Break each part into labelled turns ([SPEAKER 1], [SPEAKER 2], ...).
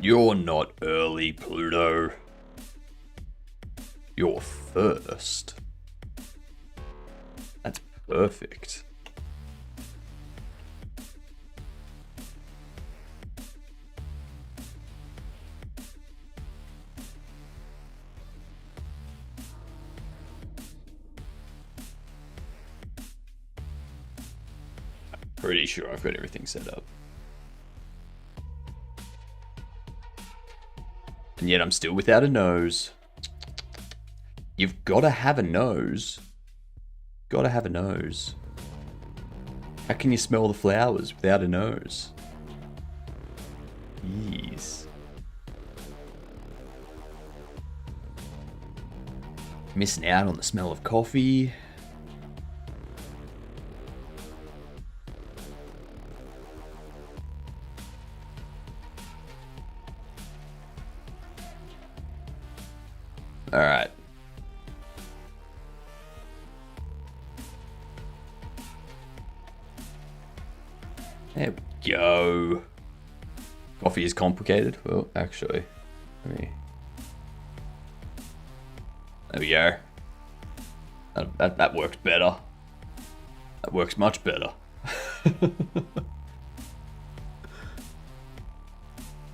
[SPEAKER 1] You're not early, Pluto. You're first. That's perfect. Pretty sure I've got everything set up. And yet I'm still without a nose. You've got to have a nose. Got to have a nose. How can you smell the flowers without a nose? Jeez. Missing out on the smell of coffee. All right. There we go. Coffee is complicated. Well, actually, let me. There we go. That works better. That works much better.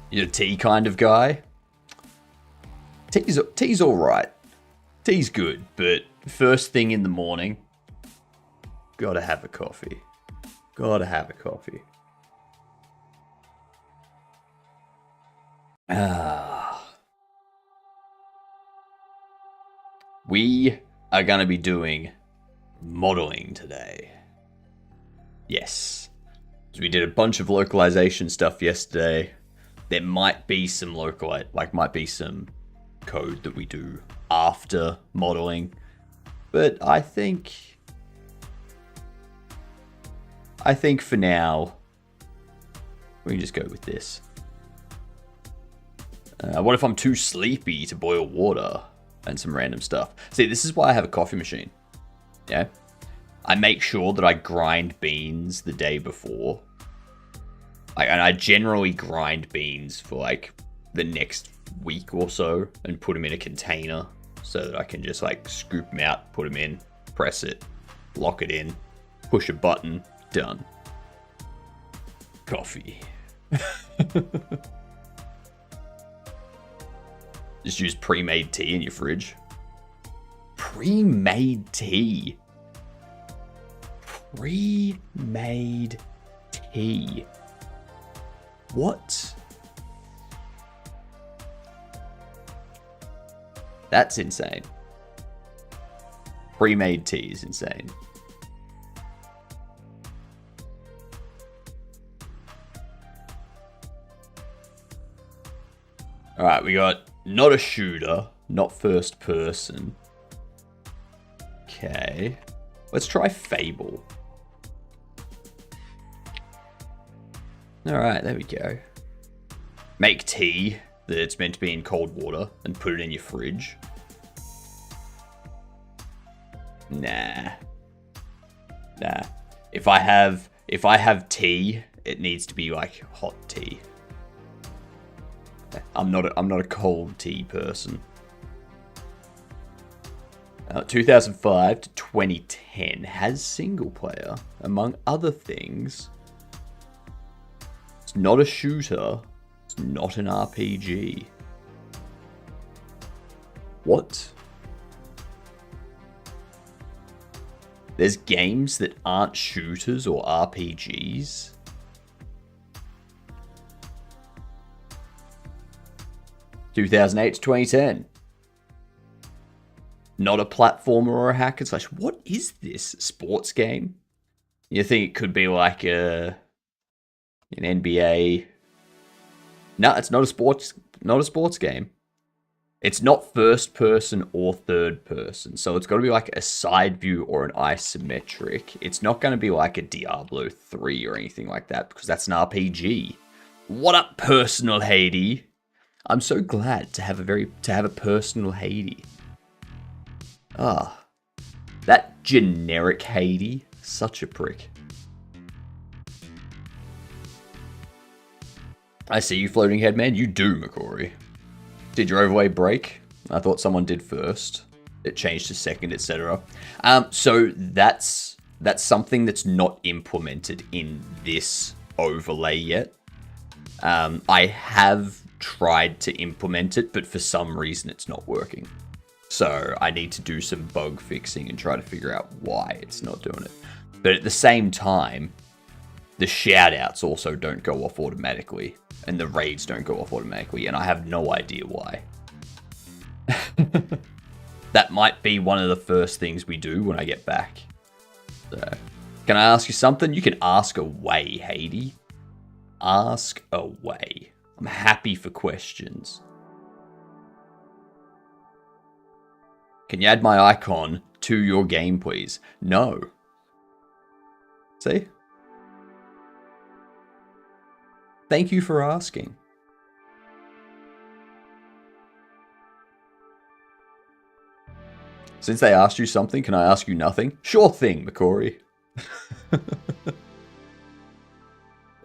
[SPEAKER 1] You're a tea kind of guy. Tea's all right. Tea's good, but first thing in the morning, gotta have a coffee. Gotta have a coffee. We are gonna be doing modeling today. Yes. So we did a bunch of localization stuff yesterday. There might be some might be some code that we do after modeling, but I think for now we can just go with this. What if I'm too sleepy to boil water and some random stuff? See, this is why I have a coffee machine. Yeah, I make sure that I grind beans the day before, and I generally grind beans for like the next week or so and put them in a container so that I can just like scoop them out, put them in, press it, lock it in, push a button, done. Coffee. Just use pre-made tea in your fridge. Pre-made tea. Pre-made tea. What? That's insane. Pre-made tea is insane. Alright, we got not a shooter, not first person. Okay. Let's try Fable. Alright, there we go. Make tea that's meant to be in cold water and put it in your fridge. Nah. If I have tea, it needs to be like hot tea. I'm not a cold tea person. 2005 to 2010 has single player, among other things. It's not a shooter. It's not an RPG. What? There's games that aren't shooters or RPGs? (2008 to 2010). Not a platformer or a hack and slash. What is this sports game? You think it could be like an NBA? No, it's not a sports game. It's not first person or third person, so it's got to be like a side view or an isometric. It's not going to be like a Diablo 3 or anything like that, because that's an RPG. What up, personal Haiti? I'm so glad to have a personal Haiti. That generic Haiti, such a prick. I see you, floating head man. You do, McCory. Did your overlay break? I thought someone did first. It changed to second, etc. So that's something that's not implemented in this overlay yet. I have tried to implement it, but for some reason it's not working. So I need to do some bug fixing and try to figure out why it's not doing it. But at the same time, the shoutouts also don't go off automatically, and the raids don't go off automatically, and I have no idea why. That might be one of the first things we do when I get back. So, can I ask you something? You can ask away, Hades. Ask away. I'm happy for questions. Can you add my icon to your game, please? No. See? Thank you for asking. Since they asked you something, can I ask you nothing? Sure thing, McCory.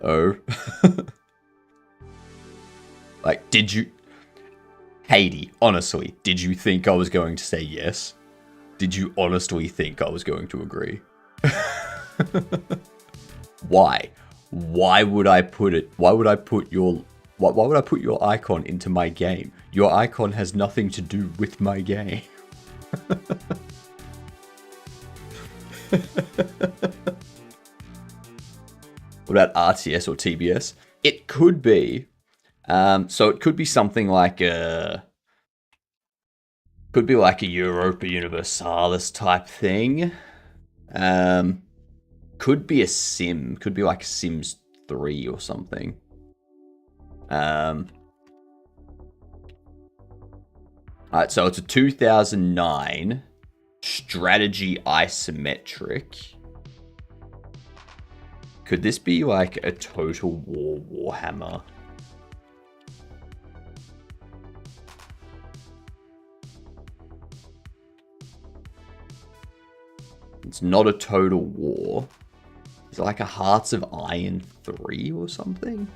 [SPEAKER 1] Oh. Like, did you... Hades, honestly, did you think I was going to say yes? Did you honestly think I was going to agree? Why? Why would I put it... Why would I put your icon into my game? Your icon has nothing to do with my game. What about RTS or TBS? It could be. So it could be something like a... Could be like a Europa Universalis type thing. Could be a sim. Could be like Sims 3 or something. Alright, so it's a 2009 strategy isometric. Could this be like a Total War Warhammer? It's not a Total War. Is it like a Hearts of Iron 3 or something?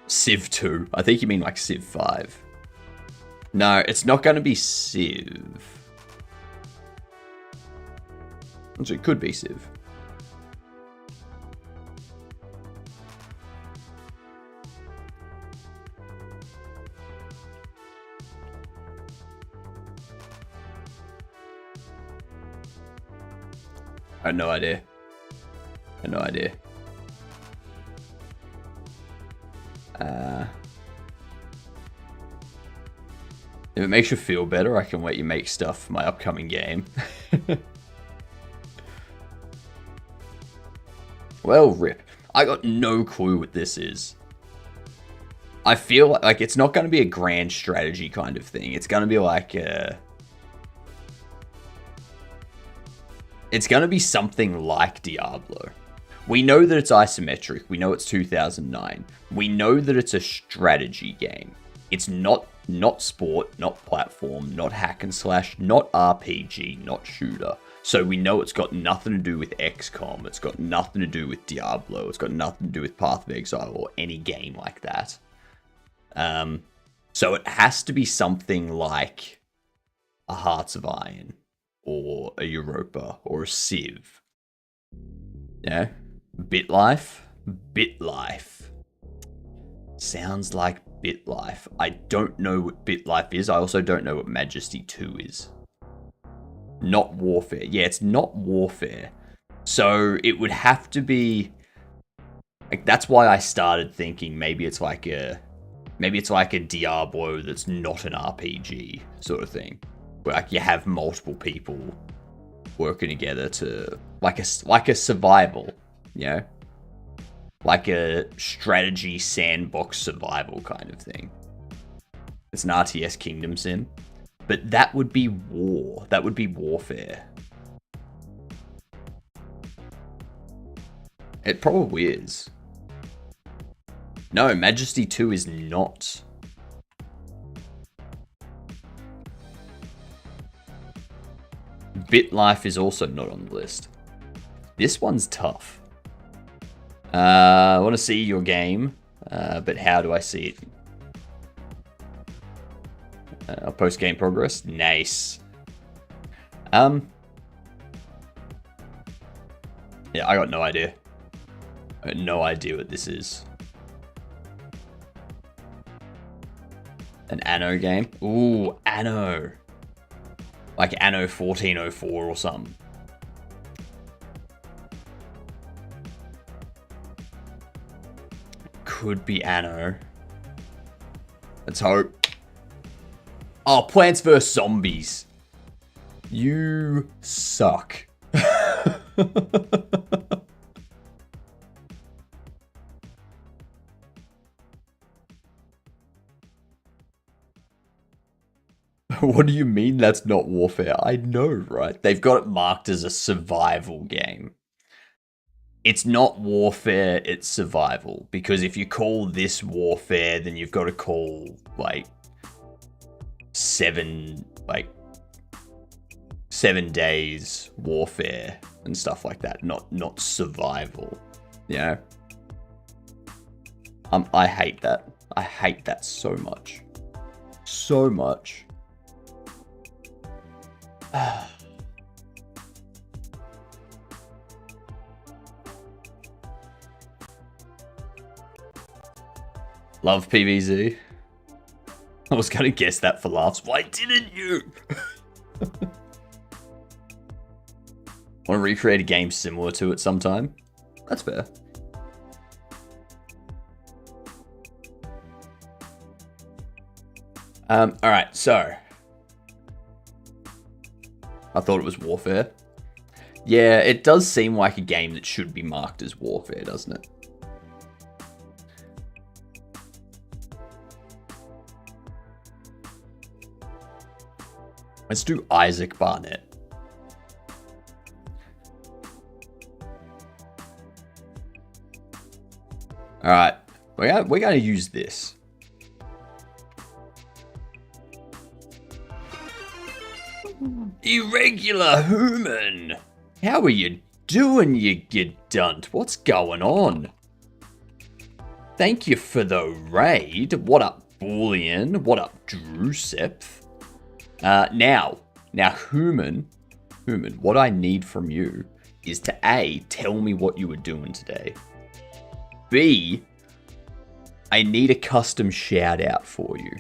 [SPEAKER 1] Civ 2. I think you mean like Civ 5. No, it's not going to be Civ. Actually, it could be Civ. I have no idea. I have no idea. If it makes you feel better, I can let you make stuff for my upcoming game. Well, rip. I got no clue what this is. I feel like it's not going to be a grand strategy kind of thing. It's going to be like a... It's going to be something like Diablo. We know that it's isometric. We know it's 2009. We know that it's a strategy game. It's not sport, not platform, not hack and slash, not RPG, not shooter. So we know it's got nothing to do with XCOM. It's got nothing to do with Diablo. It's got nothing to do with Path of Exile or any game like that. So it has to be something like a Hearts of Iron or a Europa or a Civ. Yeah? BitLife? BitLife. Sounds like BitLife. I don't know what BitLife is. I also don't know what Majesty 2 is. Not Warfare. Yeah, it's not Warfare. So it would have to be... Like, that's why I started thinking maybe it's like a Diablo that's not an RPG sort of thing. Where like you have multiple people working together to... Like a survival, you know? Like a strategy sandbox survival kind of thing. It's an RTS Kingdom Sim. But that would be war. That would be Warfare. It probably is. No, Majesty 2 is not. BitLife is also not on the list. This one's tough. I want to see your game, but how do I see it? Post-game progress. Nice. Yeah, I got no idea. I got no idea what this is. An Anno game? Ooh, Anno. Like Anno 1404 or something. Could be Anno. Let's hope. Oh, Plants vs. Zombies. You suck. What do you mean that's not Warfare? I know, right? They've got it marked as a survival game. It's not Warfare, it's survival. Because if you call this Warfare, then you've got to call, like, 7 days Warfare and stuff like that. Not survival. You know? I hate that. I hate that so much. So much. Love PVZ. I was gonna guess that for laughs. Why didn't you? Want to recreate a game similar to it sometime? That's fair. Alright, so. I thought it was Warfare. Yeah, it does seem like a game that should be marked as Warfare, doesn't it? Let's do Isaac Barnett. Alright, we're going to use this. Irregular human! How are you doing, you dunt? What's going on? Thank you for the raid. What up, Boolean? What up, Druseph? Now, human, what I need from you is to A, tell me what you were doing today. B, I need a custom shout out for you.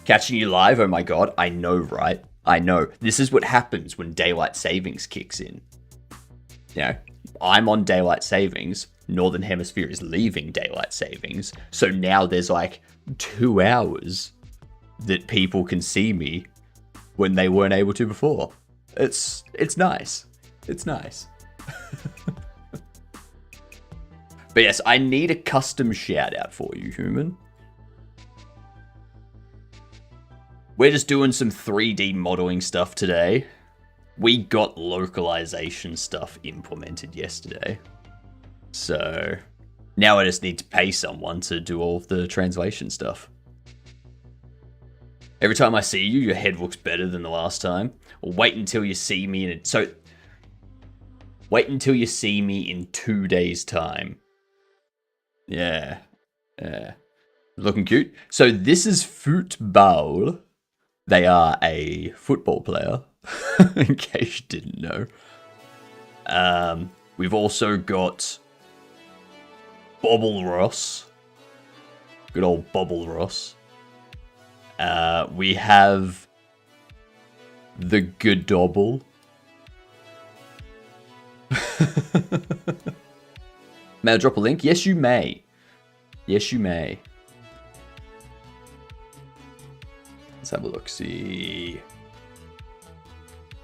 [SPEAKER 1] Catching you live, oh my god, I know, right? I know. This is what happens when daylight savings kicks in. You know, I'm on daylight savings, Northern Hemisphere is leaving daylight savings, so now there's like 2 hours that people can see me when they weren't able to before. It's nice. It's nice. But yes, I need a custom shout out for you, human. We're just doing some 3D modeling stuff today. We got localization stuff implemented yesterday. So now I just need to pay someone to do all of the translation stuff. Every time I see you, your head looks better than the last time. Wait until you see me in it. So wait until you see me in 2 days' time. Yeah. Looking cute. So this is football. They are a football player, in case you didn't know. We've also got Bobble Ross. Good old Bobble Ross. We have the Godobble. May I drop a link? Yes, you may. Yes, you may. Let's have a look. See.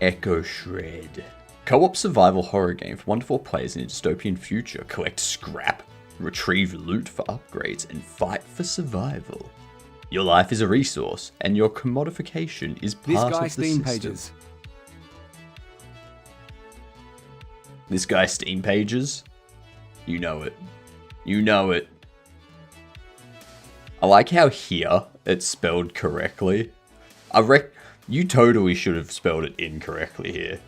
[SPEAKER 1] Echo Shred. Co-op survival horror game for 1 to 4 players in a dystopian future. Collect scrap, retrieve loot for upgrades, and fight for survival. Your life is a resource, and your commodification is part of the Steam system. Pages. This guy Steam Pages? You know it. You know it. I like how here it's spelled correctly. You totally should have spelled it incorrectly here.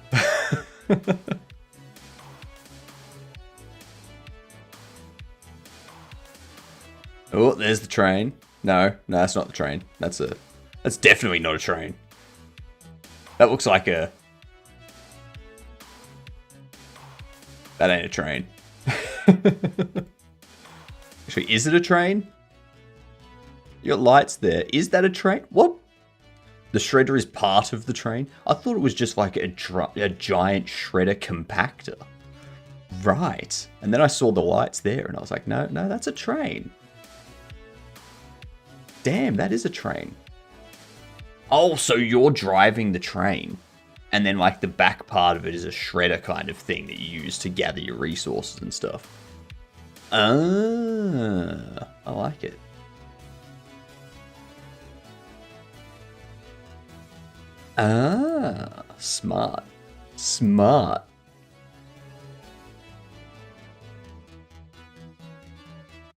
[SPEAKER 1] Oh, there's the train. No, that's not the train. That's definitely not a train. That looks like a... That ain't a train. Actually, is it a train? You got lights there. Is that a train? What? The shredder is part of the train? I thought it was just like a giant shredder compactor. Right. And then I saw the lights there and I was like, no, that's a train. Damn, that is a train. Oh, so you're driving the train. And then like the back part of it is a shredder kind of thing that you use to gather your resources and stuff. Ah, I like it. Ah, smart. Smart.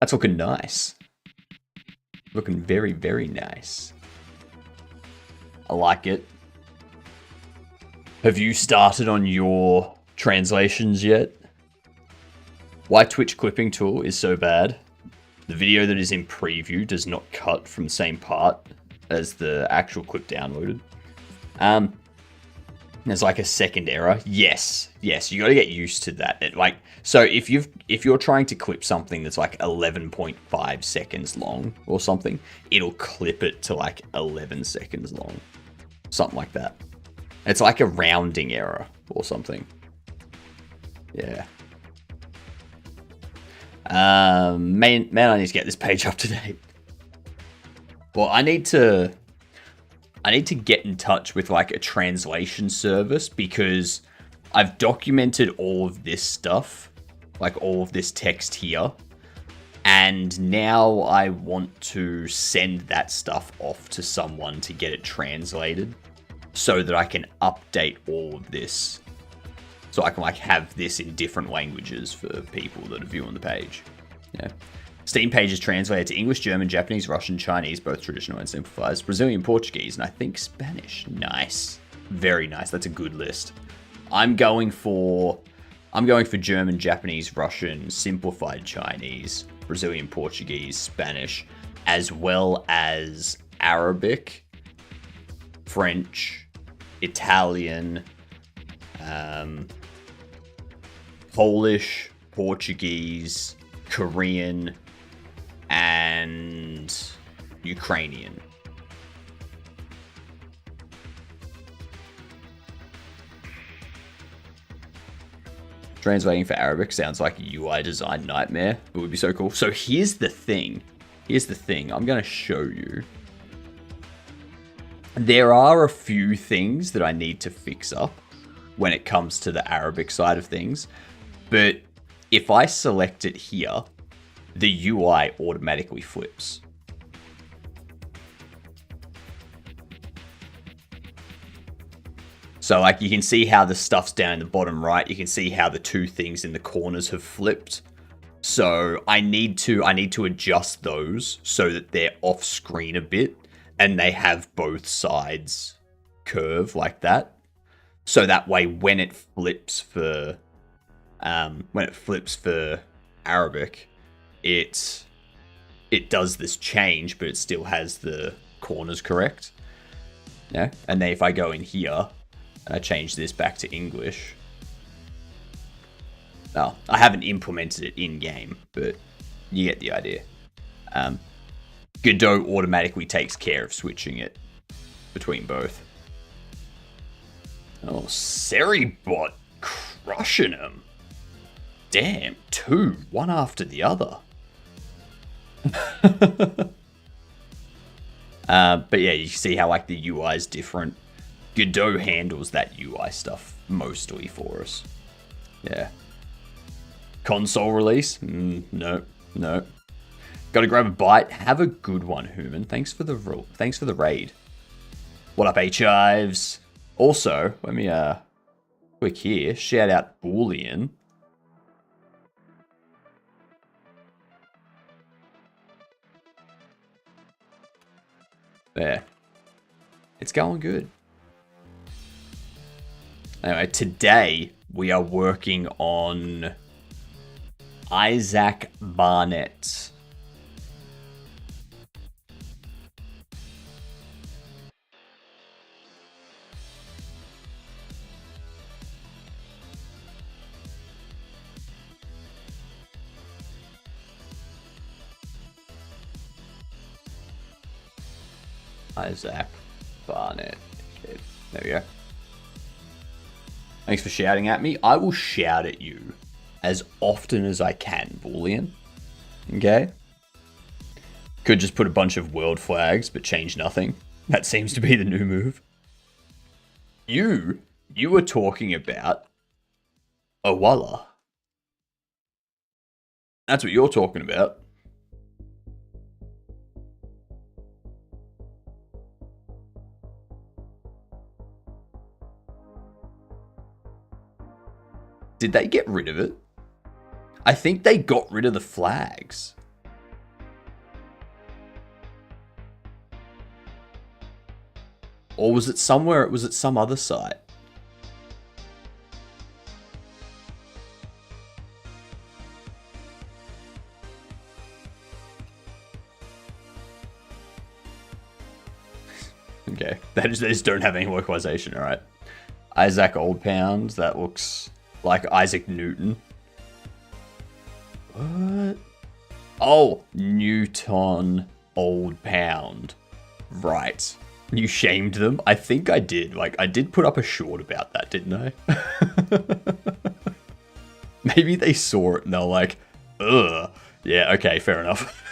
[SPEAKER 1] That's looking nice. Looking very, very nice. I like it. Have you started on your translations yet? Why Twitch clipping tool is so bad. The video that is in preview does not cut from the same part as the actual clip downloaded. There's like a second error. Yes, you got to get used to that. So if you're trying to clip something that's like 11.5 seconds long or something, it'll clip it to like 11 seconds long, something like that. It's like a rounding error or something. Yeah. Man, I need to get this page up to date. Well, I need to get in touch with like a translation service because I've documented all of this stuff, like all of this text here, and now I want to send that stuff off to someone to get it translated so that I can update all of this. So I can like have this in different languages for people that are viewing the page. Yeah. Steam page is translated to English, German, Japanese, Russian, Chinese, both traditional and simplified, Brazilian, Portuguese, and I think Spanish. Nice. Very nice. That's a good list. I'm going for German, Japanese, Russian, simplified Chinese, Brazilian, Portuguese, Spanish, as well as Arabic, French, Italian, Polish, Portuguese, Korean, and Ukrainian. Translating for Arabic sounds like a UI design nightmare. It would be so cool. So here's the thing. I'm going to show you. There are a few things that I need to fix up when it comes to the Arabic side of things. But if I select it here, the UI automatically flips. So like you can see how the stuff's down in the bottom right. You can see how the two things in the corners have flipped. So I need to adjust those so that they're off screen a bit and they have both sides curve like that. So that way when it flips for Arabic, it does this change, but it still has the corners correct. Yeah. And then if I go in here and I change this back to English. Well, I haven't implemented it in game, but you get the idea. Godot automatically takes care of switching it between both. Oh, Seribot crushing him. Damn, two, one after the other. But yeah, you see how like the UI is different. Godot handles that UI stuff mostly for us. Yeah. Console release? No. Gotta grab a bite. Have a good one, Human. Thanks for the raid. What up, H-Ives? Also, let me click here. Shout out Boolean. There. It's going good. Anyway, today we are working on Isaac Barnett. Isaac Barnett. Okay, there we go. Thanks for shouting at me. I will shout at you as often as I can, Boolean. Okay? Could just put a bunch of world flags, but change nothing. That seems to be the new move. You were talking about Owala. That's what you're talking about. Did they get rid of it? I think they got rid of the flags. Or was it somewhere? It was at some other site. Okay, they just don't have any localization. All right, Isaac Old Pound. That looks like Isaac Newton. What? Oh, Newton Old Pound. Right. You shamed them? I think I did. Like, I did put up a short about that, didn't I? Maybe they saw it and they're like, ugh. Yeah, okay, fair enough.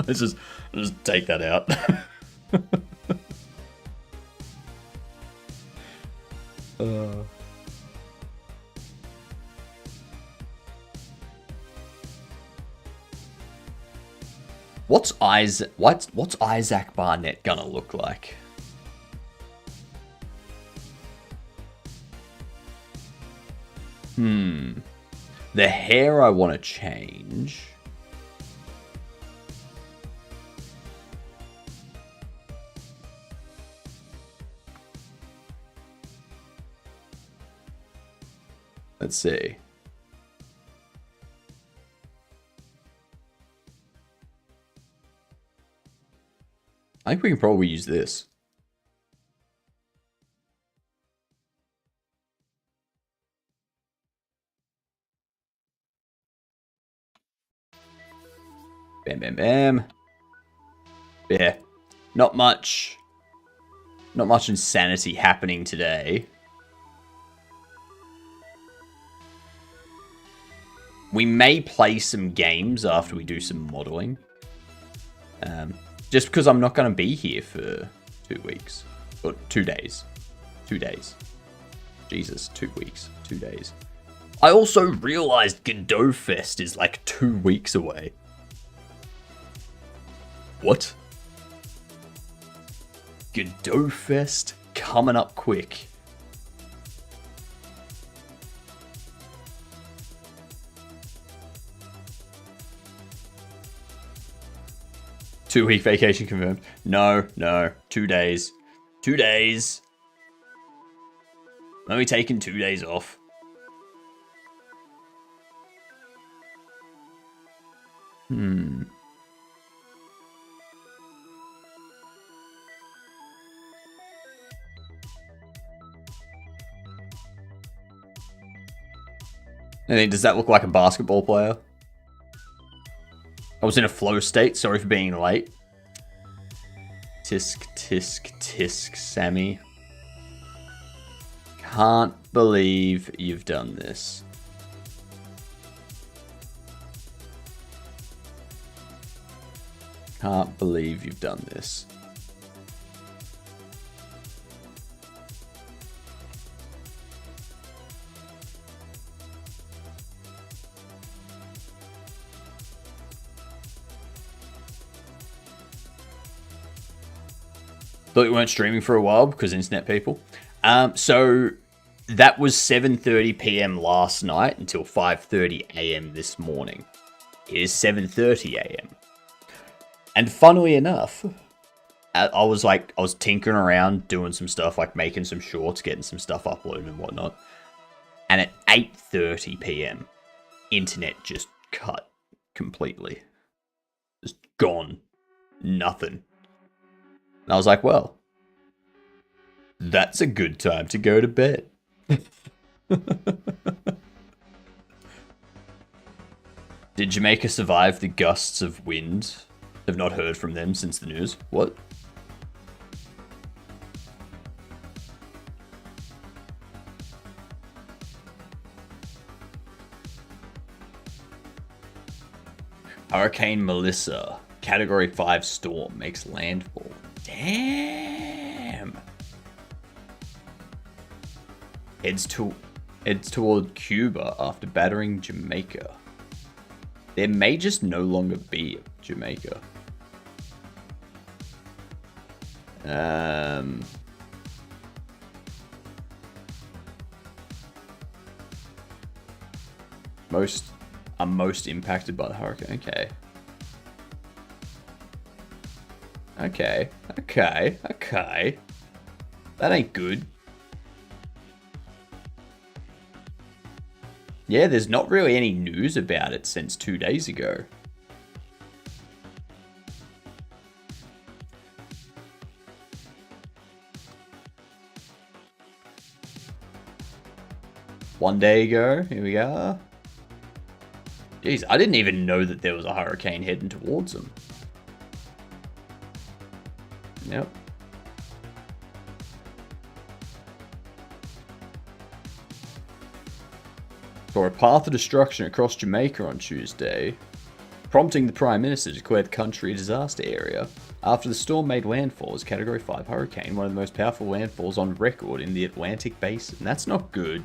[SPEAKER 1] Let's just take that out. What's Isaac Barnett gonna look like? The hair I want to change. Let's see. I think we can probably use this. Bam, bam, bam. Yeah. Not much insanity happening today. We may play some games after we do some modeling. Just because I'm not going to be here for 2 weeks. Or 2 days. 2 days. Jesus, 2 weeks. 2 days. I also realized Godot Fest is like 2 weeks away. What? Godot Fest coming up quick. Two-week vacation confirmed. No. 2 days. 2 days. I'm only taking 2 days off. I think, does that look like a basketball player? I was in a flow state. Sorry for being late. Tisk, Sammy. Can't believe you've done this. Can't believe you've done this. Thought you weren't streaming for a while because internet people. So that was 7:30 p.m. last night until 5:30 a.m. this morning. It is 7:30 a.m. And funnily enough, I was tinkering around, doing some stuff, like making some shorts, getting some stuff uploaded and whatnot. And at 8:30 p.m., internet just cut completely. Just gone. Nothing. And I was like, well, that's a good time to go to bed. Did Jamaica survive the gusts of wind? Have not heard from them since the news. What? Hurricane Melissa, Category 5 storm, makes landfall. Damn. Heads toward Cuba after battering Jamaica. There may just no longer be Jamaica. Most impacted by the hurricane. Okay. That ain't good. Yeah, there's not really any news about it since 2 days ago. One day ago, here we are. Jeez, I didn't even know that there was a hurricane heading towards them. Yep. For a path of destruction across Jamaica on Tuesday, prompting the Prime Minister to declare the country a disaster area after the storm made landfall as Category 5 hurricane, one of the most powerful landfalls on record in the Atlantic Basin. That's not good.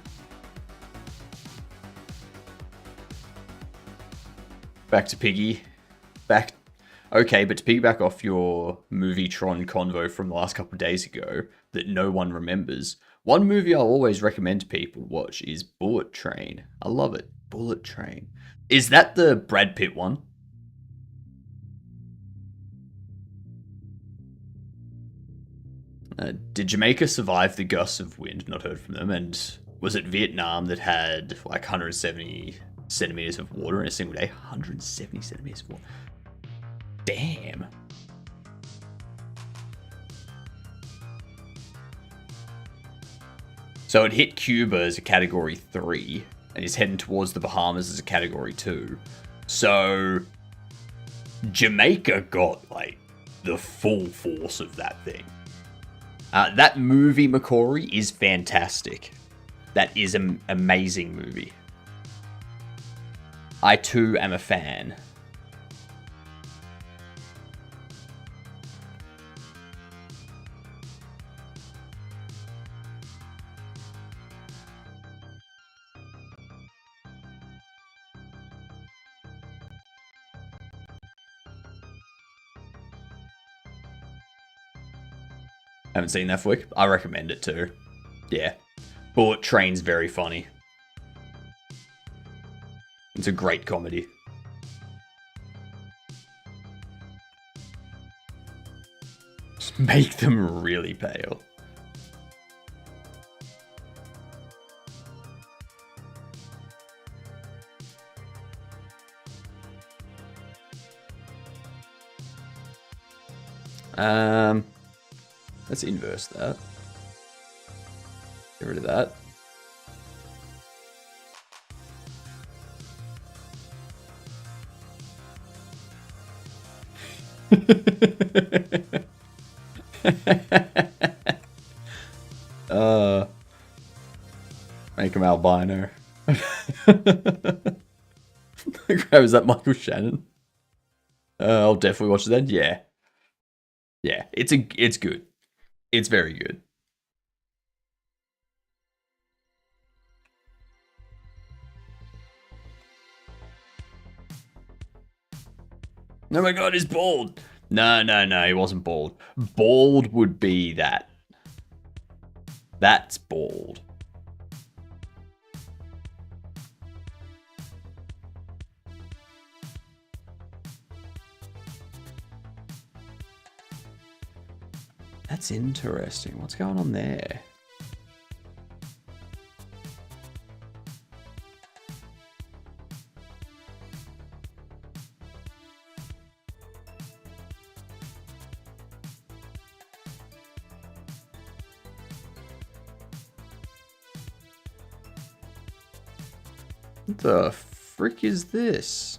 [SPEAKER 1] Back to Piggy. Okay, but to piggyback off your movie-tron convo from the last couple of days ago that no one remembers, one movie I'll always recommend to people to watch is Bullet Train. I love it. Bullet Train. Is that the Brad Pitt one? Did Jamaica survive the gusts of wind? Not heard from them. And was it Vietnam that had like 170 centimeters of water in a single day? 170 centimeters of water. Damn. So it hit Cuba as a Category 3 and is heading towards the Bahamas as a Category 2. So Jamaica got like the full force of that thing. That movie, McCory, is fantastic. That is an amazing movie. I too am a fan. Haven't seen that flick. I recommend it too. Yeah. Bullet Train's very funny. It's a great comedy. Just make them really pale. Let's inverse that. Get rid of that. Make him albino. Is that Michael Shannon? I'll definitely watch it then. Yeah. Yeah, it's good. It's very good. Oh my god, he's bald. No, he wasn't bald. Bald would be that. That's bald. That's interesting. What's going on there? What the frick is this?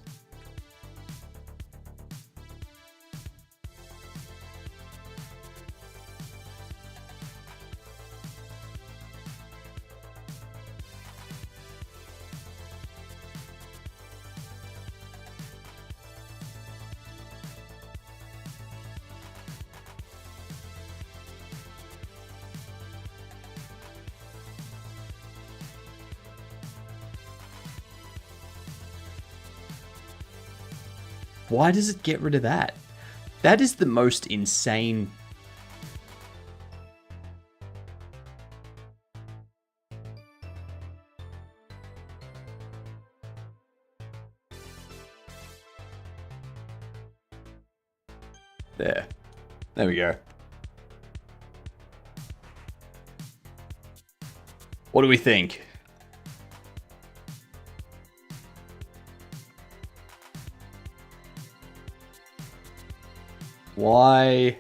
[SPEAKER 1] Why does it get rid of that? That is the most insane. There. There we go. What do we think? Why?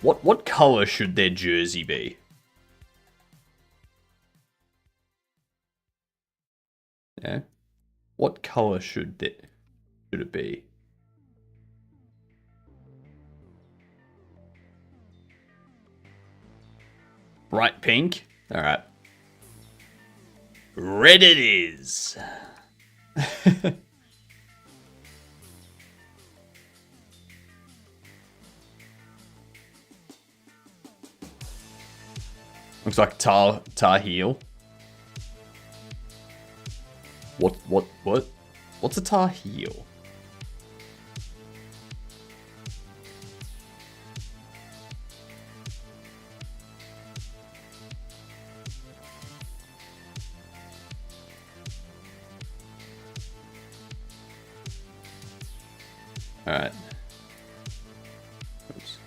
[SPEAKER 1] What color should their jersey be? Yeah. What color should it be? Bright pink? Alright. Red it is. Looks like tar heel. What's a tar heel? Alright. Oops.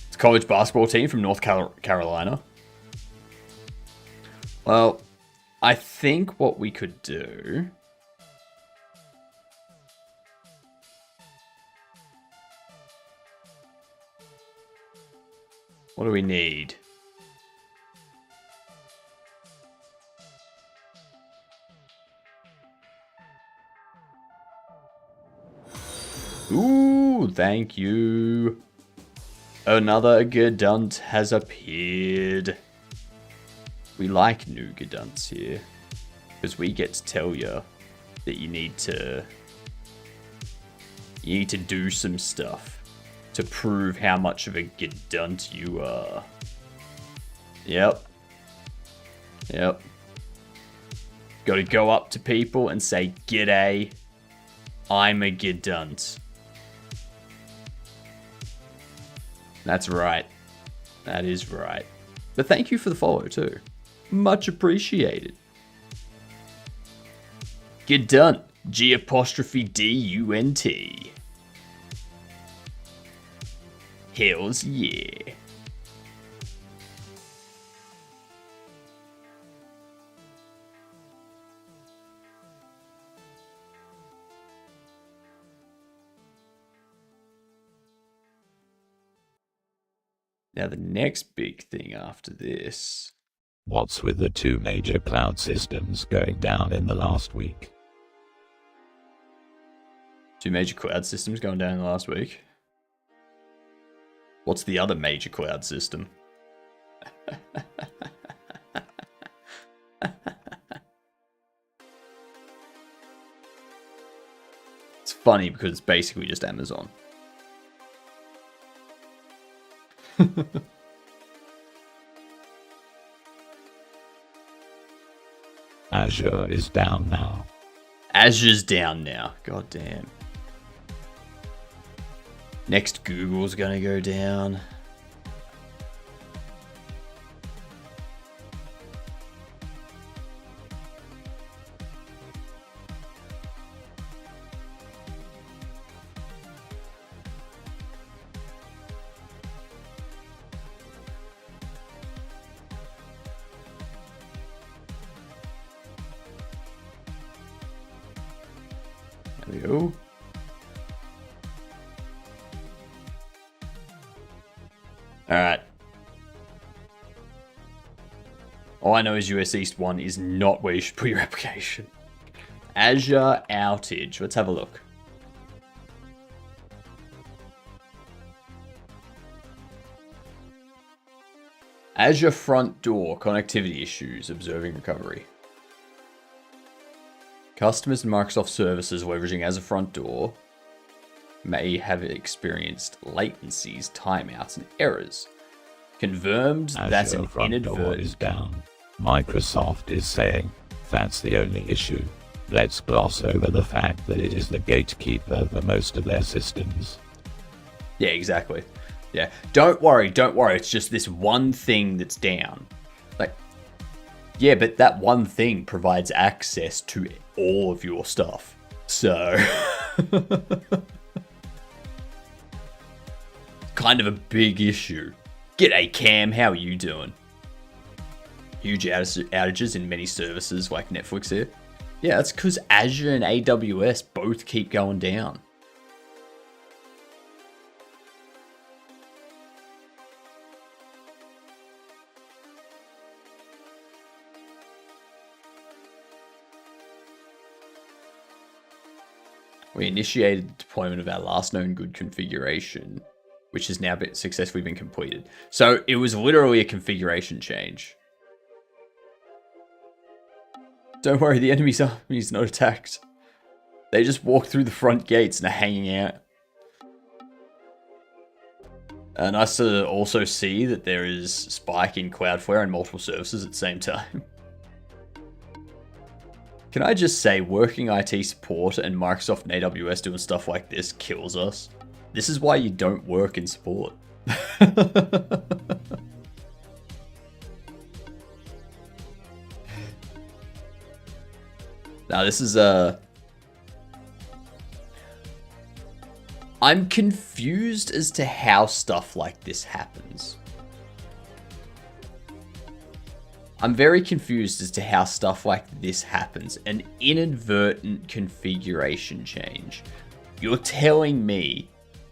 [SPEAKER 1] It's a college basketball team from North Carolina. Well, I think what we could do... What do we need? Ooh, thank you. Another Gadunt has appeared. We like new Gadunts here. Because we get to tell you that you need to do some stuff to prove how much of a Gadunt you are. Yep. Gotta go up to people and say, "G'day, I'm a Gadunt." That's right. That is right. But thank you for the follow too. Much appreciated. Gadunt. G''D''U''N''T. Hells yeah. Now the next big thing after this.
[SPEAKER 2] What's with the two major cloud systems going down in the last week?
[SPEAKER 1] Two major cloud systems going down in the last week? What's the other major cloud system? It's funny because it's basically just Amazon.
[SPEAKER 2] Azure is down now.
[SPEAKER 1] Azure's down now. God damn. Next, Google's gonna go down. There we go. Alright. All I know is US East 1 is not where you should put your application. Azure outage. Let's have a look. Azure front door connectivity issues. Observing recovery. Customers and Microsoft services leveraging Azure front door may have experienced latencies, timeouts, and errors. Confirmed that's an inadvertent
[SPEAKER 2] is down. Microsoft is saying that's the only issue. Let's gloss over the fact that it is the gatekeeper for most of their systems.
[SPEAKER 1] Yeah, exactly. Yeah, don't worry. It's just this one thing that's down. Like, yeah, but that one thing provides access to all of your stuff. So, kind of a big issue. G'day, Cam. How are you doing? Huge outages in many services like Netflix here. Yeah, that's because Azure and AWS both keep going down. We initiated the deployment of our last known good configuration, which has now successfully been completed. So it was literally a configuration change. Don't worry, the enemy's army is not attacked. They just walk through the front gates and are hanging out. Nice to also see that there is spike in Cloudflare and multiple services at the same time. Can I just say, working IT support and Microsoft and AWS doing stuff like this kills us. This is why you don't work in support. Now this is I'm confused as to how stuff like this happens. I'm very confused as to how stuff like this happens. An inadvertent configuration change. You're telling me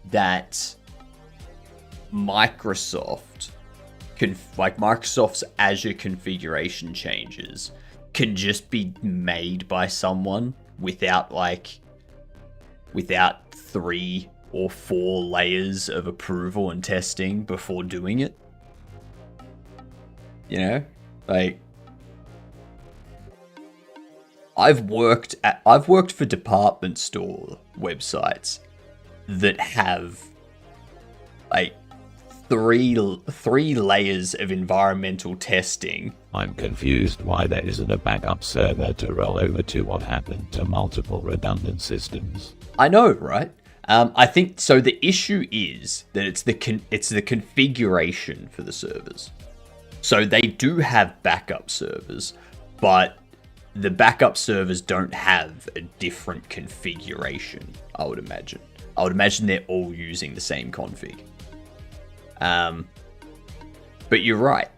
[SPEAKER 1] that Microsoft's Azure configuration changes can just be made by someone without 3 or 4 layers of approval and testing before doing it? You know? Like, I've worked for department store websites that have like three layers of environmental testing.
[SPEAKER 2] I'm confused why there isn't a backup server to roll over to what happened to multiple redundant systems.
[SPEAKER 1] I know, right? I think so. The issue is that it's the configuration for the servers. So they do have backup servers, but the backup servers don't have a different configuration, I would imagine. I would imagine they're all using the same config. But you're right.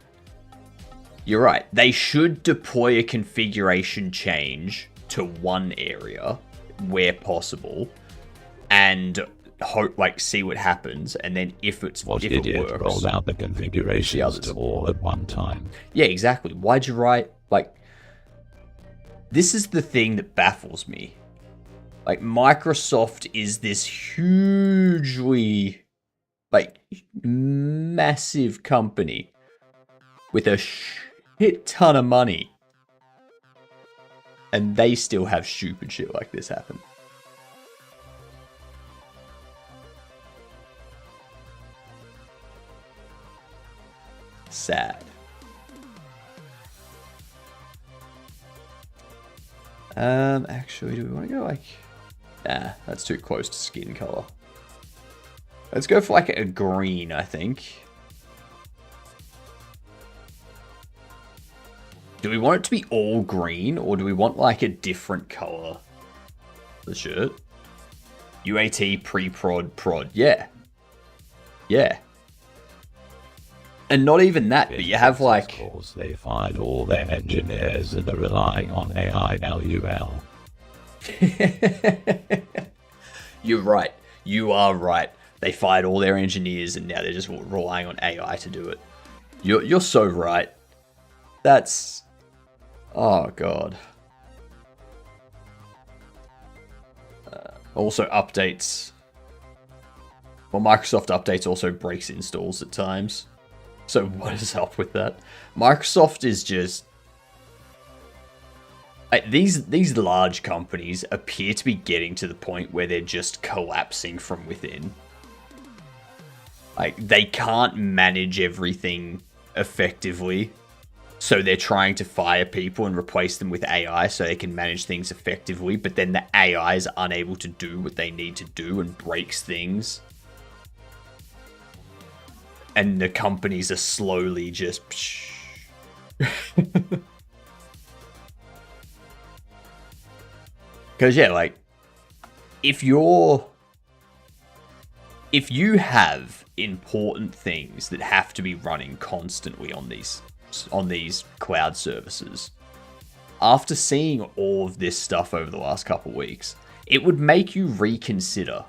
[SPEAKER 1] You're right. They should deploy a configuration change to one area where possible and hope, see what happens, and then if it works,
[SPEAKER 2] rolled out the configurations to all at one time.
[SPEAKER 1] Yeah, exactly. Why'd you write this is the thing that baffles me. Microsoft is this hugely massive company with a shit ton of money, and they still have stupid shit like this happen. Sad. Actually, do we want to go nah, that's too close to skin color. Let's go for like a green, I think. Do we want it to be all green, or do we want like a different color for the shirt? UAT, pre-prod, prod. Yeah. Yeah. And not even that, but you have like...
[SPEAKER 2] Of course, they fired all their engineers and are relying on AI now, UL.
[SPEAKER 1] You're right. You are right. They fired all their engineers and now they're just relying on AI to do it. You're so right. That's... Oh, God. Also updates. Well, Microsoft updates also breaks installs at times. So what is up with that? Microsoft is just... These large companies appear to be getting to the point where they're just collapsing from within. Like, they can't manage everything effectively. So they're trying to fire people and replace them with AI so they can manage things effectively. But then the AI is unable to do what they need to do and breaks things. And the companies are slowly just... Because, yeah, like, if you have important things that have to be running constantly on these cloud services, after seeing all of this stuff over the last couple of weeks, it would make you reconsider.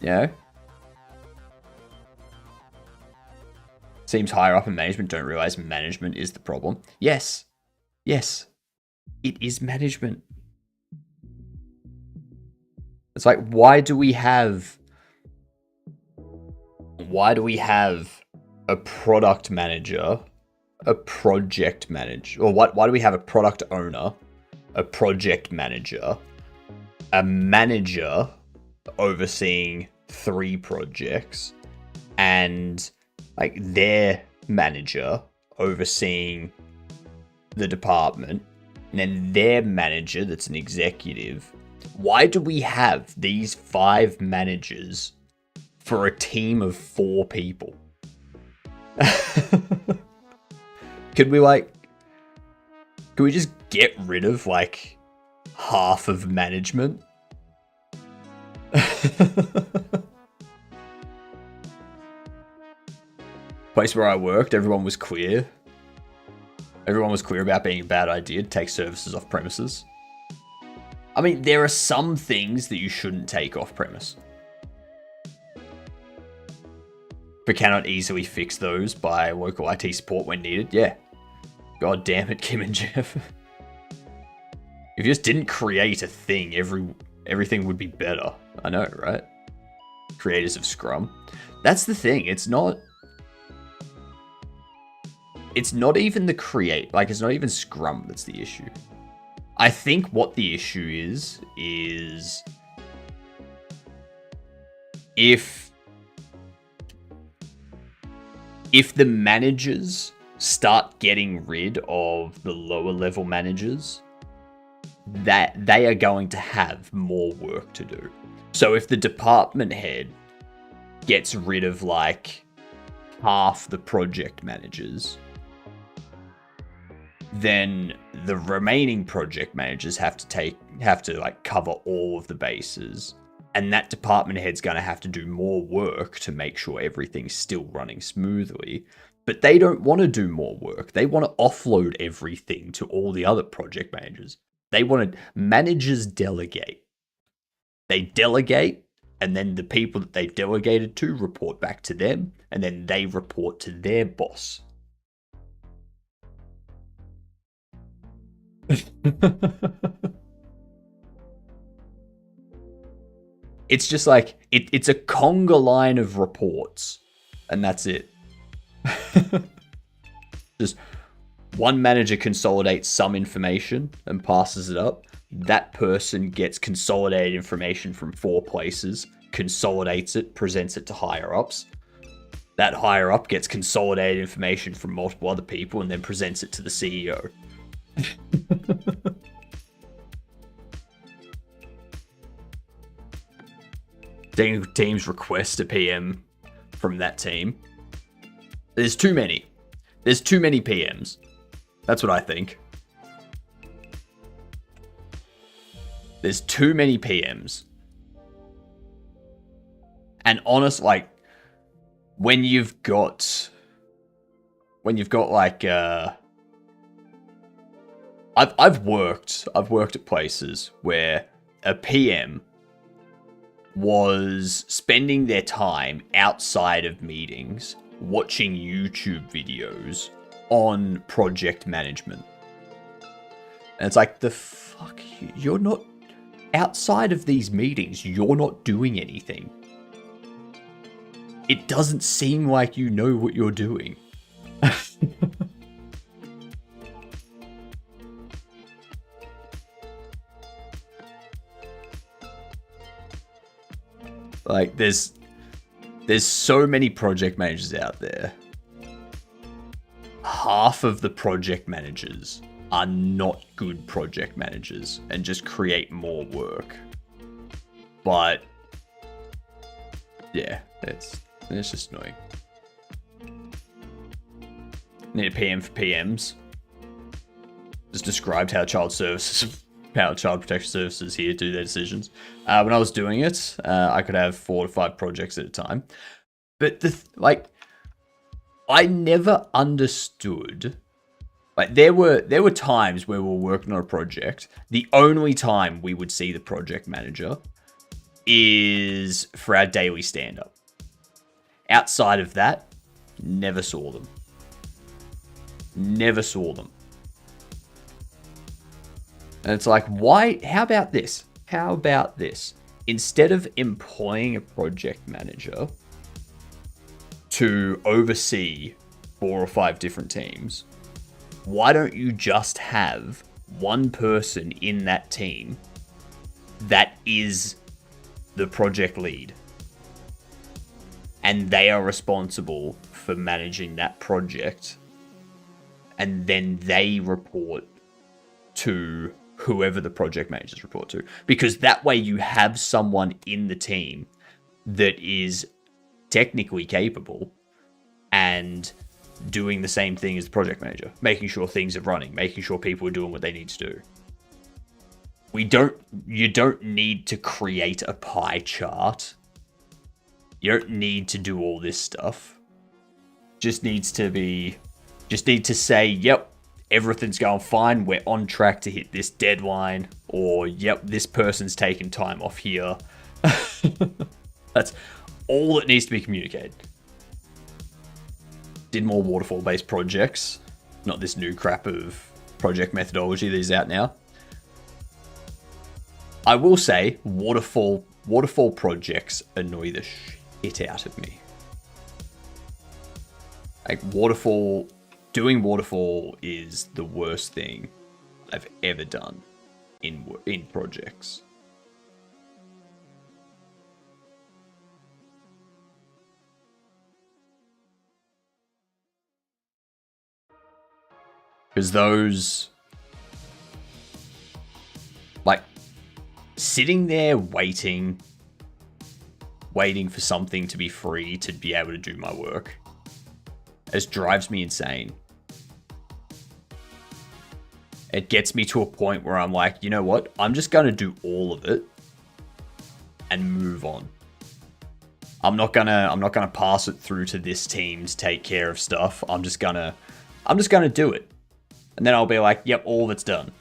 [SPEAKER 1] You know? Seems higher up in management don't realize management is the problem. Yes. Yes. It is management. It's like, why do we have a product manager, a project manager, or why do we have a product owner, a project manager, a manager overseeing 3 projects, and like their manager overseeing the department, and then their manager that's an executive? Why do we have these 5 managers for a team of 4 people? Could we just get rid of like half of management? Place where I worked, everyone was clear. Everyone was clear about being a bad idea to take services off premises. I mean, there are some things that you shouldn't take off premise, but cannot easily fix those by local IT support when needed. Yeah. God damn it, Kim and Jeff. If you just didn't create a thing, everything would be better. I know, right? Creators of Scrum. That's the thing. It's not even the create. Like, it's not even Scrum that's the issue. I think what the issue is if the managers start getting rid of the lower level managers, that they are going to have more work to do. So if the department head gets rid of like half the project managers, then the remaining project managers have to like cover all of the bases, and that department head's going to have to do more work to make sure everything's still running smoothly. But they don't want to do more work. They want to offload everything to all the other project managers. Managers delegate. They delegate, and then the people that they've delegated to report back to them, and then they report to their boss. It's just like, it's a conga line of reports, and that's it. Just one manager consolidates some information and passes it up. That person gets consolidated information from 4 places, consolidates it, presents it to higher ups. That higher up gets consolidated information from multiple other people and then presents it to the CEO. technical teams request a PM from that team. There's too many. There's too many PMs. That's what I think. There's too many PMs. And honest, like, when you've got like, I've worked at places where a PM was spending their time outside of meetings watching YouTube videos on project management. And it's like, the fuck, you're not outside of these meetings, you're not doing anything. It doesn't seem like you know what you're doing. Like, there's so many project managers out there. Half of the project managers are not good project managers and just create more work. But yeah, it's just annoying. Need a PM for PMs. Just described how child protection services here do their decisions. When I was doing it, I could have 4 to 5 projects at a time. But I never understood. Like, there were times where we were working on a project. The only time we would see the project manager is for our daily stand-up. Outside of that, never saw them. Never saw them. And it's like, why? How about this? How about this? Instead of employing a project manager to oversee 4 or 5 different teams, why don't you just have one person in that team that is the project lead? And they are responsible for managing that project. And then they report to whoever the project managers report to. Because that way you have someone in the team that is technically capable and doing the same thing as the project manager. Making sure things are running. Making sure people are doing what they need to do. You don't need to create a pie chart. You don't need to do all this stuff. Just need to say, yep, everything's going fine. We're on track to hit this deadline. Or, yep, this person's taken time off here. That's all that needs to be communicated. Did more waterfall-based projects. Not this new crap of project methodology that is out now. I will say, waterfall projects annoy the shit out of me. Like, doing waterfall is the worst thing I've ever done in projects. Because those, like, sitting there waiting for something to be free to be able to do my work, it drives me insane. It gets me to a point where I'm like, you know what? I'm just going to do all of it and move on. I'm not gonna pass it through to this team to take care of stuff. I'm just gonna do it. And then I'll be like, yep, all of it's done.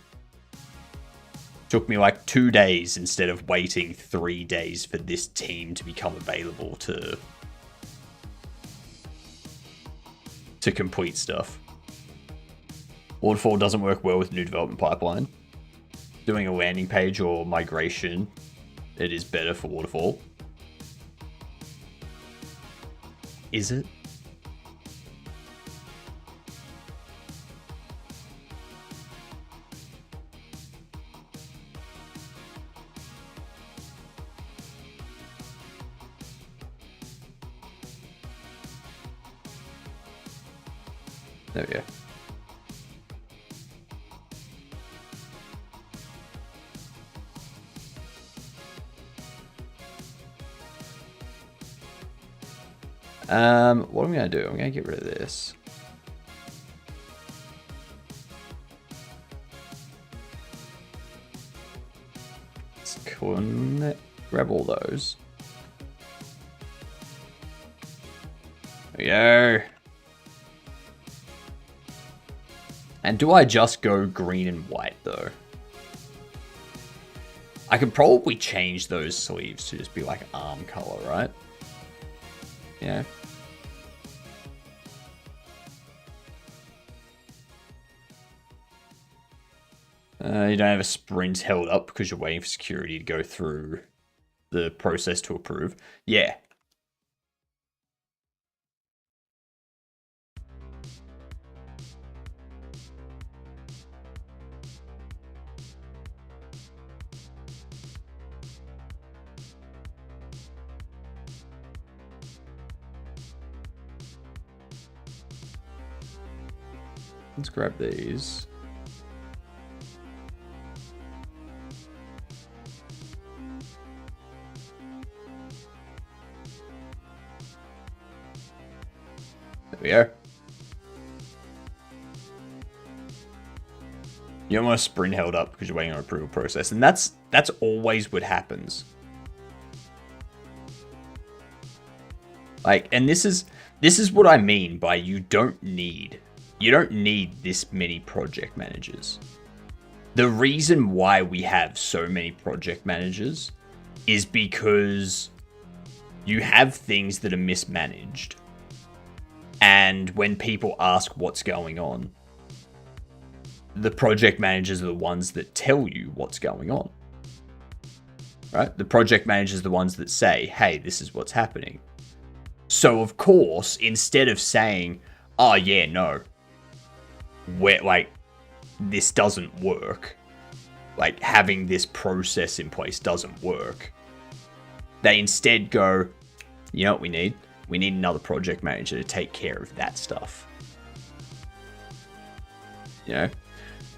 [SPEAKER 1] Took me like 2 days instead of waiting 3 days for this team to become available to complete stuff. Waterfall doesn't work well with new development pipeline. Doing a landing page or migration, it is better for waterfall. Is it? There we go. What I'm going to do, I'm going to get rid of this. Let's grab all those. There we go. And do I just go green and white, though? I could probably change those sleeves to just be like arm color, right? Yeah. You don't have a sprint held up because you're waiting for security to go through the process to approve. Yeah. Let's grab these. There we are. You almost sprint held up because you're waiting on approval process, and that's always what happens. Like, and this is what I mean by you don't need this many project managers. The reason why we have so many project managers is because you have things that are mismanaged. And when people ask what's going on, the project managers are the ones that tell you what's going on. Right? The project managers are the ones that say, hey, this is what's happening. So, of course, instead of saying, oh, yeah, no, this doesn't work, like, having this process in place doesn't work, they instead go, you know what we need? We need another project manager to take care of that stuff. You know?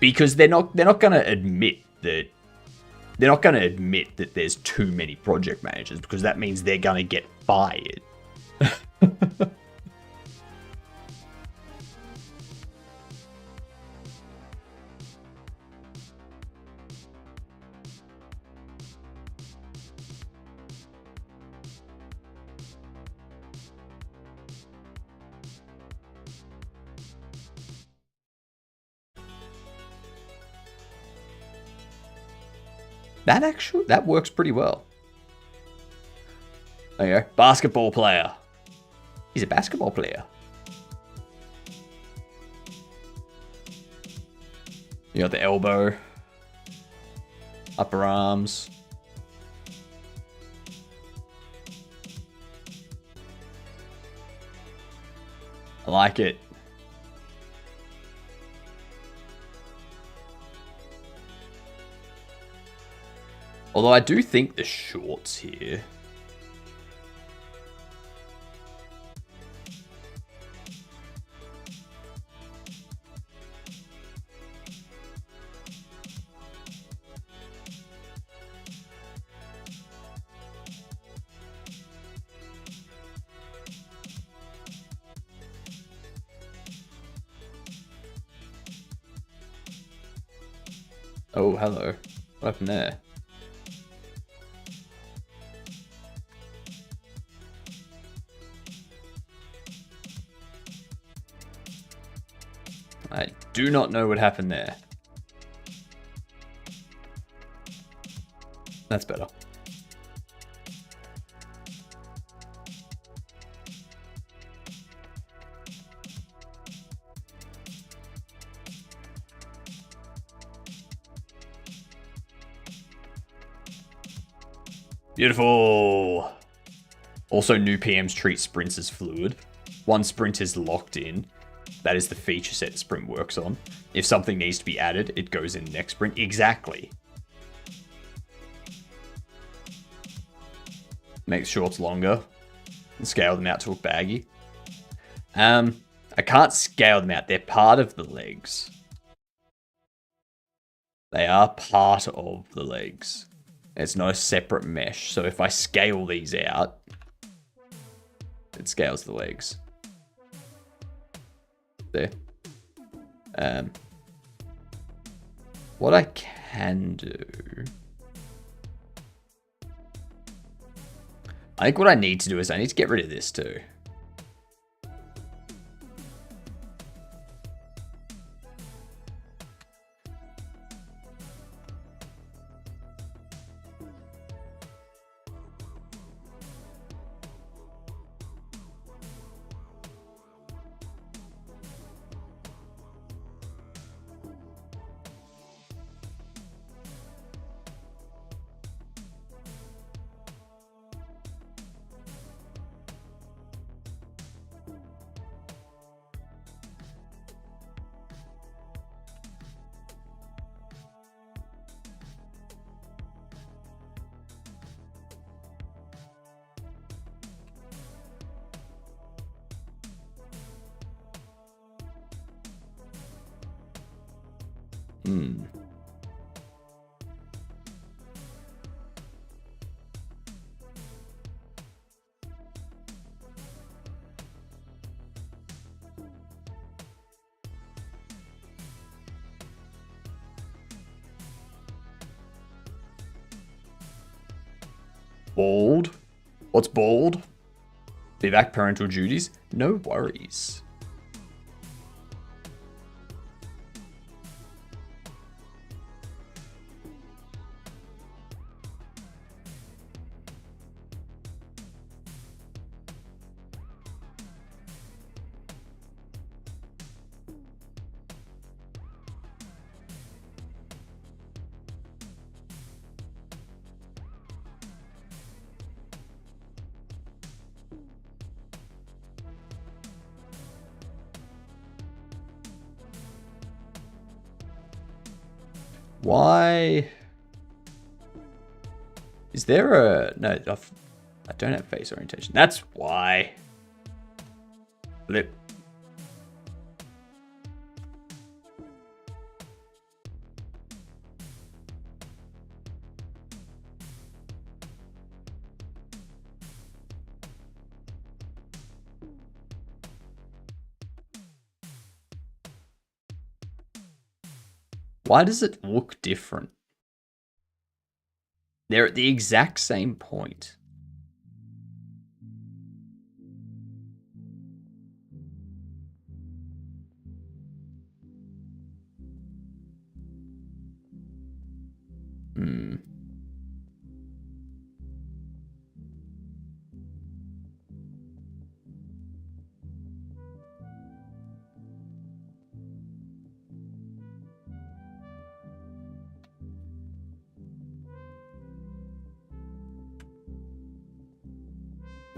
[SPEAKER 1] Because they're not going to admit that there's too many project managers, because that means they're going to get fired. That works pretty well. There you go. Basketball player. He's a basketball player. You got the elbow. Upper arms. I like it. Although I do think the shorts here. Oh, hello. What happened there? I do not know what happened there. That's better. Beautiful. Also, new PMs treat sprints as fluid. One sprint is locked in. That is the feature set the sprint works on. If something needs to be added, it goes in the next sprint. Exactly. Make shorts longer. And scale them out to look baggy. I can't scale them out. They're part of the legs. They are part of the legs. It's not a separate mesh. So if I scale these out, it scales the legs. There. What I can do... I think what I need to do is I need to get rid of this too. Bald? What's bald? Be back parental duties? No worries. Why? Is there a... No, I don't have face orientation. That's why. Flip. Why does it look different? They're at the exact same point.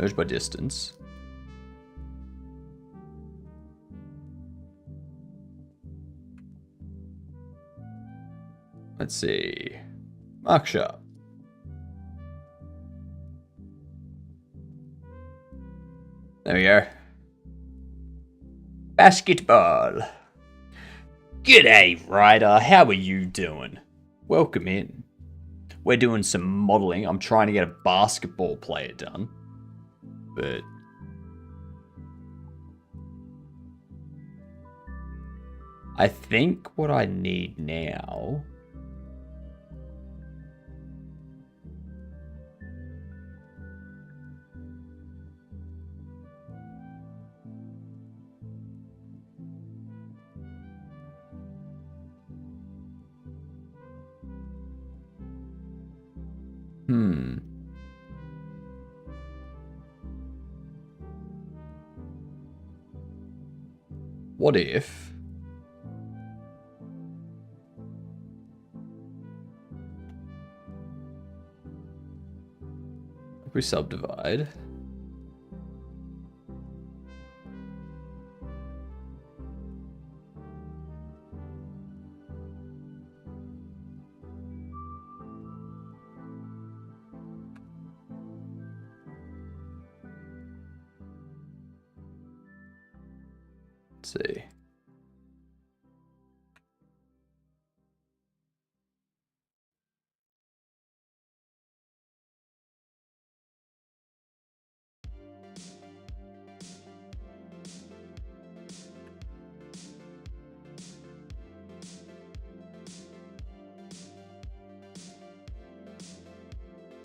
[SPEAKER 1] Merge by distance. Let's see. Mark sharp. There we go. Basketball. G'day, Ryder. How are you doing? Welcome in. We're doing some modeling. I'm trying to get a basketball player done. But I think what I need now what if we subdivide? Let's see.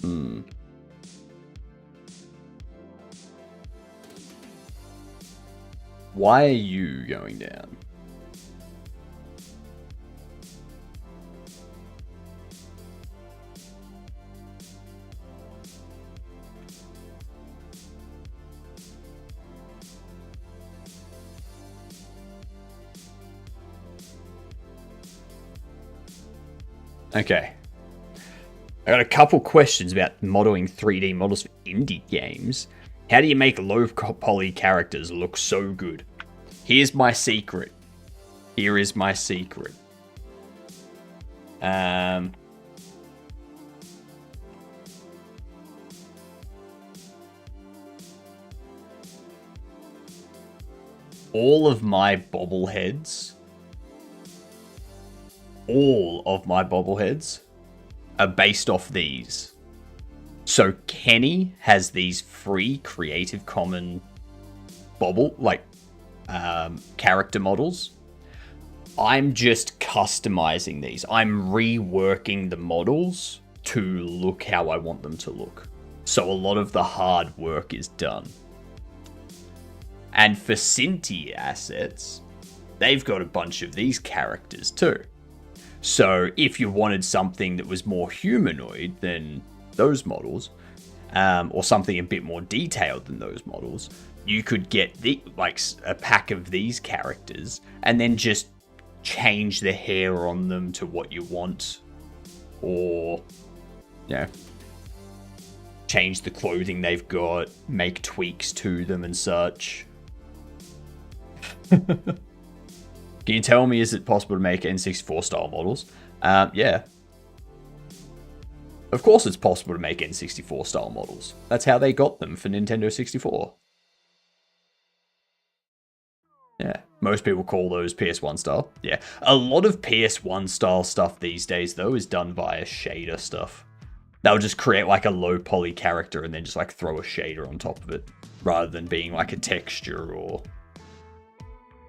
[SPEAKER 1] Hmm. Why are you going down? Okay. I got a couple questions about modeling 3D models for indie games. How do you make low poly characters look so good? Here's my secret. Here is my secret. All of my bobbleheads are based off these. So Kenny has these free Creative Commons character models. I'm just customizing these. I'm reworking the models to look how I want them to look. So a lot of the hard work is done. And for Cinti assets, they've got a bunch of these characters too. So if you wanted something that was more humanoid than those models, or something a bit more detailed than those models, you could get a pack of these characters and then just change the hair on them to what you want, or change the clothing they've got, make tweaks to them and such. Can you tell me, is it possible to make N64 style models? Yeah. Of course it's possible to make N64 style models. That's how they got them for Nintendo 64. Yeah. Most people call those PS1 style. Yeah. A lot of PS1 style stuff these days, though, is done via shader stuff. They'll just create like a low poly character and then just like throw a shader on top of it, rather than being like a texture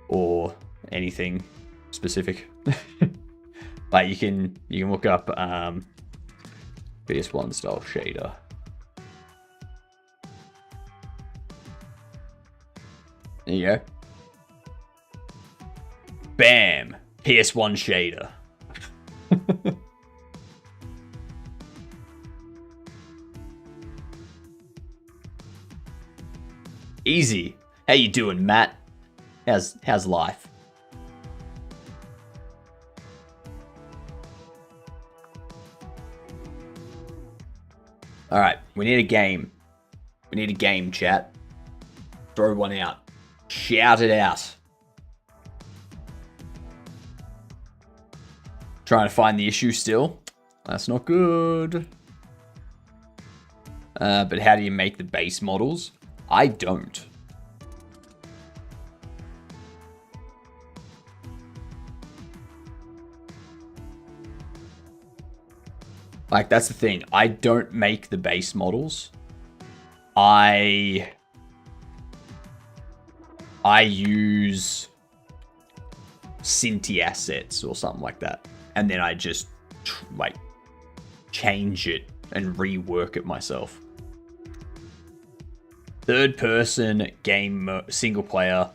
[SPEAKER 1] or anything specific. Like you can look up PS1 style shader. There you go. Bam! PS1 shader. Easy. How you doing, Matt? How's life? All right, we need a game. We need a game, chat. Throw one out. Shout it out. Trying to find the issue still. That's not good. But how do you make the base models? I don't. Like, that's the thing. I don't make the base models. I use Cinti assets or something like that. And then I just, change it and rework it myself. Third person game, single player,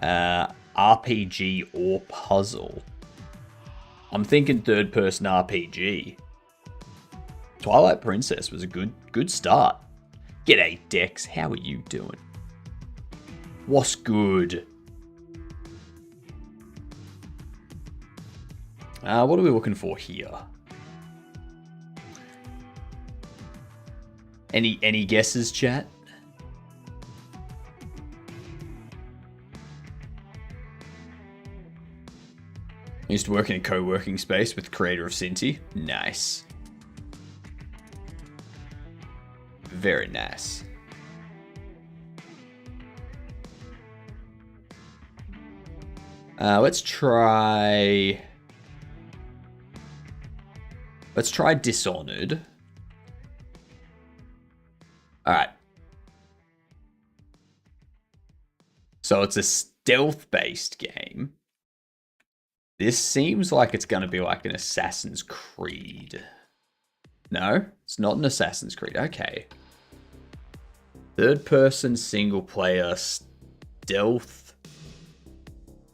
[SPEAKER 1] RPG or puzzle. I'm thinking third person RPG. Twilight Princess was a good start. G'day, Dex. How are you doing? What's good? What are we looking for here? Any guesses, chat? I used to work in a co-working space with the creator of Cinti. Nice. Very nice. Let's try Dishonored. Alright. So it's a stealth-based game. This seems like it's going to be like an Assassin's Creed. No, it's not an Assassin's Creed. Okay. Third-person single-player stealth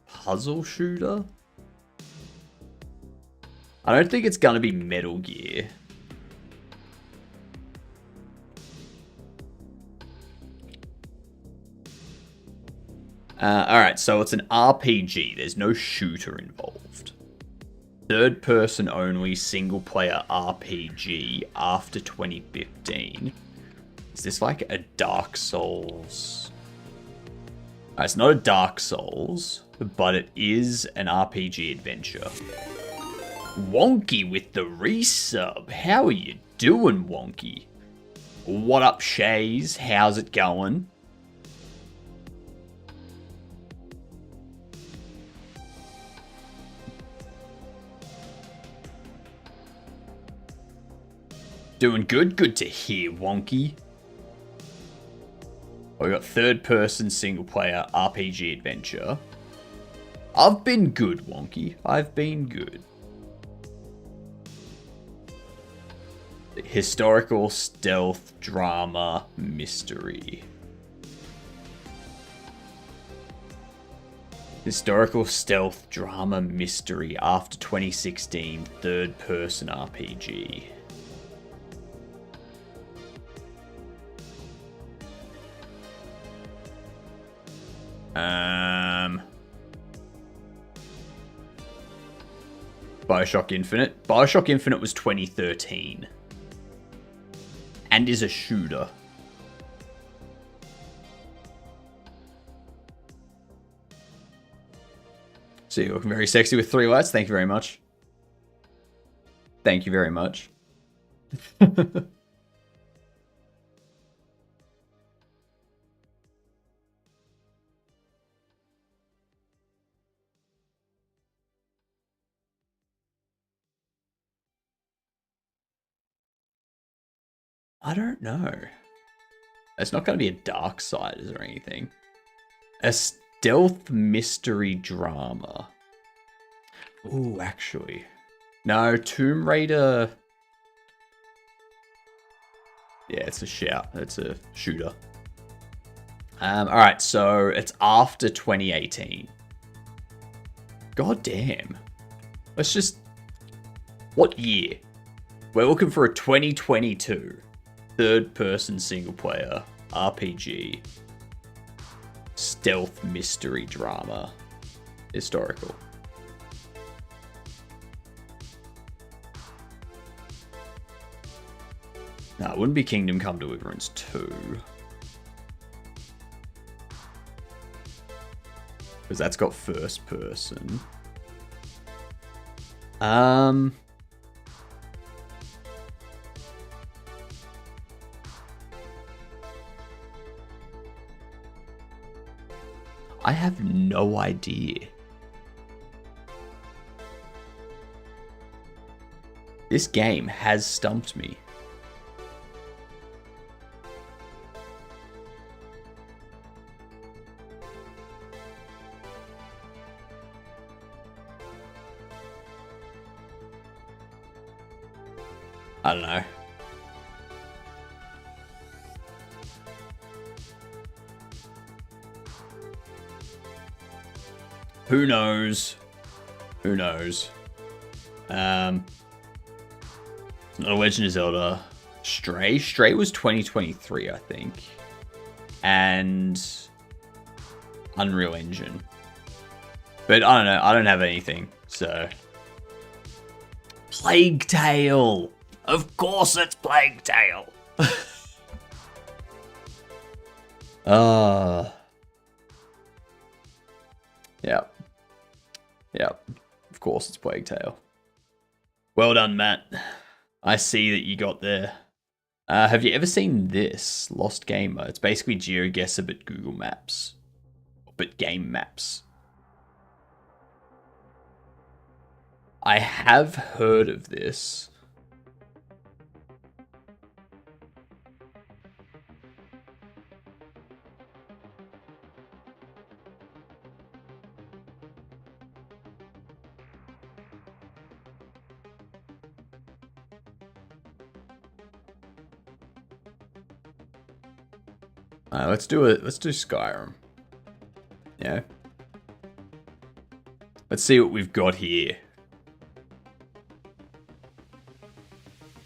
[SPEAKER 1] puzzle shooter? I don't think it's going to be Metal Gear. Alright, so it's an RPG. There's no shooter involved. Third person only single player RPG after 2015. Is this like a Dark Souls? It's not a Dark Souls, but it is an RPG adventure. Wonky with the resub. How are you doing, Wonky? What up, Shays? How's it going? Doing good? Good to hear, Wonky. We got third-person single-player RPG adventure. I've been good, Wonky. I've been good. Historical stealth drama mystery. Historical stealth drama mystery after 2016 third-person RPG. Bioshock Infinite. Bioshock Infinite was 2013. And is a shooter. So you're looking very sexy with 3 lights. Thank you very much. Thank you very much. I don't know. It's not going to be a Darksiders or anything. A stealth mystery drama. Ooh, actually. No, Tomb Raider. Yeah, it's a shout. It's a shooter. Alright, so it's after 2018. God damn. Let's just... What year? We're looking for a 2022 third-person single-player RPG stealth mystery drama historical. No, it wouldn't be Kingdom Come Deliverance 2. Because that's got first person. I have no idea. This game has stumped me. I don't know. Who knows? Who knows? Not a Legend of Zelda. Stray? Stray was 2023, I think. And Unreal Engine. But I don't know. I don't have anything, so... Plague Tale! Of course it's Plague Tale! Yep. Yep. Of course it's Plague Tale. Well done, Matt. I see that you got there. Have you ever seen this? Lost Gamer. It's basically GeoGuessr but Google Maps. But game maps. I have heard of this. Let's do it. Let's do Skyrim. Yeah. Let's see what we've got here.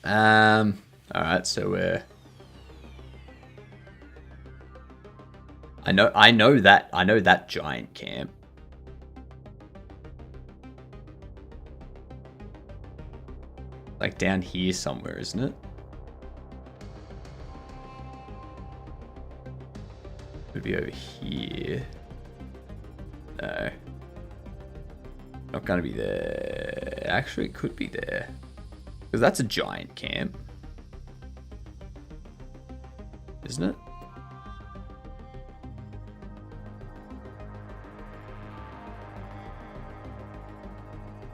[SPEAKER 1] Alright, so we're... I know that giant camp. Like down here somewhere, isn't it? Could be over here. No. Not gonna be there. Actually, it could be there. Because that's a giant camp. Isn't it?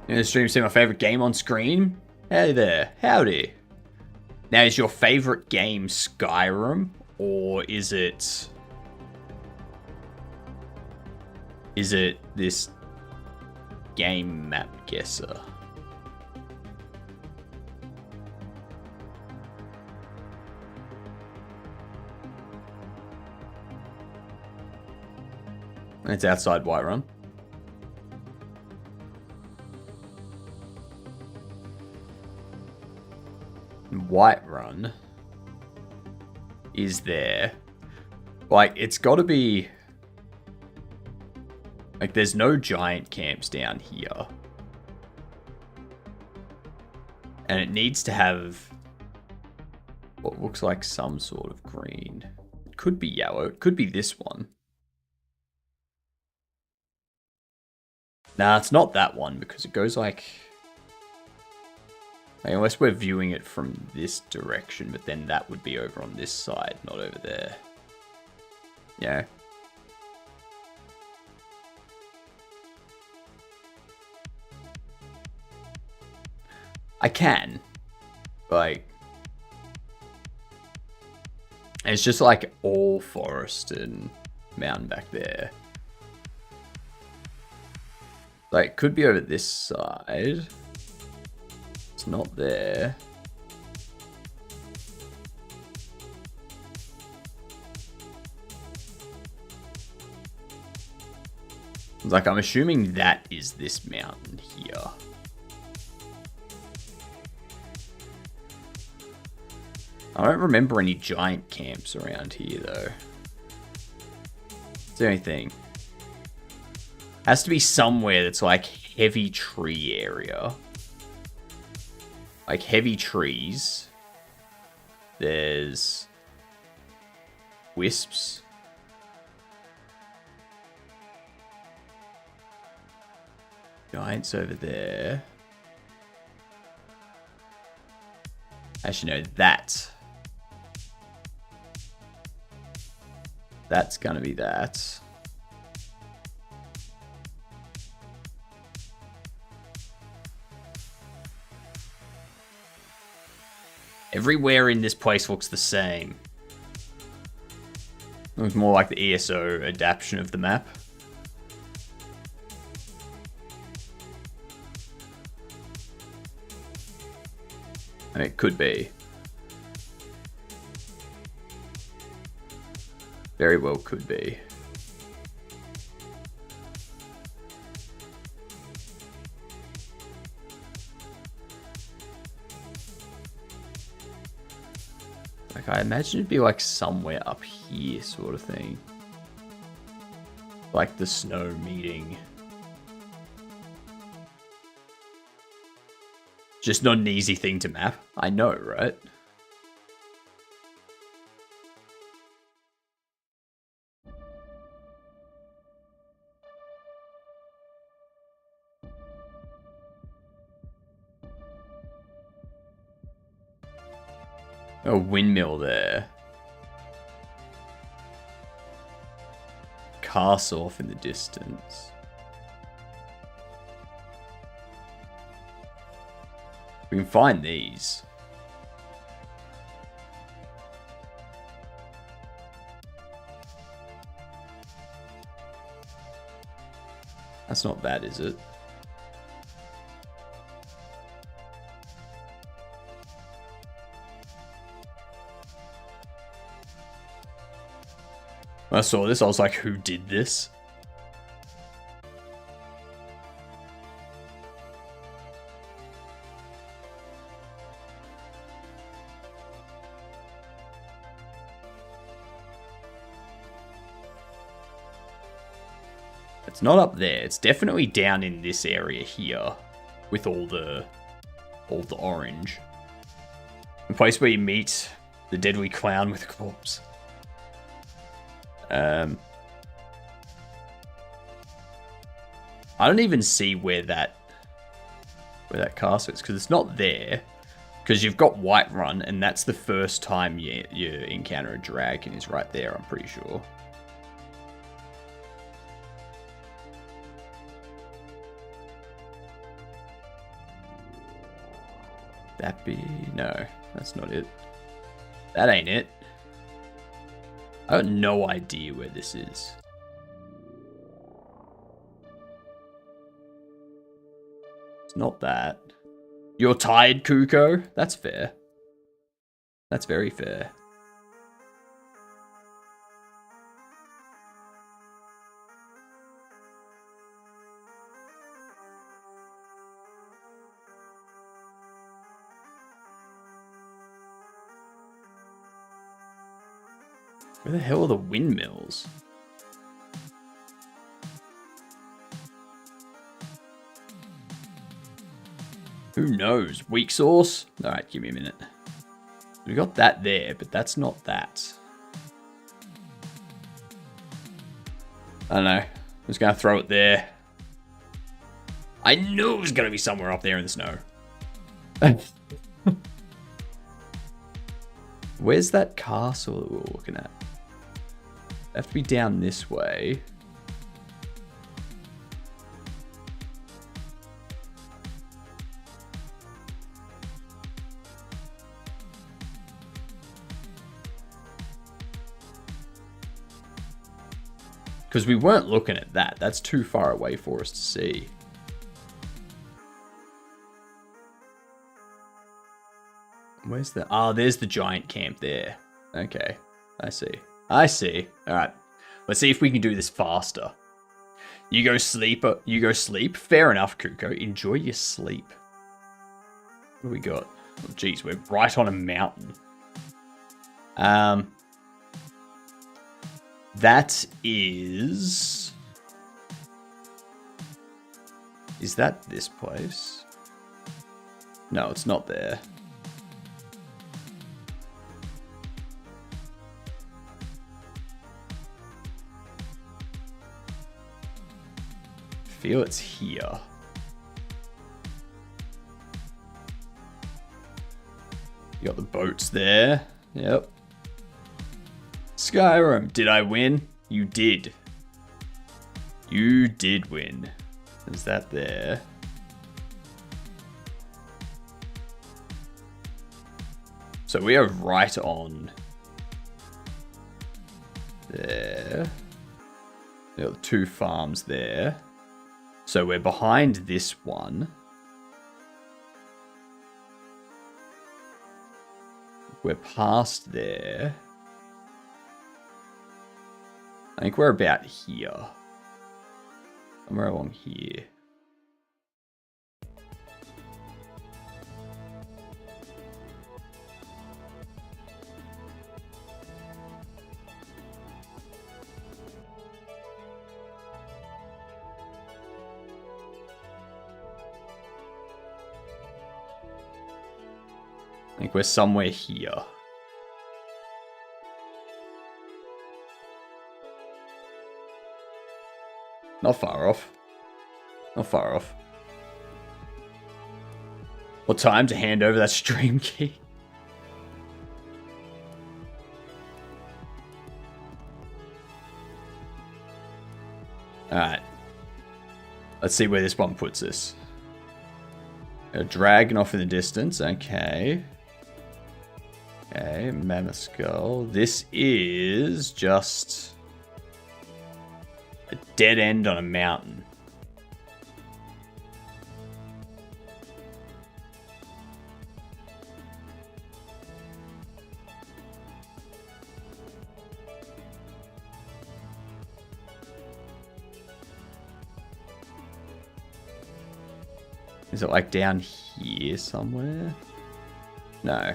[SPEAKER 1] In the stream, see my favorite game on screen? Hey there, howdy. Now, is your favorite game Skyrim, or is it this game map guesser? It's outside Whiterun. Whiterun is there. Like, it's got to be... Like, there's no giant camps down here. And it needs to have what looks like some sort of green. It could be yellow. It could be this one. Nah, it's not that one because it goes like unless we're viewing it from this direction, but then that would be over on this side, not over there. Yeah. I can. Like, it's just like all forest and mountain back there. Like, could be over this side. It's not there. Like, I'm assuming that is this mountain here. I don't remember any giant camps around here, though. It's the only thing. Has to be somewhere that's like heavy tree area. Like heavy trees. There's wisps. Giants over there. Actually, no, that's gonna be that. Everywhere in this place looks the same. It was more like the ESO adaptation of the map. I mean, it could be. Very well could be. Like, I imagine it'd be like somewhere up here sort of thing. Like the snow meeting. Just not an easy thing to map. I know, right? A windmill there. Castle off in the distance. We can find these. That's not that, is it? When I saw this, I was like, who did this? It's not up there. It's definitely down in this area here with all the orange. The place where you meet the deadly clown with a corpse. I don't even see where that castle is, because it's not there. Because you've got Whiterun, and that's the first time you encounter a dragon is right there, I'm pretty sure. That be... No, that's not it. That ain't it. I have no idea where this is. It's not that. You're tired, Kuko? That's fair. That's very fair. Where the hell are the windmills? Who knows? Weak sauce? Alright, give me a minute. We got that there, but that's not that. I don't know. I'm just gonna throw it there. I knew it was gonna be somewhere up there in the snow. Where's that castle that we were looking at? Have to be down this way. Because we weren't looking at that. That's too far away for us to see. Where's the... Ah, there's the giant camp there. Okay, I see. I see. All right. Let's see if we can do this faster. You go sleep. You go sleep. Fair enough, Kuko. Enjoy your sleep. What do we got? Oh, geez, we're right on a mountain. That is... Is that this place? No, it's not there. I feel it's here. You got the boats there. Yep. Skyrim, did I win? You did. You did win. Is that there? So we are right on there. There are 2 farms there. So we're behind this one. We're past there. I think we're about here. Somewhere along here. I think we're somewhere here. Not far off. Not far off. What time to hand over that stream key? Alright. Let's see where this one puts us. A dragon off in the distance. Okay. Okay, mammoth skull. This is just a dead end on a mountain. Is it like down here somewhere? No.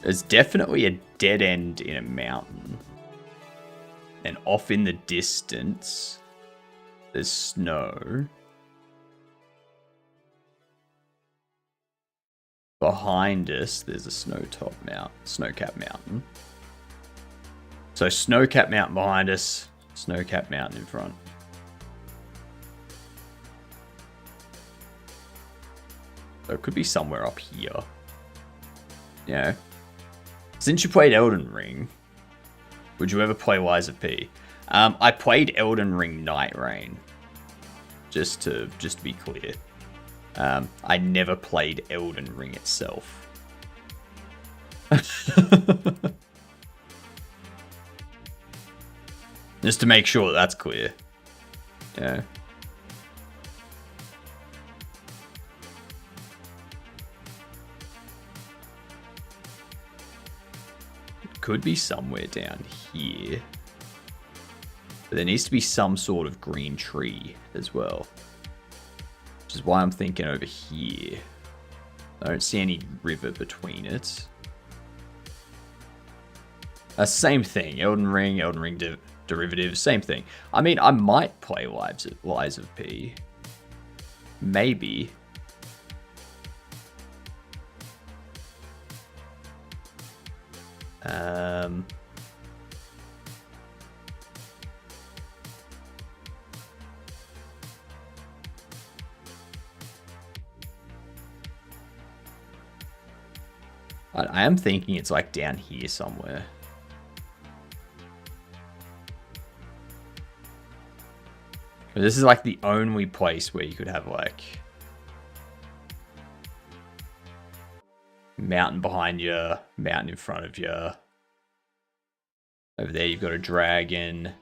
[SPEAKER 1] There's definitely a dead end in a mountain. And off in the distance, there's snow. Behind us, there's a snow-capped mountain. So snow-capped mountain behind us, snow-capped mountain in front. So it could be somewhere up here. Yeah. Since you played Elden Ring, would you ever play Lies of P? I played Elden Ring Night Rain. Just to be clear. I never played Elden Ring itself. Just to make sure that's clear. Yeah. It could be somewhere down here. But there needs to be some sort of green tree as well. Which is why I'm thinking over here. I don't see any river between it. Same thing. Elden Ring derivative, same thing. I mean, I might play Lies of P. Maybe. I am thinking it's like down here somewhere. This is like the only place where you could have like mountain behind you, mountain in front of you. Over there you've got a dragon.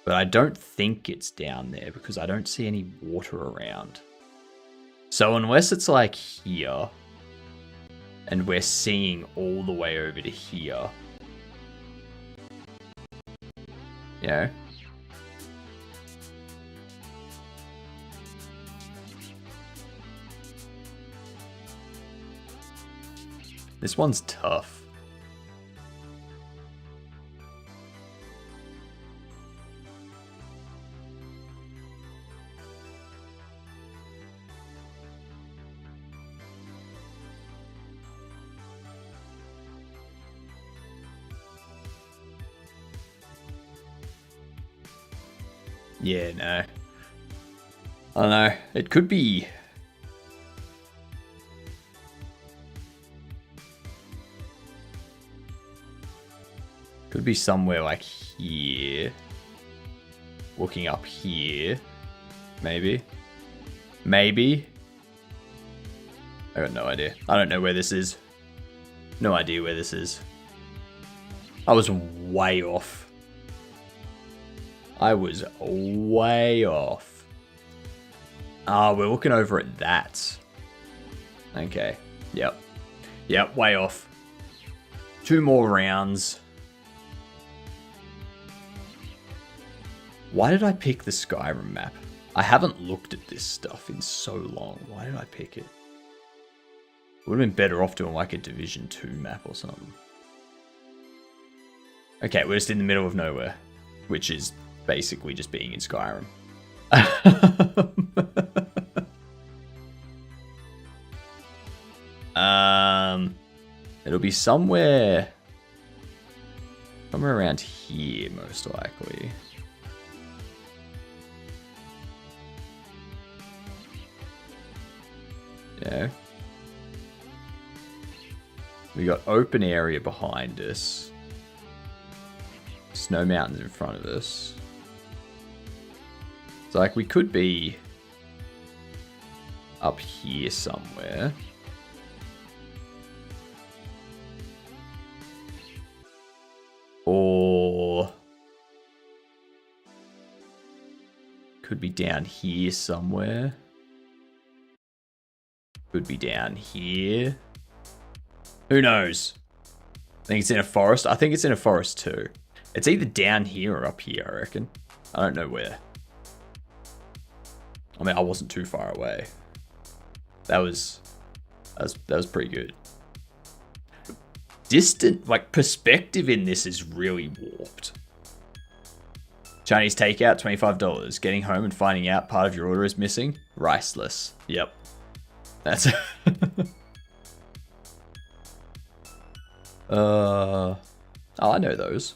[SPEAKER 1] But I don't think it's down there because I don't see any water around. So unless it's like here, and we're seeing all the way over to here. You know? This one's tough. Yeah, no. I don't know. It could be... Could be somewhere like here. Looking up here. Maybe. Maybe. I got no idea. I don't know where this is. No idea where this is. I was way off. I was way off. Ah, we're looking over at that. Okay. Yep. Yep, way off. 2 more rounds. Why did I pick the Skyrim map? I haven't looked at this stuff in so long. Why did I pick it? Would have been better off doing like a Division 2 map or something. Okay, we're just in the middle of nowhere. Which is basically just being in Skyrim. It'll be somewhere around here, most likely. Yeah. We got open area behind us. Snow mountains in front of us. So like we could be up here somewhere. Or could be down here somewhere. Could be down here. Who knows? I think it's in a forest. I think it's in a forest too. It's either down here or up here, I reckon. I don't know where. I mean, I wasn't too far away. That was pretty good. Distant, like, perspective in this is really warped. Chinese takeout, $25. Getting home and finding out part of your order is missing. Riceless. Yep. That's... Oh, I know those.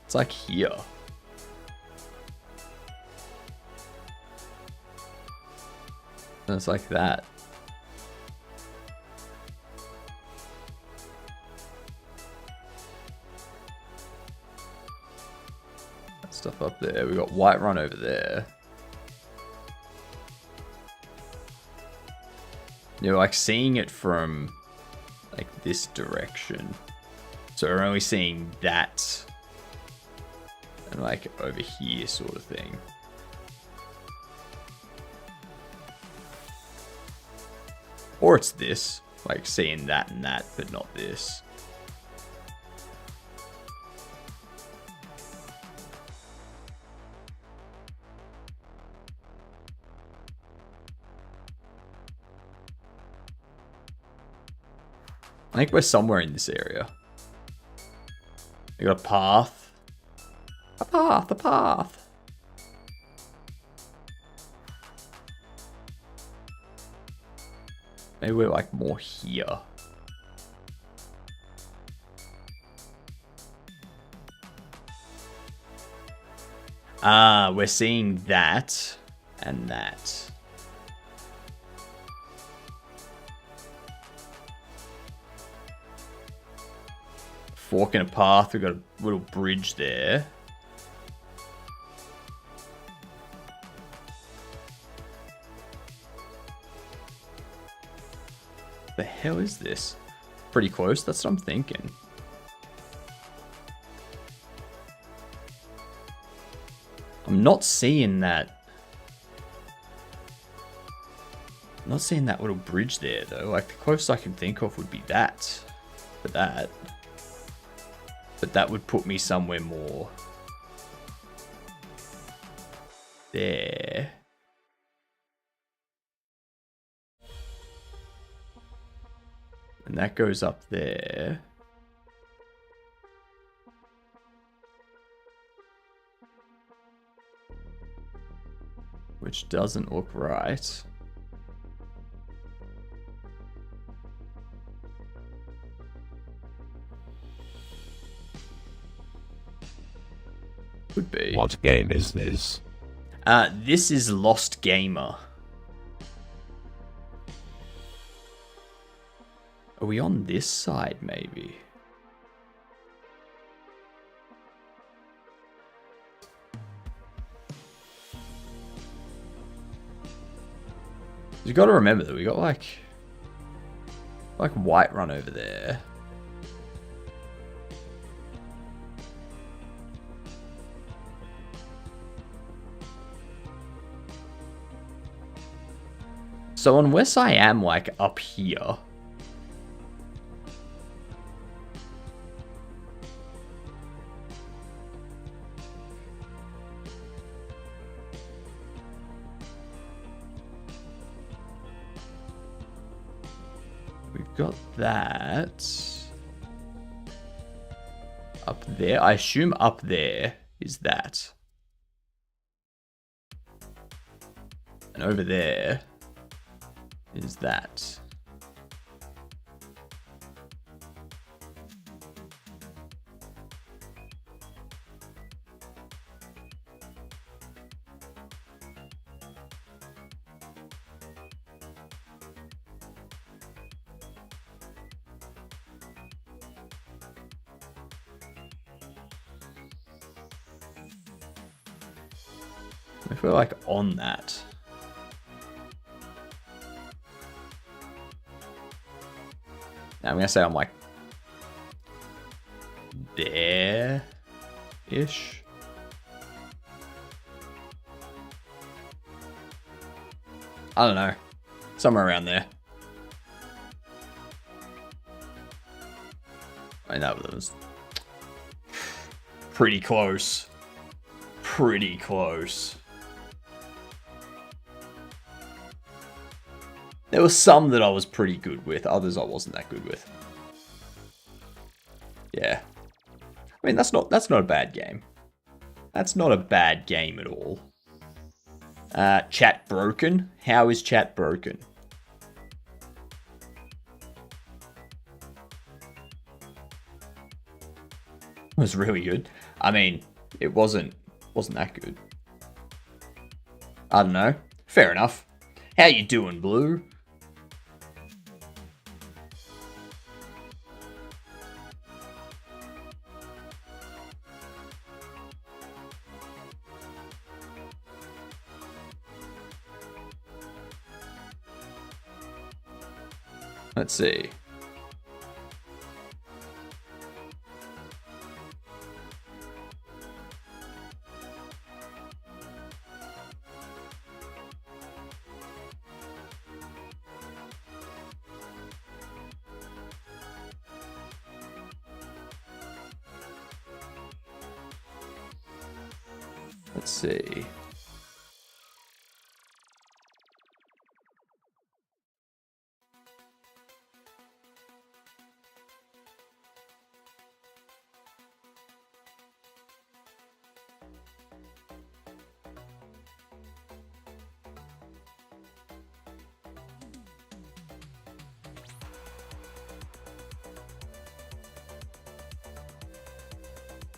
[SPEAKER 1] It's like here. And it's like that. That stuff up there. We got Whiterun over there. You know, like seeing it from like this direction. So we're only seeing that and like over here sort of thing. Or it's this, like seeing that and that, but not this. I think we're somewhere in this area. We got a path. A path, a path. Maybe we're like more here. Ah, we're seeing that and that. Fork in a path, we've got a little bridge there. The hell is this? Pretty close, that's what I'm thinking. I'm not seeing that. I'm not seeing that little bridge there though. Like the closest I can think of would be that. For that. But that would put me somewhere more there. And that goes up there. Which doesn't look right. Could be.
[SPEAKER 2] What game is this?
[SPEAKER 1] This is Lost Gamer. Are we on this side, maybe? You got to remember that we got like Whiterun over there. So unless I am like up here. We've got that. Up there. I assume up there is that. And over there is that. If we're like on that. Now I'm gonna say I'm like there-ish. I don't know. Somewhere around there. I mean, that was pretty close. pretty close. There were some that I was pretty good with, others I wasn't that good with. Yeah. I mean, that's not a bad game. That's not a bad game at all. Chat broken? How is chat broken? It was really good. I mean, it wasn't that good. I don't know. Fair enough. How you doing, Blue? Let's see. Let's see.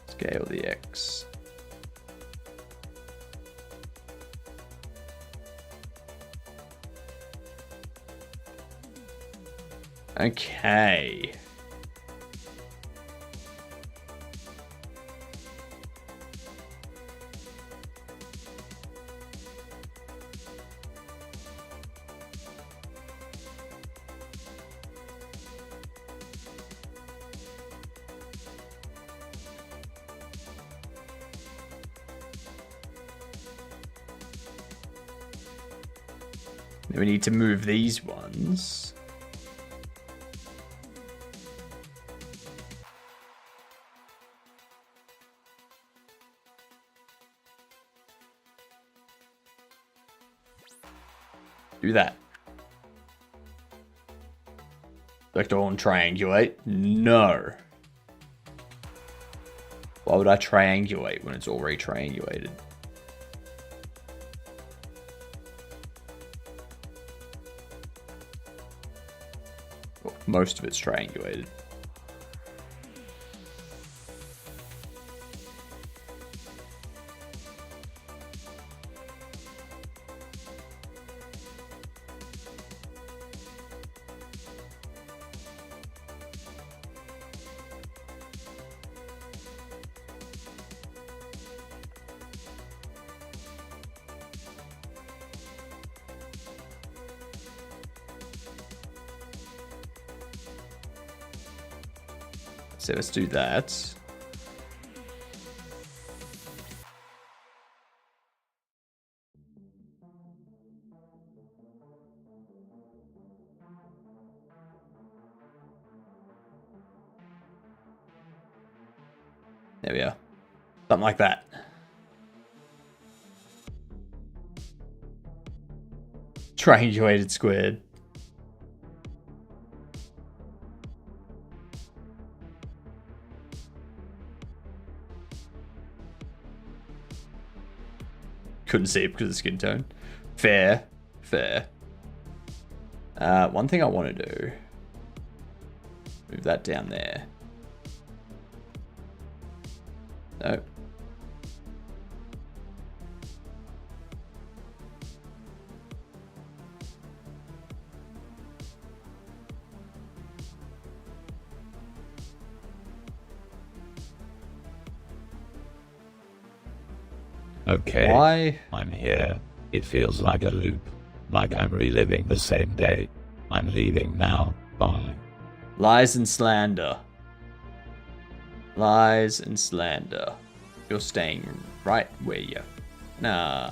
[SPEAKER 1] Scale the X. Okay. Then we need to move these ones. Do that. Select all and triangulate? No. Why would I triangulate when it's already triangulated? Well, most of it's triangulated. So let's do that. There we are. Something like that. Triangulated squared. Couldn't see it because of the skin tone. Fair. Fair. One thing I want to do. Move that down there. Nope.
[SPEAKER 2] Okay.
[SPEAKER 1] Why?
[SPEAKER 2] I'm here. It feels like a loop. Like I'm reliving the same day. I'm leaving now. Bye.
[SPEAKER 1] Lies and slander. Lies and slander. You're staying right where you... Nah.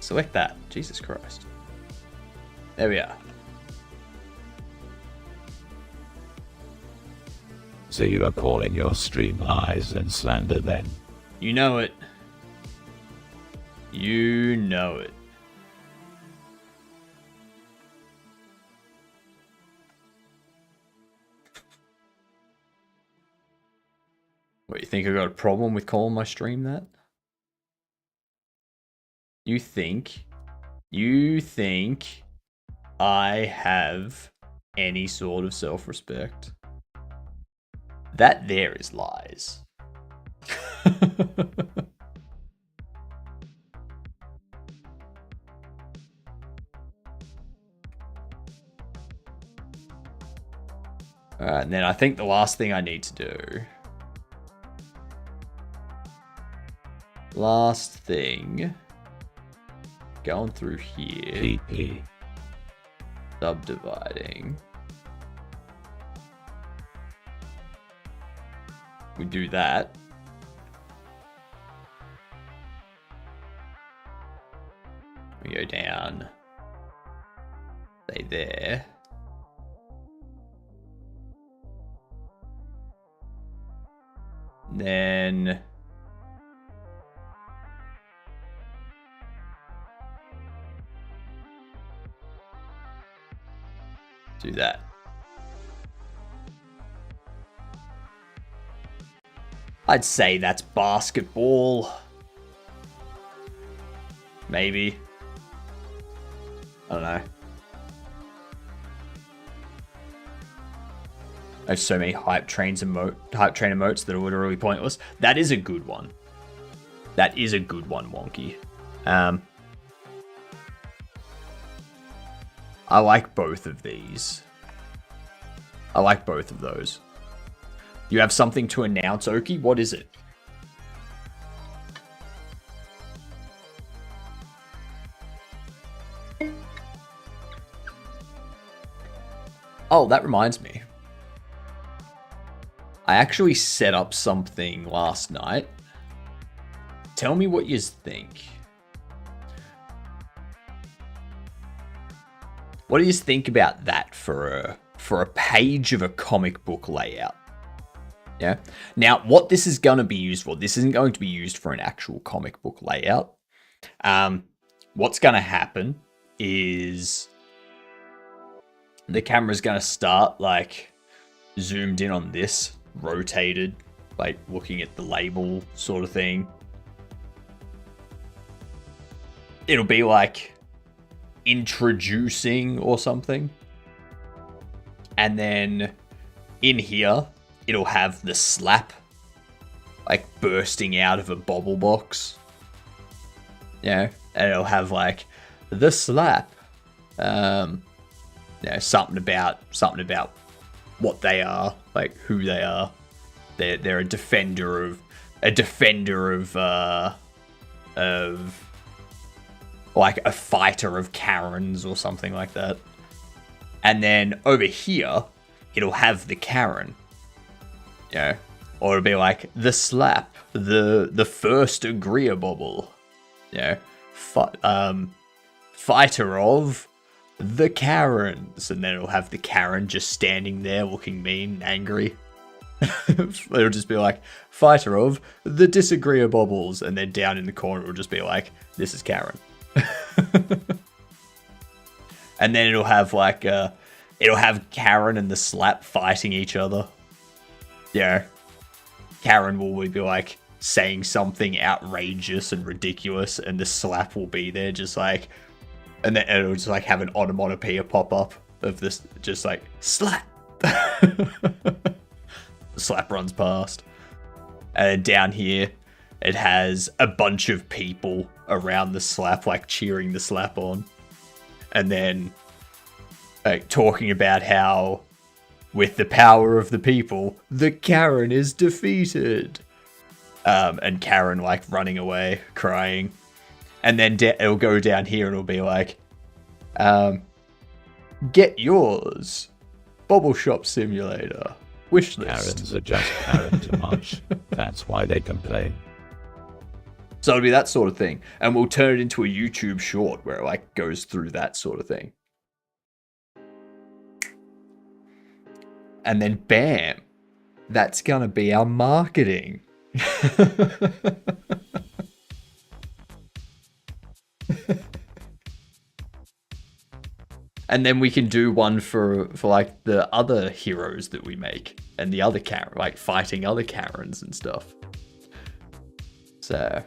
[SPEAKER 1] Select that. Jesus Christ. There we are.
[SPEAKER 2] So you are calling your stream lies and slander then?
[SPEAKER 1] You know it. You know it. What, you think I got a problem with calling my stream that? You think I have any sort of self-respect? That there is lies. Alright, and then I think the last thing I need to do. Last thing. Going through here.
[SPEAKER 2] PP.
[SPEAKER 1] Subdividing. We do that. We go down. Say there. Then do that. I'd say that's basketball. Maybe. I don't know. I have so many hype train emotes that are literally pointless. That is a good one. That is a good one, Wonky. I like both of these. I like both of those. You have something to announce, Oki? What is it? Oh, that reminds me. I actually set up something last night. Tell me what you think. What do you think about that for a page of a comic book layout? Yeah. Now, what this is going to be used for, this isn't going to be used for an actual comic book layout. What's going to happen is the camera's going to start like zoomed in on this, rotated, like looking at the label sort of thing. It'll be like introducing or something. And then in here, it'll have the slap like bursting out of a bobble box. Yeah, and it'll have like the slap. Yeah, something about what they are, like who they are. They're a defender of like a fighter of Karens or something like that. And then over here, it'll have the Karen. Yeah. Or it'll be like the slap, the first agreeable. Yeah. Fighter of the Karens. And then it'll have the Karen just standing there looking mean and angry. It'll just be like, fighter of the disagreeables. And then down in the corner, it'll just be like, this is Karen. And then it'll have like, it'll have Karen and the slap fighting each other. Yeah. Karen will be like saying something outrageous and ridiculous, and the slap will be there just like, and then it'll just like have an onomatopoeia pop up of this, just like, slap. The slap runs past. And down here, it has a bunch of people around the slap, like cheering the slap on. And then like talking about how with the power of the people, the Karen is defeated. And Karen like running away, crying. And then it'll go down here and it'll be like, get yours. Bobble Shop Simulator. Wishlist.
[SPEAKER 2] Karens are just Karen too much. That's why they complain.
[SPEAKER 1] So it'll be that sort of thing. And we'll turn it into a YouTube short where it like goes through that sort of thing. And then bam, that's going to be our marketing. And then we can do one for like the other heroes that we make and the other like fighting other Karens and stuff. So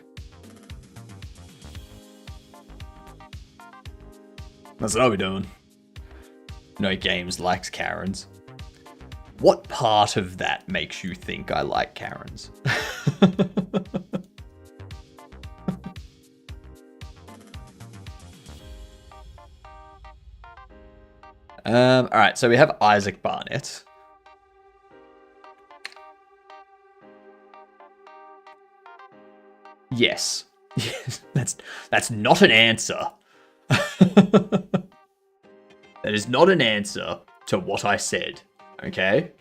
[SPEAKER 1] that's what I'll be doing. No Games likes Karens. What part of that makes you think I like Karens? All right, so we have Isaac Barnett. Yes. That's not an answer. That is not an answer to what I said, okay?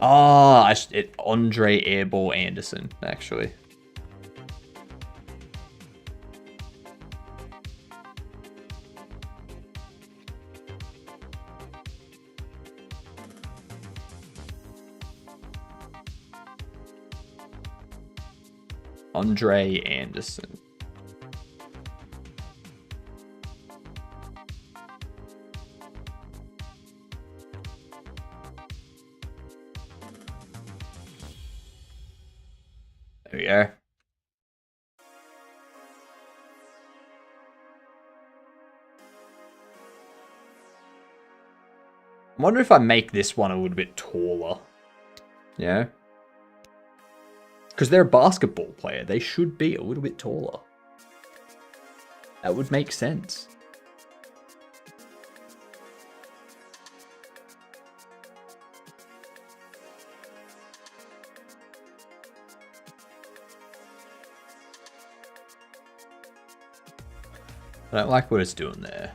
[SPEAKER 1] Ah, Andre Airball Anderson, actually. Andre Anderson. There we go. I wonder if I make this one a little bit taller. Yeah? Because they're a basketball player. They should be a little bit taller. That would make sense. I don't like what it's doing there.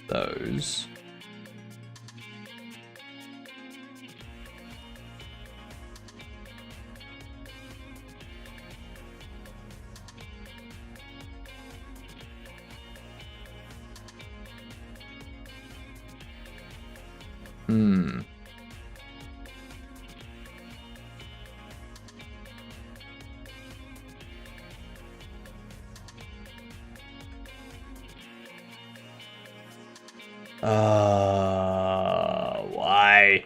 [SPEAKER 1] Those. Why?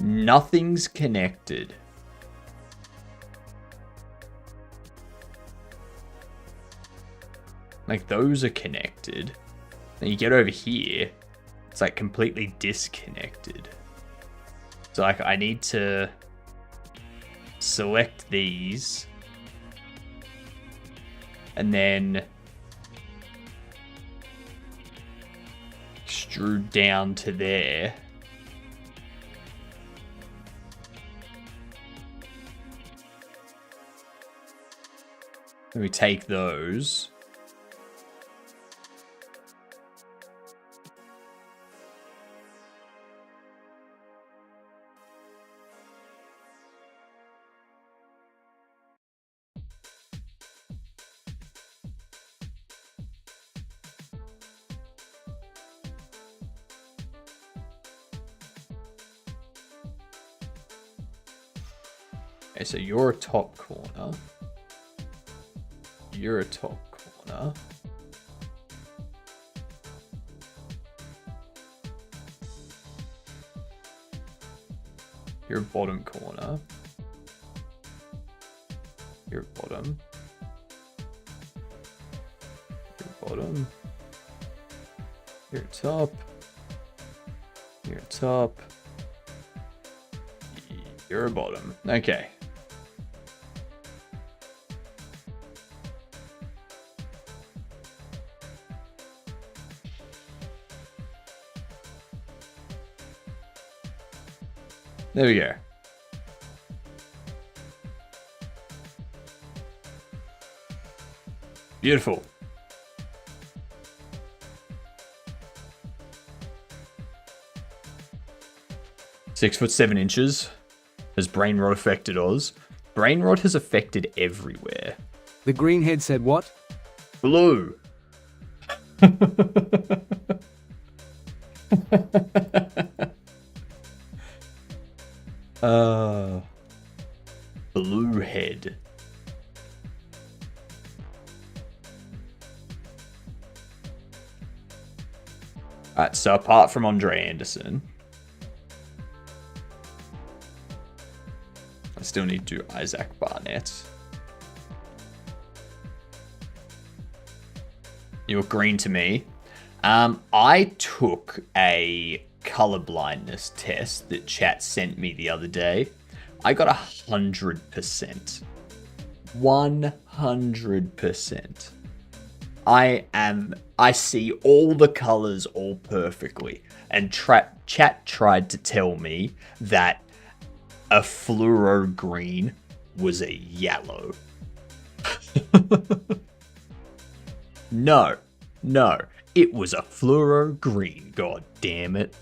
[SPEAKER 1] Nothing's connected. Like, those are connected. Then you get over here, it's like completely disconnected. So like, I need to select these and then extrude down to there. Then we take those. Okay, so you're a top corner. You're a top corner. Here bottom corner. Here bottom. Here bottom. Here top. Here top. Here bottom. Okay. There we go. Beautiful. Six foot 7 inches. Has brain rot affected Oz? Brain rot has affected everywhere.
[SPEAKER 3] The greenhead said what?
[SPEAKER 1] Blue. Blue head. Alright, so apart from Andre Anderson, I still need to do Isaac Barnett. You look green to me. I took a color blindness test that chat sent me the other day. I got 100%. 100%. I see all the colors all perfectly. And chat tried to tell me that a fluoro green was a yellow. No, it was a fluoro green, god damn it.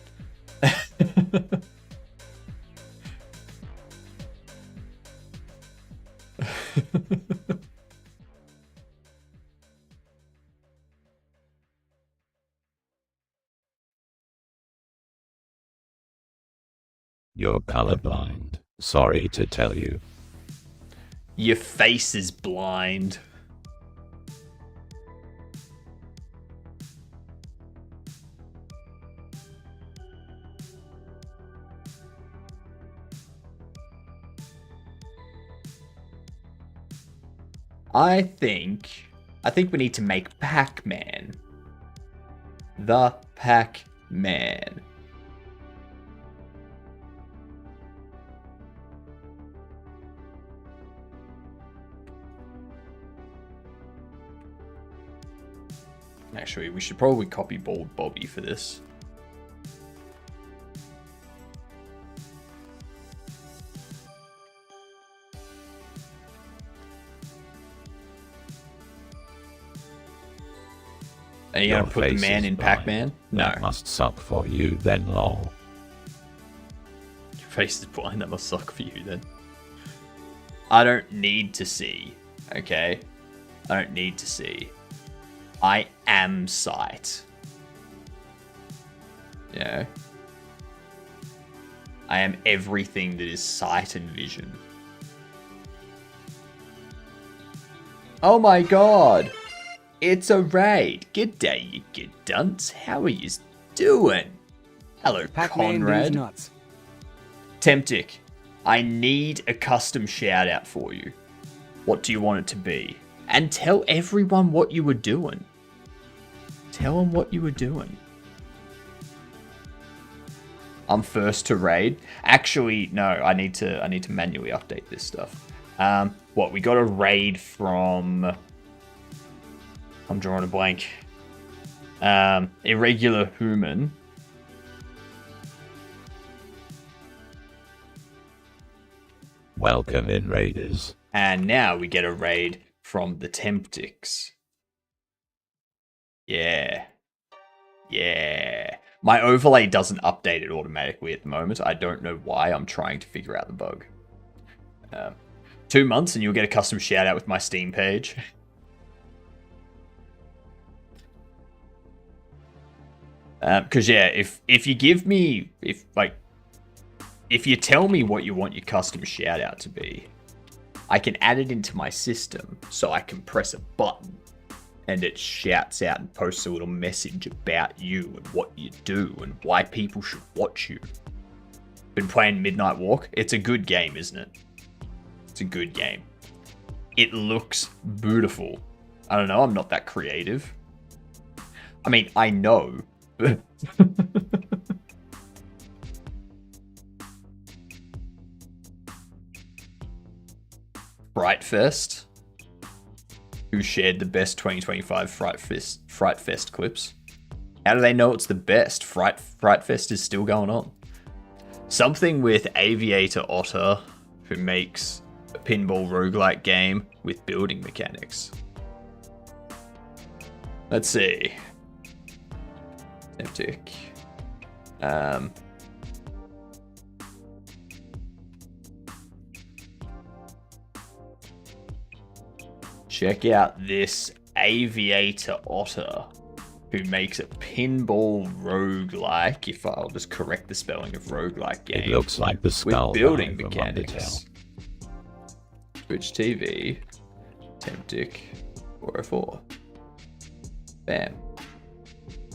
[SPEAKER 2] You're colorblind. Sorry to tell you.
[SPEAKER 1] Your face is blind. I think we need to make Pac-Man. The Pac-Man. Actually, we should probably copy Bald Bobby for this. Are you going to put the man in Pac-Man? No.
[SPEAKER 2] That must suck for you then, lol.
[SPEAKER 1] Your face is blind, that must suck for you then. I don't need to see, okay? I don't need to see. I am sight. Yeah. I am everything that is sight and vision. Oh my god! It's a raid. Good day, you good dunce. How are you doing? Hello,
[SPEAKER 3] Pac-Man
[SPEAKER 1] Conrad.
[SPEAKER 3] nuts.
[SPEAKER 1] Temptic, I need a custom shout out for you. What do you want it to be? And tell everyone what you were doing. Tell them what you were doing. I'm first to raid. Actually, no, I need to manually update this stuff. What, we got a raid from... I'm drawing a blank. Irregular Human.
[SPEAKER 2] Welcome in, Raiders.
[SPEAKER 1] And now we get a raid from the Temptix. Yeah. Yeah. My overlay doesn't update it automatically at the moment. I don't know why. I'm trying to figure out the bug. 2 months and you'll get a custom shout out with my Steam page. Because yeah, if you give me, if you tell me what you want your custom shout out to be, I can add it into my system so I can press a button and it shouts out and posts a little message about you and what you do and why people should watch you. Been playing Midnight Walk. It's a good game, isn't it? It's a good game. It looks beautiful. I don't know. I'm not that creative. I mean, I know. Fright Fest, who shared the best 2025 Fright Fest clips. How do they know it's the best? Fright Fest is still going on. Something with Aviator Otter, who makes a pinball roguelike game with building mechanics. Let's see. Septic. Check out this Aviator Otter, who makes a pinball roguelike, if I'll just correct the spelling of roguelike game.
[SPEAKER 2] It looks like the skull
[SPEAKER 1] with building
[SPEAKER 2] guy from
[SPEAKER 1] mechanics. Twitch TV, Temptic 404. Bam.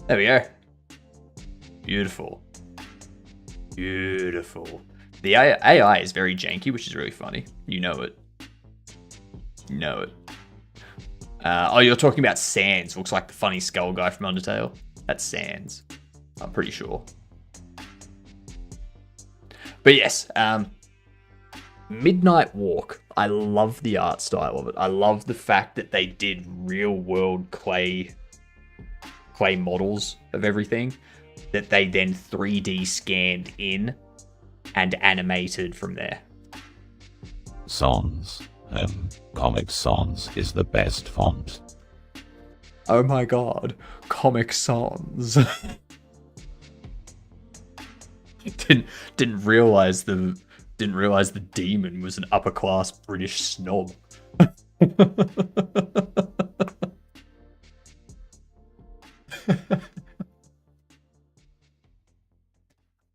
[SPEAKER 1] There we go. Beautiful. Beautiful. The AI is very janky, which is really funny. You know it. You know it. Oh, you're talking about Sans. Looks like the funny skull guy from Undertale. That's Sans. I'm pretty sure. But yes, Midnight Walk. I love the art style of it. I love the fact that they did real world clay models of everything that they then 3D scanned in and animated from there.
[SPEAKER 2] Sans. Comic Sans is the best font.
[SPEAKER 1] Oh my god, Comic Sans. didn't realize the demon was an upper class British snob.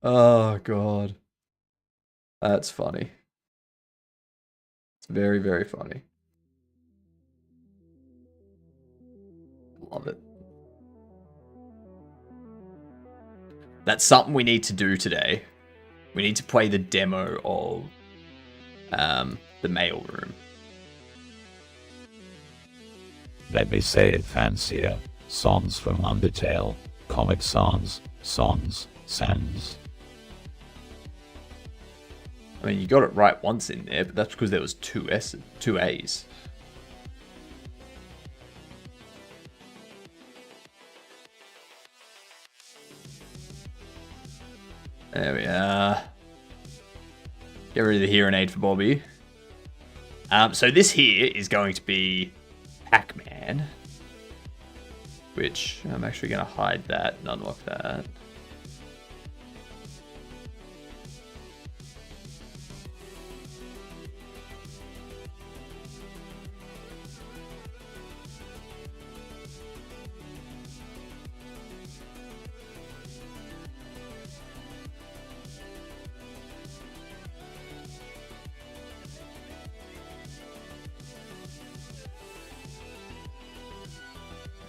[SPEAKER 1] Oh god, that's funny. It's very, very funny. Love it. That's something we need to do today. We need to play the demo of the mail room.
[SPEAKER 2] Let me say it fancier. Sans from Undertale. Comic Sans. Sans.
[SPEAKER 1] I mean, you got it right once in there, but that's because there was two A's. There we are. Get rid of the hearing aid for Bobby. So this here is going to be Pac-Man, which I'm actually going to hide that and unlock that.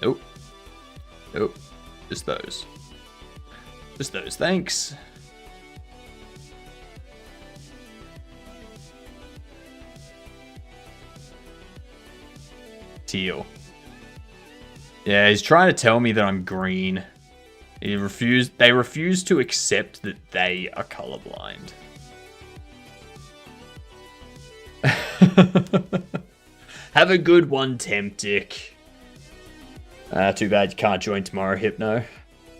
[SPEAKER 1] Nope. Nope. Just those. Just those, thanks. Teal. Yeah, he's trying to tell me that I'm green. They refuse to accept that they are colorblind. Have a good one, Temptic. Too bad you can't join tomorrow, Hypno.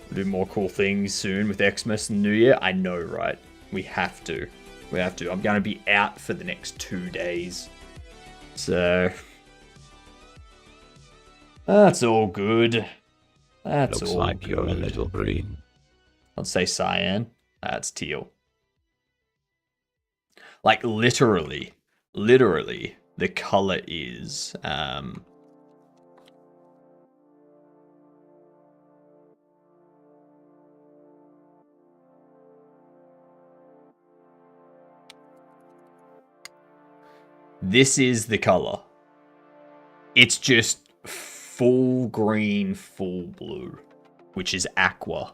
[SPEAKER 1] We'll do more cool things soon with Xmas and New Year. I know, right? We have to. We have to. I'm going to be out for the next 2 days. So... that's all good. That's
[SPEAKER 2] Looks
[SPEAKER 1] all
[SPEAKER 2] like
[SPEAKER 1] good.
[SPEAKER 2] you're a little green.
[SPEAKER 1] I'll say cyan. That's teal. Like, literally, the color is... this is the color. It's just full green, full blue, which is aqua.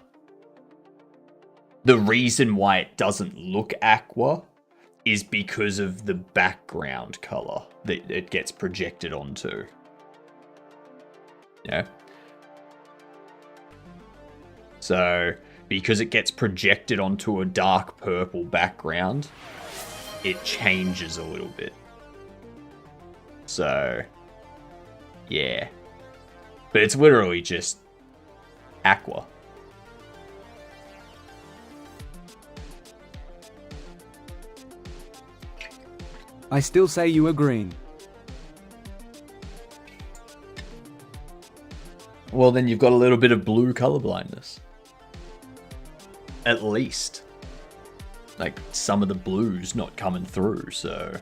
[SPEAKER 1] The reason why it doesn't look aqua is because of the background color that it gets projected onto. Yeah. So, because it gets projected onto a dark purple background, it changes a little bit. So, yeah. But it's literally just aqua.
[SPEAKER 3] I still say you are green.
[SPEAKER 1] Well, then you've got a little bit of blue color blindness. At least. Like, some of the blue's not coming through, so...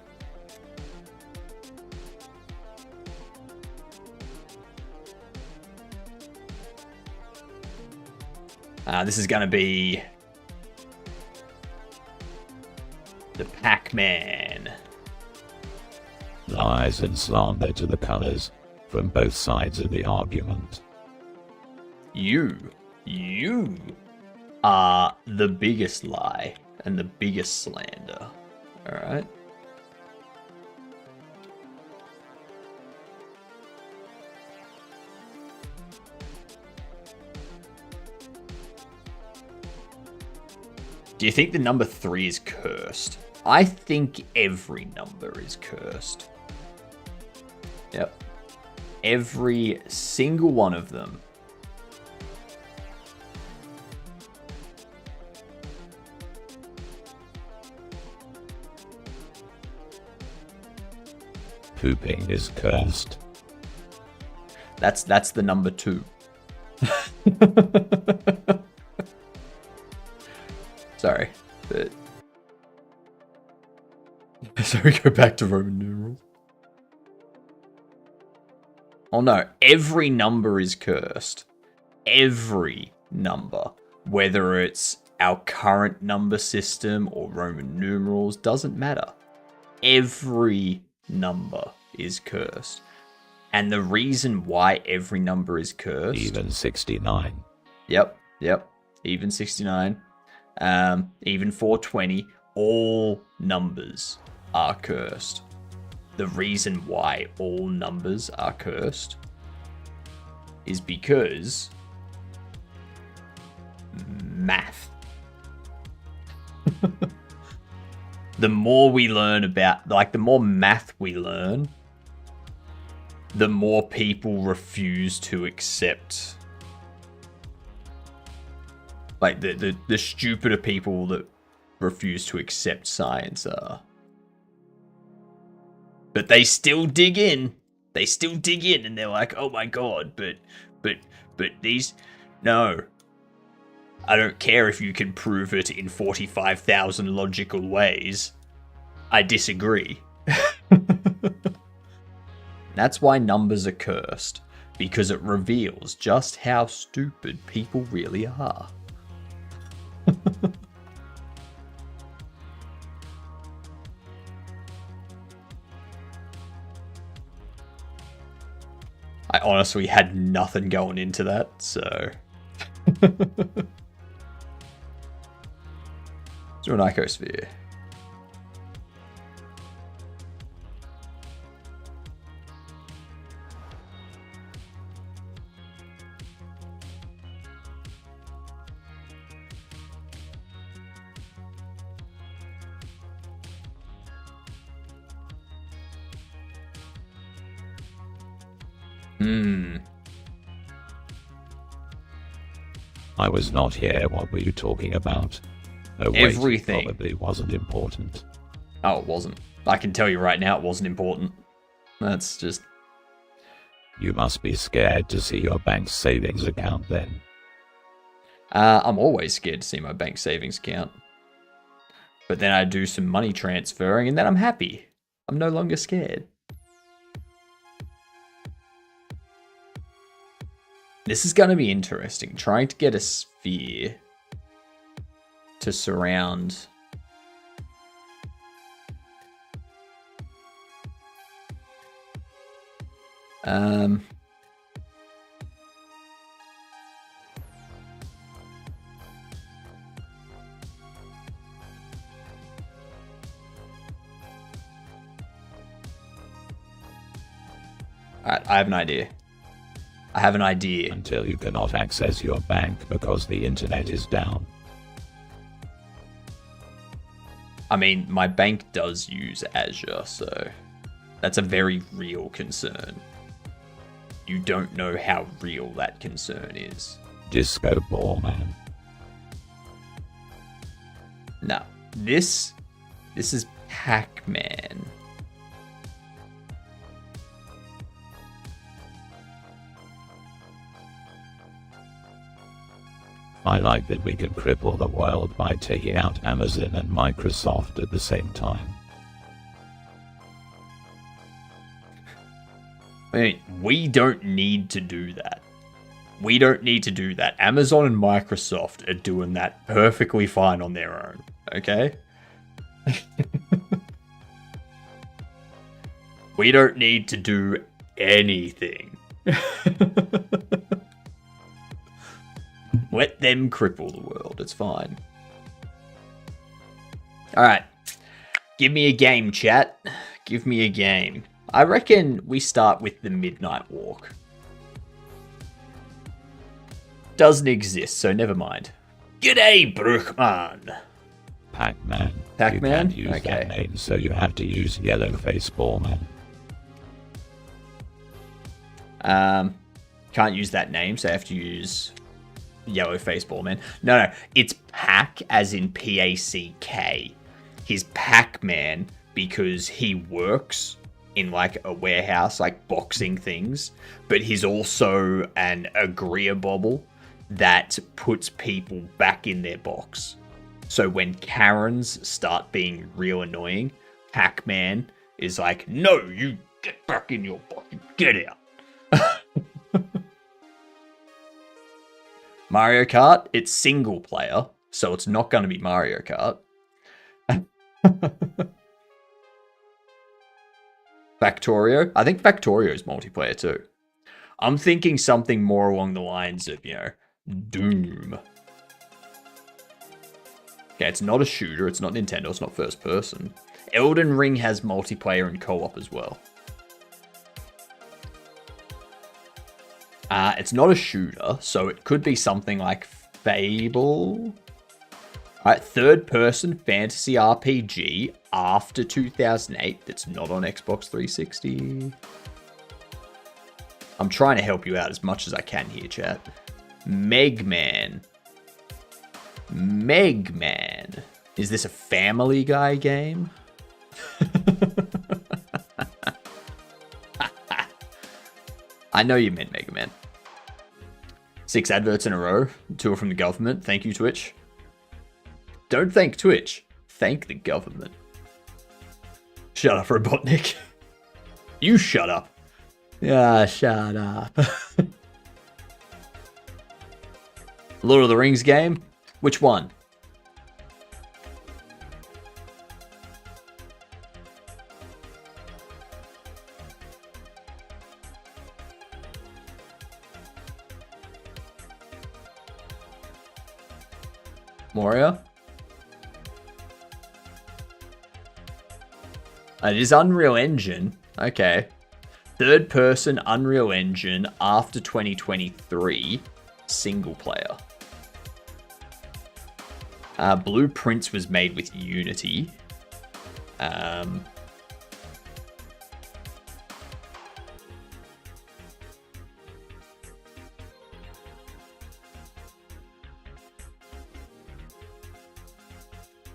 [SPEAKER 1] this is going to be... the Pac-Man.
[SPEAKER 2] Lies and slander to the colors from both sides of the argument.
[SPEAKER 1] You are the biggest lie and the biggest slander. Alright? Do you think the number 3 is cursed? I think every number is cursed. Yep. Every single one of them.
[SPEAKER 2] Pooping is cursed.
[SPEAKER 1] That's the number 2. Sorry, but so we go back to Roman numerals. Oh no, every number is cursed. Every number, whether it's our current number system or Roman numerals, doesn't matter. Every number is cursed. And the reason why every number is cursed...
[SPEAKER 2] Even 69.
[SPEAKER 1] Yep. Even 69. Even 420. All numbers are cursed. The reason why all numbers are cursed is because... math. The more we learn about... like, the more math we learn... the more people refuse to accept, like, the stupider people that refuse to accept science are. But they still dig in. They still dig in, and they're like, oh my god, but these... No. I don't care if you can prove it in 45,000 logical ways. I disagree. That's why numbers are cursed, because it reveals just how stupid people really are. I honestly had nothing going into that, so... Do an icosphere.
[SPEAKER 2] I was not here. What were you talking about? Oh, wait,
[SPEAKER 1] Everything.
[SPEAKER 2] It probably wasn't important.
[SPEAKER 1] Oh, it wasn't. I can tell you right now it wasn't important. That's just...
[SPEAKER 2] You must be scared to see your bank savings account then.
[SPEAKER 1] I'm always scared to see my bank savings account. But then I do some money transferring and then I'm happy. I'm no longer scared. This is going to be interesting. Trying to get a sphere to surround... I have an idea. I have an idea.
[SPEAKER 2] Until you cannot access your bank because the internet is down.
[SPEAKER 1] I mean, my bank does use Azure, so that's a very real concern. You don't know how real that concern is.
[SPEAKER 2] Disco Ball Man.
[SPEAKER 1] No, this is Pac-Man.
[SPEAKER 2] I like that we can cripple the world by taking out Amazon and Microsoft at the same time.
[SPEAKER 1] I mean, we don't need to do that. We don't need to do that. Amazon and Microsoft are doing that perfectly fine on their own, okay? We don't need to do anything. Let them cripple the world. It's fine. Alright. Give me a game, chat. Give me a game. I reckon we start with the Midnight Walk. Doesn't exist, so never mind. G'day, Brookman.
[SPEAKER 2] Pac-Man.
[SPEAKER 1] Pac-Man?
[SPEAKER 2] You can't use
[SPEAKER 1] Okay.
[SPEAKER 2] that name, so you have to use Yellowface Ballman.
[SPEAKER 1] Can't use that name, so I have to use Yellowface Ballman. No, it's Pac as in P-A-C-K. He's Pac-Man because he works in like a warehouse, like boxing things, but he's also an agreeable that puts people back in their box. So when Karens start being real annoying, Pac-Man is like, no, you get back in your box, get out. Mario Kart, it's single player, so it's not going to be Mario Kart. Factorio? I think Factorio is multiplayer too. I'm thinking something more along the lines of, Doom. Okay, it's not a shooter, it's not Nintendo, it's not first person. Elden Ring has multiplayer and co-op as well. It's not a shooter, so it could be something like Fable. Alright, third-person fantasy RPG after 2008 that's not on Xbox 360. I'm trying to help you out as much as I can here, chat. Megman. Megman. Is this a Family Guy game? I know you meant Mega Man. 6 adverts in a row. 2 are from the government. Thank you, Twitch. Don't thank Twitch. Thank the government. Shut up, Robotnik. You shut up. Yeah, shut up. Lord of the Rings game? Which one? Moria? It is Unreal Engine. Okay. Third person Unreal Engine after 2023. Single player. Blueprints was made with Unity.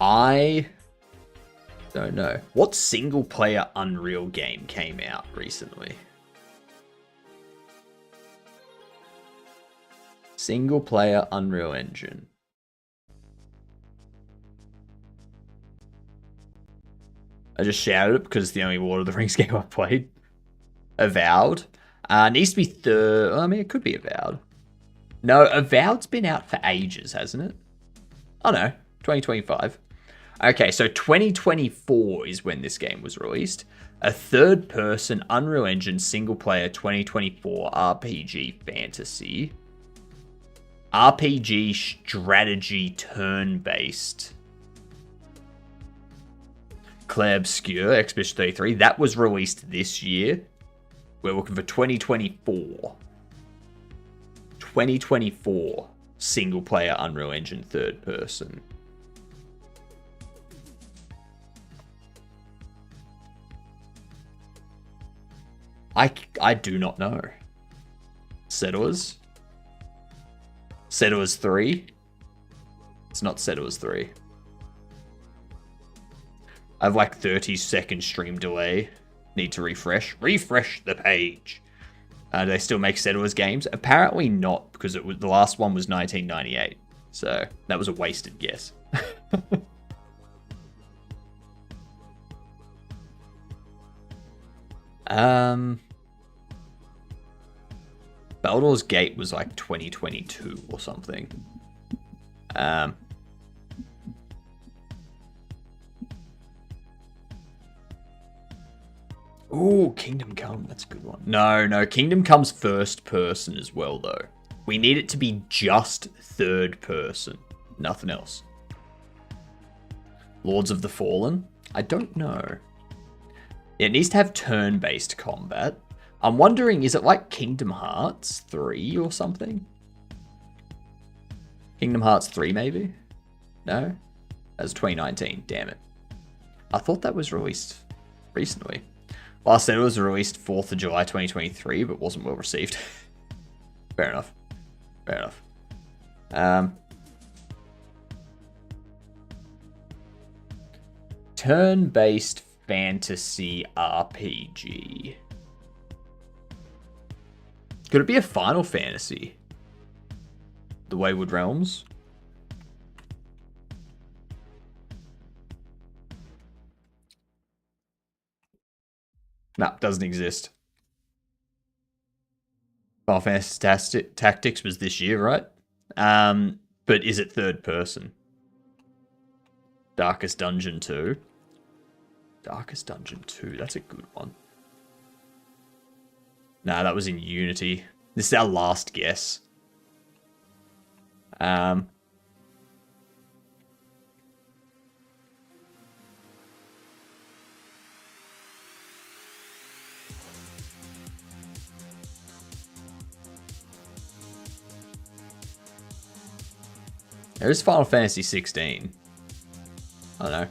[SPEAKER 1] I don't know. What single player Unreal game came out recently? Single player Unreal Engine. I just shouted it because it's the only Lord of the Rings game I've played. Avowed. Needs to be third. I mean, it could be Avowed. No, Avowed's been out for ages, hasn't it? Oh no, 2025. Okay, so 2024 is when this game was released. A third-person Unreal Engine single-player 2024 RPG fantasy. RPG strategy turn-based. Clair Obscur, Expedition 33. That was released this year. We're looking for 2024. 2024 single player Unreal Engine third person. I do not know. Settlers? Settlers 3? It's not Settlers 3. I have like 30-second stream delay. Need to refresh. Refresh the page. Do they still make Settlers games? Apparently not, because it was, the last one was 1998. So that was a wasted guess. Baldur's Gate was like 2022 or something. Ooh, Kingdom Come. That's a good one. No, Kingdom Come's first person as well, though. We need it to be just third person. Nothing else. Lords of the Fallen? I don't know. It needs to have turn-based combat. I'm wondering, is it like Kingdom Hearts 3 or something? Kingdom Hearts 3, maybe? No? That's 2019, damn it. I thought that was released recently. Last Set was released 4th of July 2023, but wasn't well received. Fair enough. Fair enough. Turn-based fantasy RPG. Could it be a Final Fantasy? The Wayward Realms? No, doesn't exist. Final Fantasy Tactics was this year, right? But is it third person? Darkest Dungeon 2. Darkest Dungeon 2, that's a good one. Nah, that was in Unity. This is our last guess. There's Final Fantasy 16. I don't know.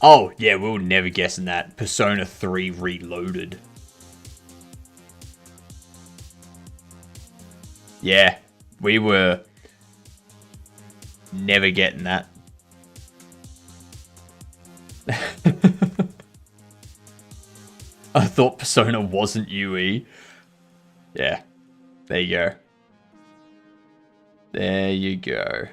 [SPEAKER 1] Oh, yeah, we were never guessing that. Persona 3 Reloaded. Yeah, we were never getting that. I thought Persona wasn't UE. Yeah, there you go. There you go.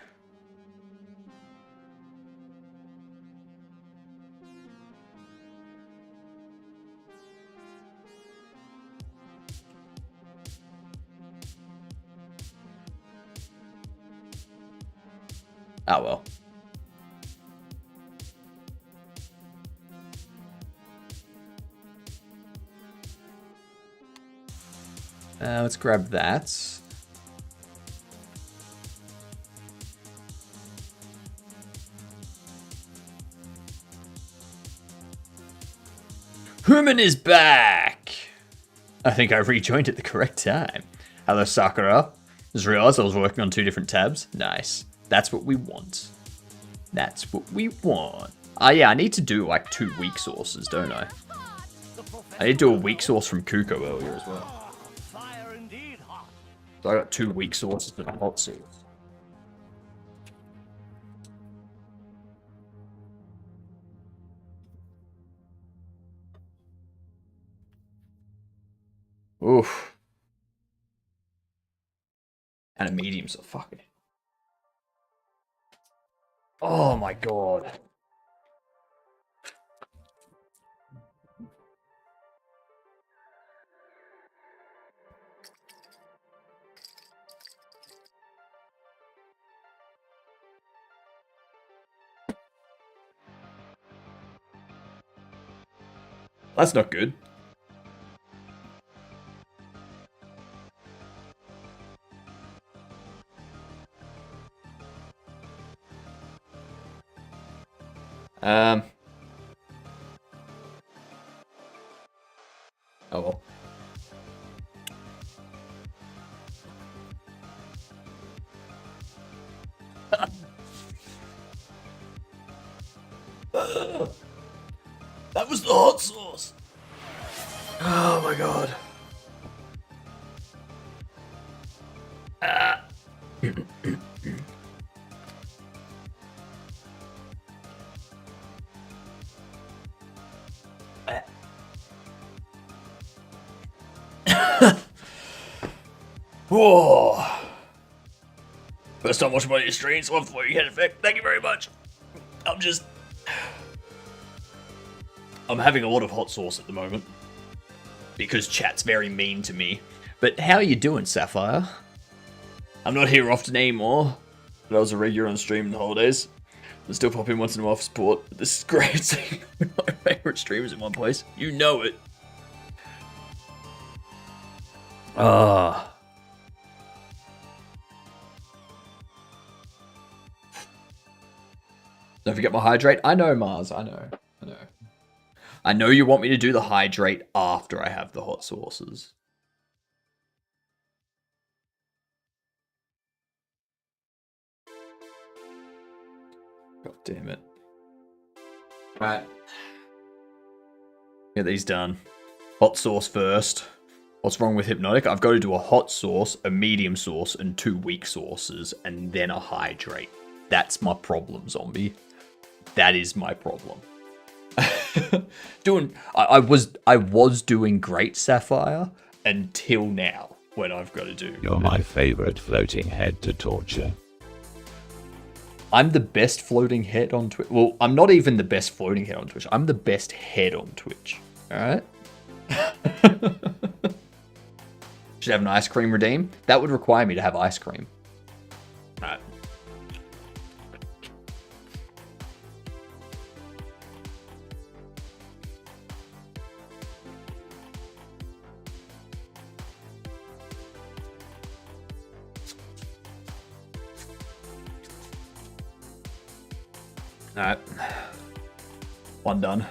[SPEAKER 1] Oh well. Let's grab that. Human is back! I think I rejoined at the correct time. Hello, Sakura. Just realized I was working on 2 different tabs. Nice. That's what we want. That's what we want. Yeah, I need to do like 2 weak sources, don't I? I need to do a weak source from Kuko earlier as well. So I got 2 weak sources for the hot sauce. Oof. And a medium, so fuck it. Oh my god. That's not good. Oh well. That was the hot sauce. Oh my god. Whoa. First time watching one of your streams, love the way you head effect. Thank you very much. I'm having a lot of hot sauce at the moment. Because chat's very mean to me. But how are you doing, Sapphire? I'm not here often anymore. But I was a regular on stream in the holidays. I still pop in once in a while for support. This is great seeing my favourite streamers in one place. You know it. Ah. Don't forget my hydrate. I know, Mars. I know. I know you want me to do the hydrate after I have the hot sauces. God damn it. Right. Get these done. Hot sauce first. What's wrong with Hypnotic? I've got to do a hot sauce, a medium sauce, and 2 weak sauces, and then a hydrate. That's my problem, zombie. That is my problem. I was doing great, Sapphire, until now, when I've got to do.
[SPEAKER 2] You're my favorite floating head to torture.
[SPEAKER 1] I'm the best floating head on Twitch. Well, I'm not even the best floating head on Twitch. I'm the best head on Twitch. Alright? Should have an ice cream redeem. That would require me to have ice cream. Alright. Alright. One done.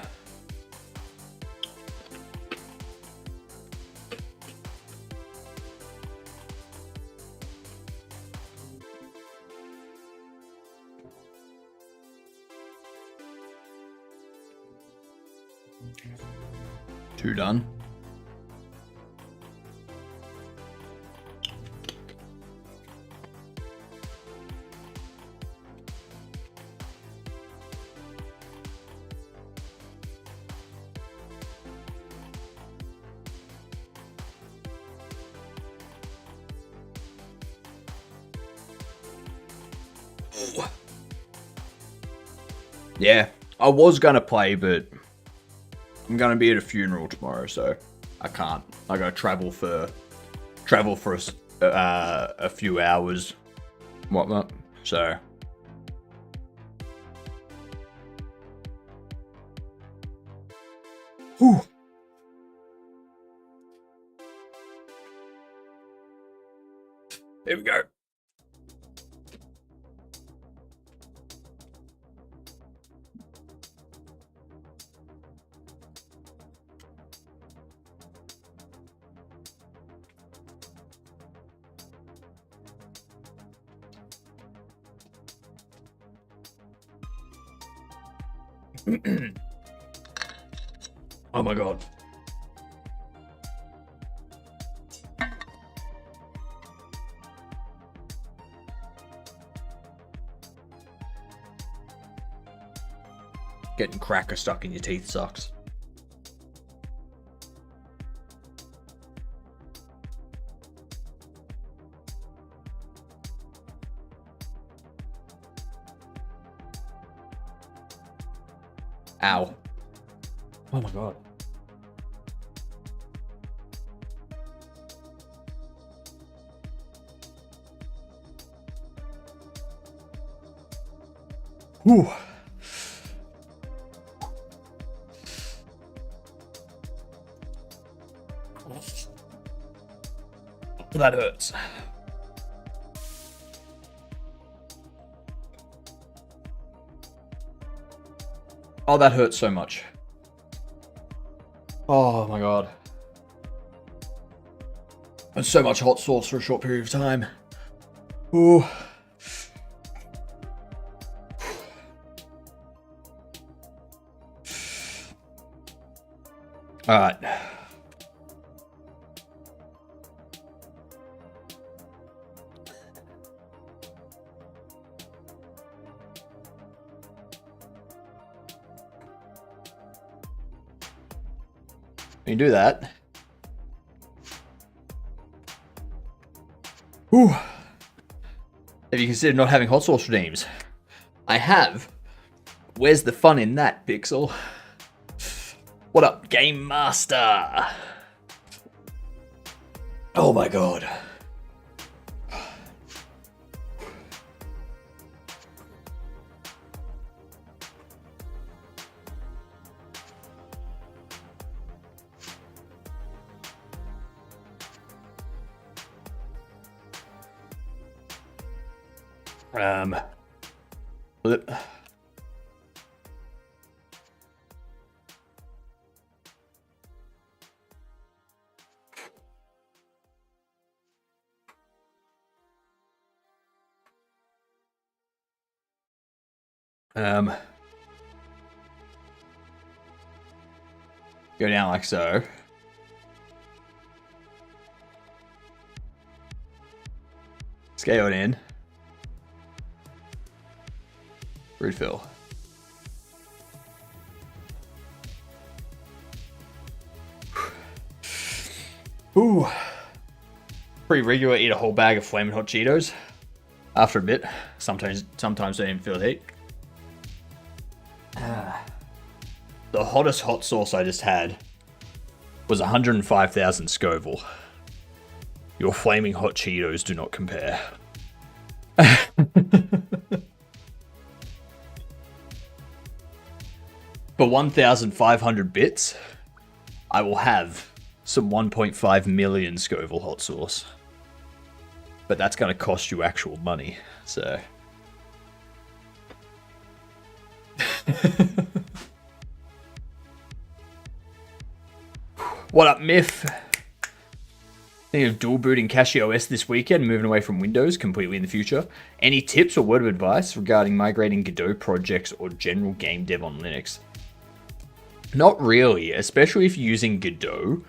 [SPEAKER 1] Two done. Yeah, I was gonna play, but I'm gonna be at a funeral tomorrow, so I can't. I gotta travel for a few hours, whatnot. So whew. Here we go. Oh my god. Getting cracker stuck in your teeth sucks. Ow. Oh my god. Whew. That hurts. Oh, that hurts so much. Oh my god. And so much hot sauce for a short period of time. Ooh. Alright. When you do that. Whew. Have you considered not having hot sauce redeems? I have. Where's the fun in that, Pixel? What up, Game Master? Oh my god. Flip. Go down like so. Scale it in. Refill. Ooh. Pretty regular, eat a whole bag of Flamin' Hot Cheetos. After a bit. Sometimes don't even feel the heat. The hottest hot sauce I just had was 105,000 Scoville. Your flaming hot Cheetos do not compare. For 1,500 bits, I will have some 1.5 million Scoville hot sauce. But that's going to cost you actual money, so... What up, Miff? Thinking of dual booting CachyOS this weekend, moving away from Windows completely in the future. Any tips or word of advice regarding migrating Godot projects or general game dev on Linux? Not really, especially if you're using Godot.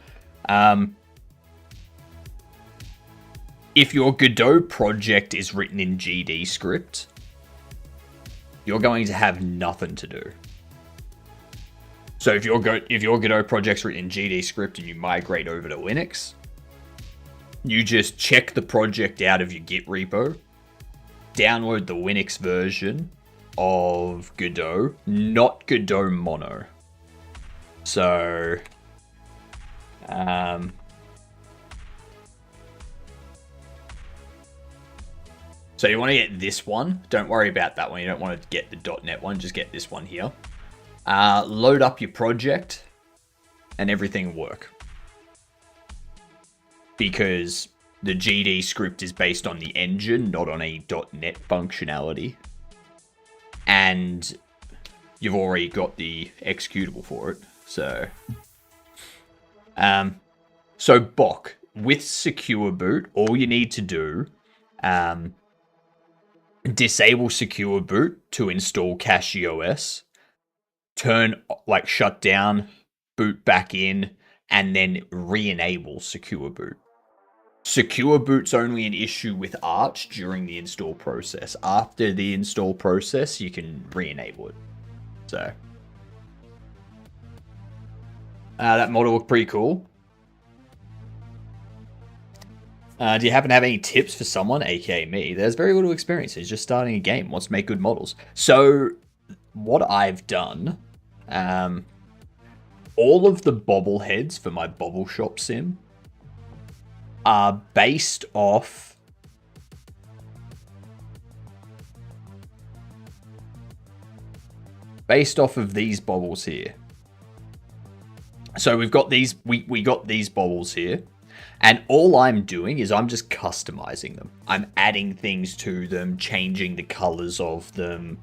[SPEAKER 1] If your Godot project is written in GD script, you're going to have nothing to do. So if your Godot project's written in GD script and you migrate over to Linux, you just check the project out of your Git repo, download the Linux version of Godot, not Godot Mono. So, so you want to get this one. Don't worry about that one. You don't want to get the .NET one. Just get this one here. Load up your project and everything will work. Because the GD script is based on the engine, not on a .NET functionality. And you've already got the executable for it. So Bok, with Secure Boot, all you need to do, disable Secure Boot to install CachyOS, shut down, boot back in, and then re-enable Secure Boot. Secure Boot's only an issue with Arch during the install process. After the install process, you can re-enable it. So that model looked pretty cool. Do you happen to have any tips for someone, aka me? There's very little experience. He's just starting a game, wants to make good models. So what I've done, all of the bobbleheads for my Bobble Shop Sim are based off of these bobbles here. So we've got these, we got these bobbles here, and all I'm doing is I'm just customizing them. I'm adding things to them, changing the colors of them,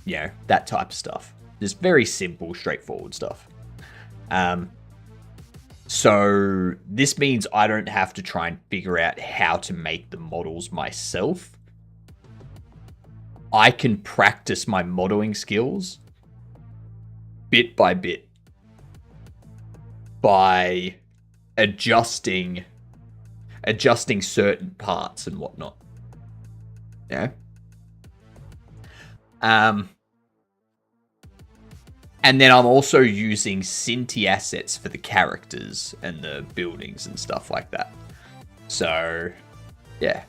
[SPEAKER 1] you know, that type of stuff. Just very simple, straightforward stuff. So this means I don't have to try and figure out how to make the models myself. I can practice my modeling skills bit by bit. by adjusting certain parts and whatnot. Yeah. And then I'm also using Cinti assets for the characters and the buildings and stuff like that. So, yeah.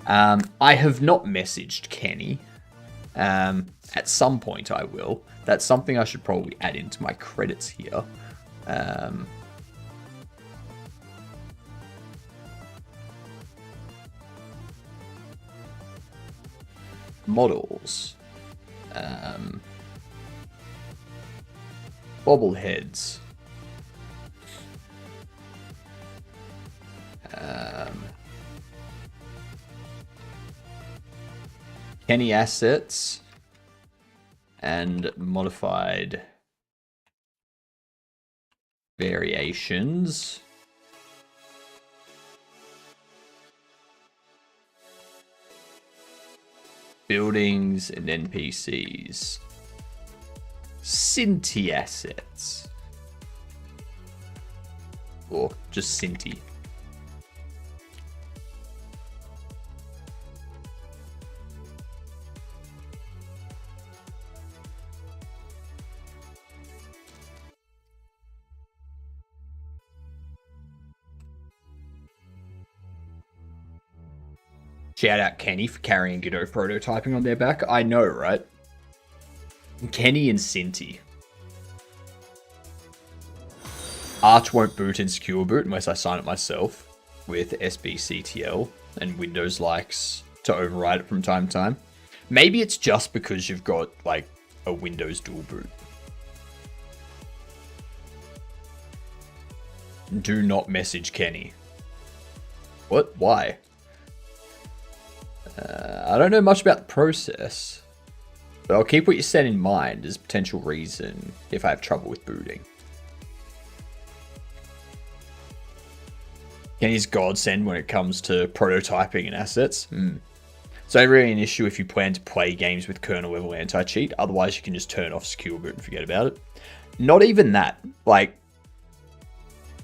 [SPEAKER 1] I have not messaged Kenny. At some point I will. That's something I should probably add into my credits here. Models. Bobbleheads. Kenny assets and modified variations. Buildings and NPCs. Cinti assets. Or just Cinti. Shout out Kenny for carrying Godot prototyping on their back. I know, right? Kenny and Cinti. Arch won't boot in Secure Boot unless I sign it myself with SBCTL, and Windows likes to override it from time to time. Maybe it's just because you've got like a Windows dual boot. Do not message Kenny. What? Why? I don't know much about the process, but I'll keep what you said in mind as a potential reason if I have trouble with booting. Kenny's godsend when it comes to prototyping and assets. It's only really an issue if you plan to play games with kernel level anti-cheat. Otherwise, you can just turn off Secure Boot and forget about it. Not even that. Like,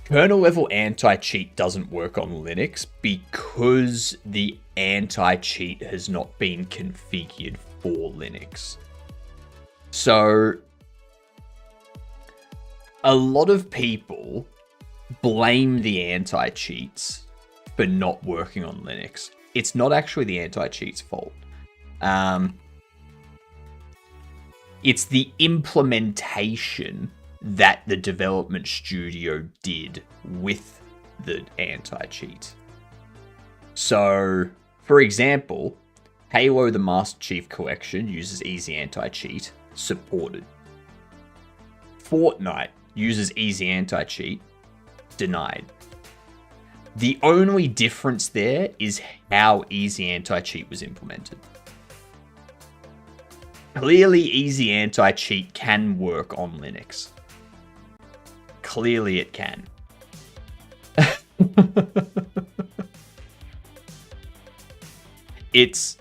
[SPEAKER 1] kernel level anti-cheat doesn't work on Linux because the anti-cheat has not been configured for Linux. So, a lot of people blame the anti-cheats for not working on Linux. It's not actually the anti-cheat's fault. It's the implementation that the development studio did with the anti-cheat. So, for example, Halo the Master Chief Collection uses easy anti-cheat, supported. Fortnite uses easy anti-cheat, denied. The only difference there is how easy anti-cheat was implemented. Clearly, easy anti-cheat can work on Linux. Clearly it can. It's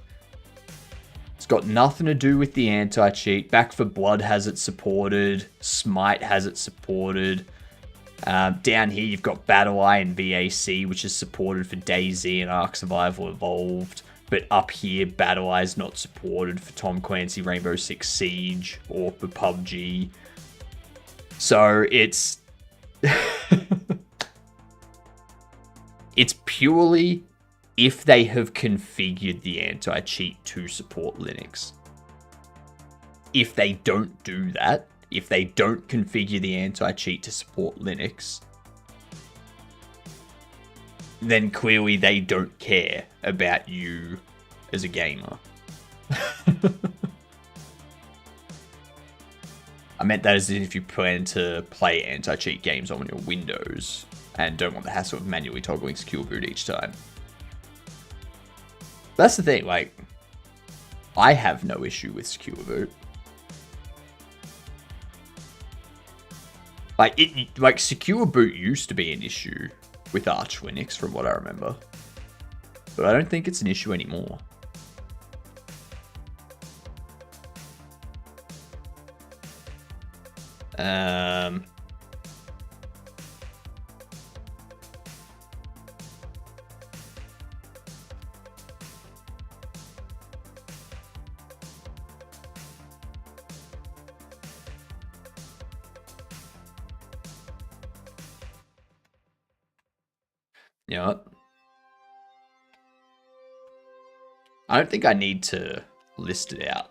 [SPEAKER 1] got nothing to do with the anti-cheat. Back 4 Blood has it supported. Smite has it supported. Down here you've got BattleEye and VAC, which is supported for DayZ and Ark Survival Evolved. But up here, BattleEye is not supported for Tom Clancy Rainbow Six Siege or for PUBG. So it's it's purely if they have configured the anti-cheat to support Linux. If they don't do that, if they don't configure the anti-cheat to support Linux, then clearly they don't care about you as a gamer. I meant that as if you plan to play anti-cheat games on your Windows and don't want the hassle of manually toggling Secure Boot each time. That's the thing, like, I have no issue with Secure Boot. Like Secure Boot used to be an issue with Arch Linux, from what I remember. But I don't think it's an issue anymore. You know what? I don't think I need to list it out.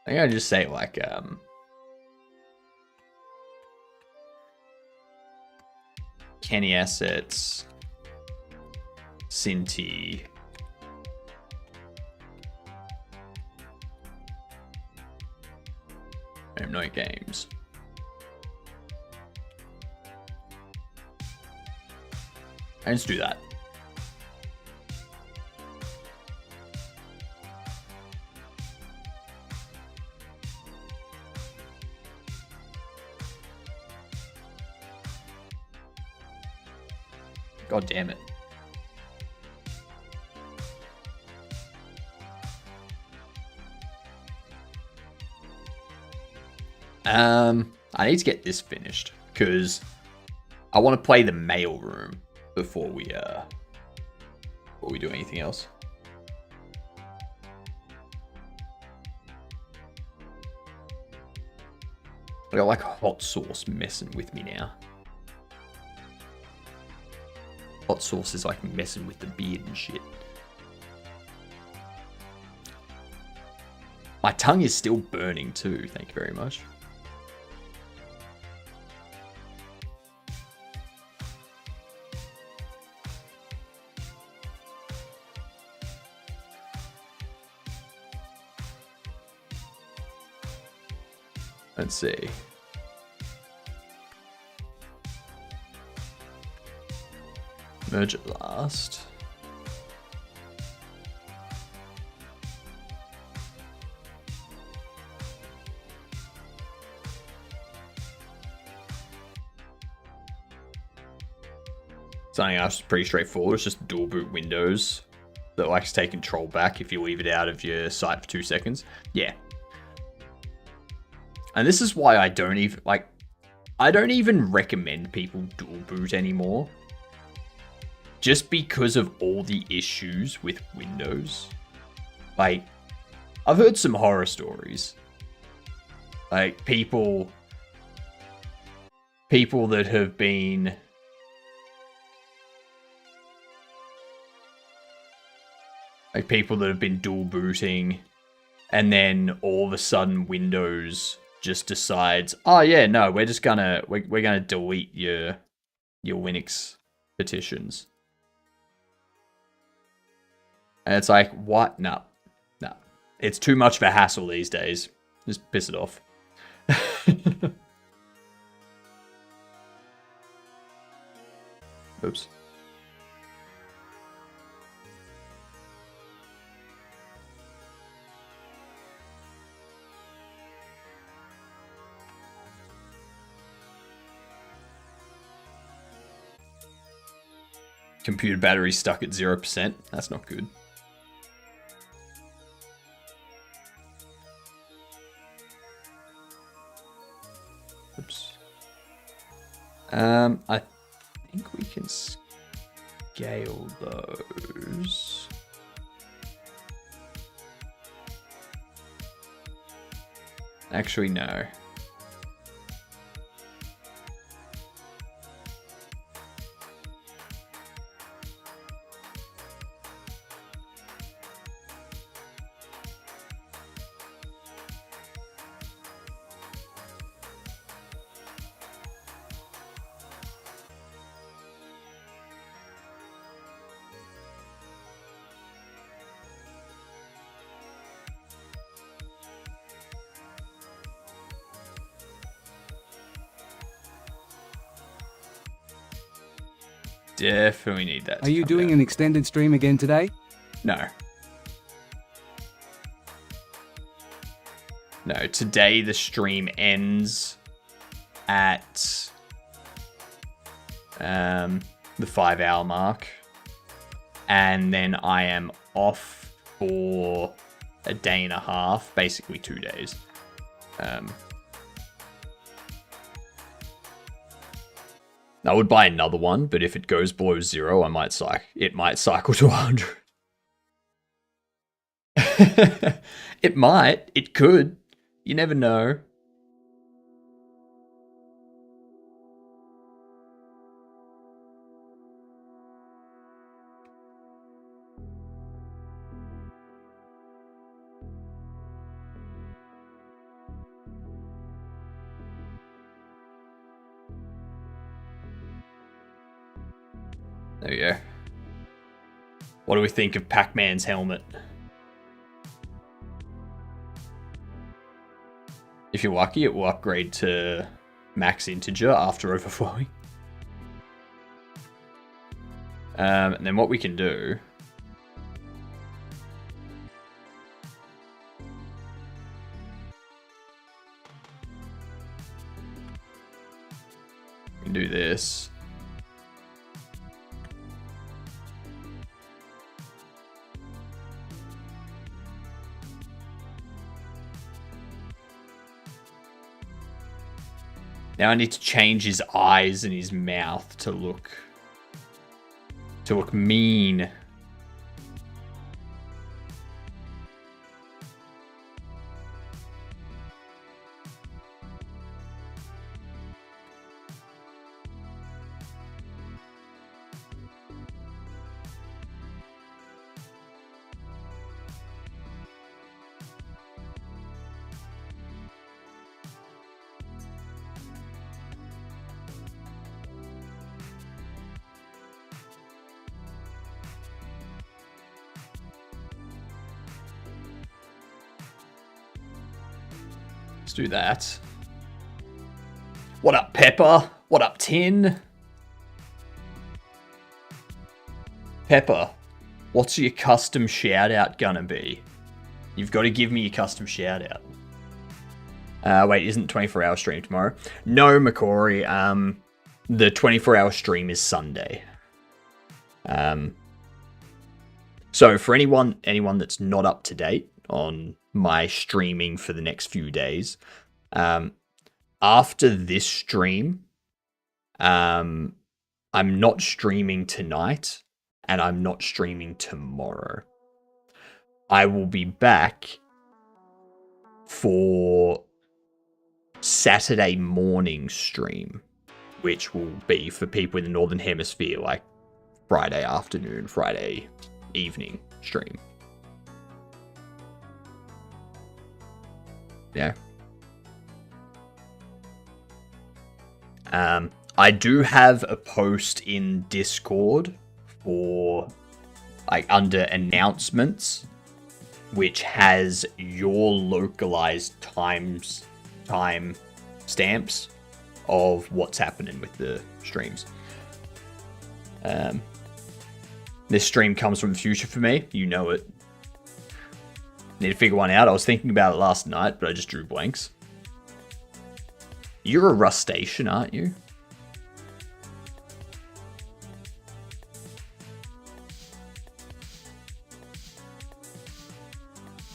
[SPEAKER 1] I think I just say like Kenny assets, Cinti, no games. And just do that. God damn it. I need to get this finished because I want to play the mail room before we do anything else. I got like hot sauce messing with me now. Hot sauce is like messing with the beard and shit. My tongue is still burning too, thank you very much. Let's see. Merge it last. Something else is pretty straightforward. It's just dual boot Windows that likes to take control back if you leave it out of your site for 2 seconds. Yeah. And this is why I don't even recommend people dual boot anymore. Just because of all the issues with Windows. Like, I've heard some horror stories. Like, people that have been dual booting, and then all of a sudden Windows just decides, oh yeah, no, we're gonna delete your Linux petitions. And it's like, what? No. It's too much of a hassle these days. Just piss it off. Oops. Computer battery stuck at 0%. That's not good. Oops. I think we can scale those. Actually, no. Definitely need that.
[SPEAKER 3] Are you doing an extended stream again today?
[SPEAKER 1] No. No, today the stream ends at the 5-hour mark. And then I am off for a day and a half, basically 2 days. I would buy another one, but if it goes below 0, it might cycle to 100. It might. It could. You never know. There you go. What do we think of Pac-Man's helmet? If you're lucky, it will upgrade to max integer after overflowing. And then what we can do... we can do this. Now I need to change his eyes and his mouth to look mean. Let's do that. What up, Pepper? What up, Tin? Pepper, what's your custom shout-out gonna be? You've got to give me your custom shout-out. Wait, isn't 24-hour stream tomorrow? No, Macquarie. The 24-hour stream is Sunday. So for anyone that's not up to date on my streaming for the next few days, after this stream, I'm not streaming tonight, and I'm not streaming tomorrow. I will be back for Saturday morning stream, which will be for people in the Northern Hemisphere, like Friday afternoon, Friday evening stream. Yeah. I do have a post in Discord for, like, under announcements, which has your localized time stamps of what's happening with the streams. This stream comes from the future for me. You know it. Need to figure one out. I was thinking about it last night, but I just drew blanks. You're a Rustacean, aren't you?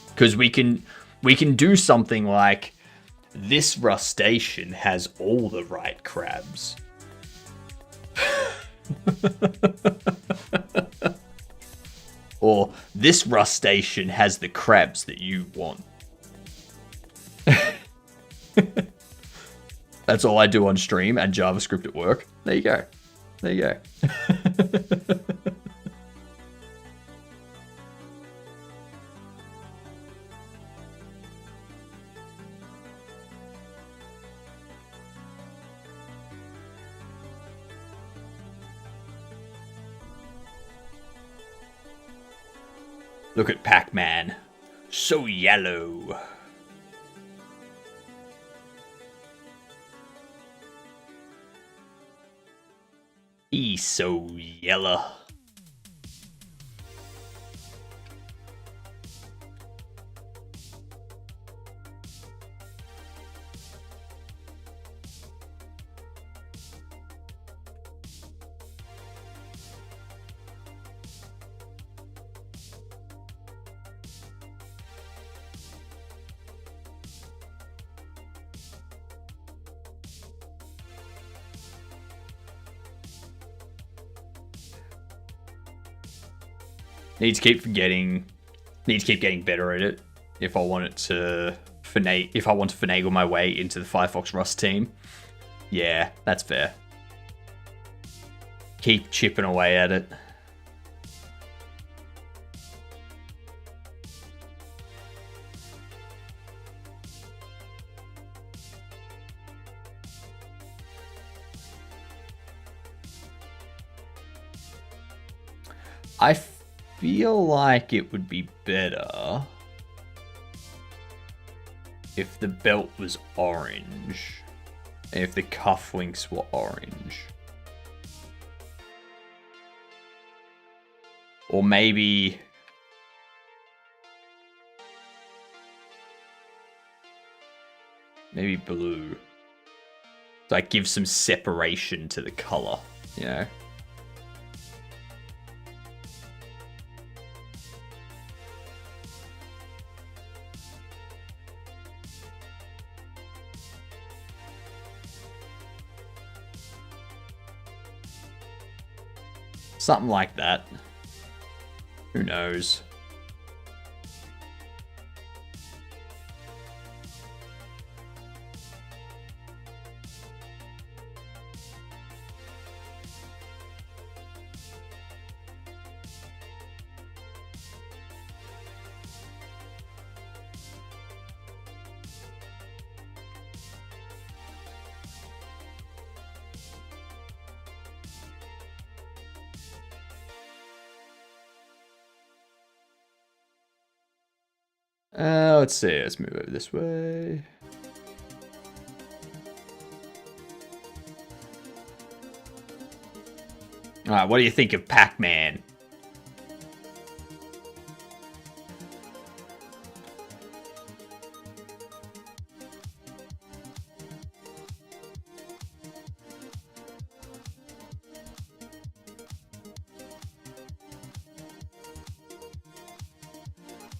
[SPEAKER 1] Because we can do something like, this Rustacean has all the right crabs. Or, this Rustacean has the crabs that you want. That's all I do on stream and JavaScript at work. There you go. There you go. Look at Pac-Man. So yellow. He's so yellow. Need to keep getting better at it if I want to finagle my way into the Firefox Rust team. Yeah, that's fair. Keep chipping away at it. I feel like it would be better if the belt was orange. And if the cufflinks were orange. Or maybe... maybe blue. So I give some separation to the color, you know? Something like that. Who knows? Let's see. Let's move over this way. All right, what do you think of Pac-Man?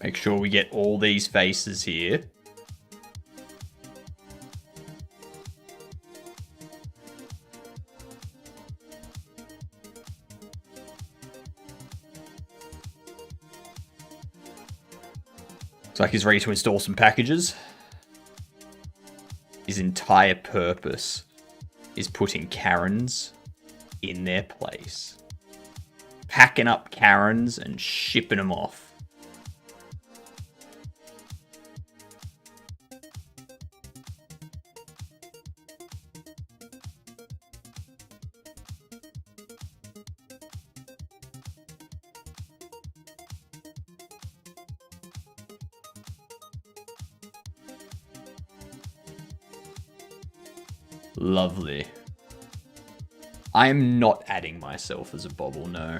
[SPEAKER 1] Make sure we get all these faces here. Looks like he's ready to install some packages. His entire purpose is putting Karens in their place. Packing up Karens and shipping them off. Lovely. I am not adding myself as a Bobble, no.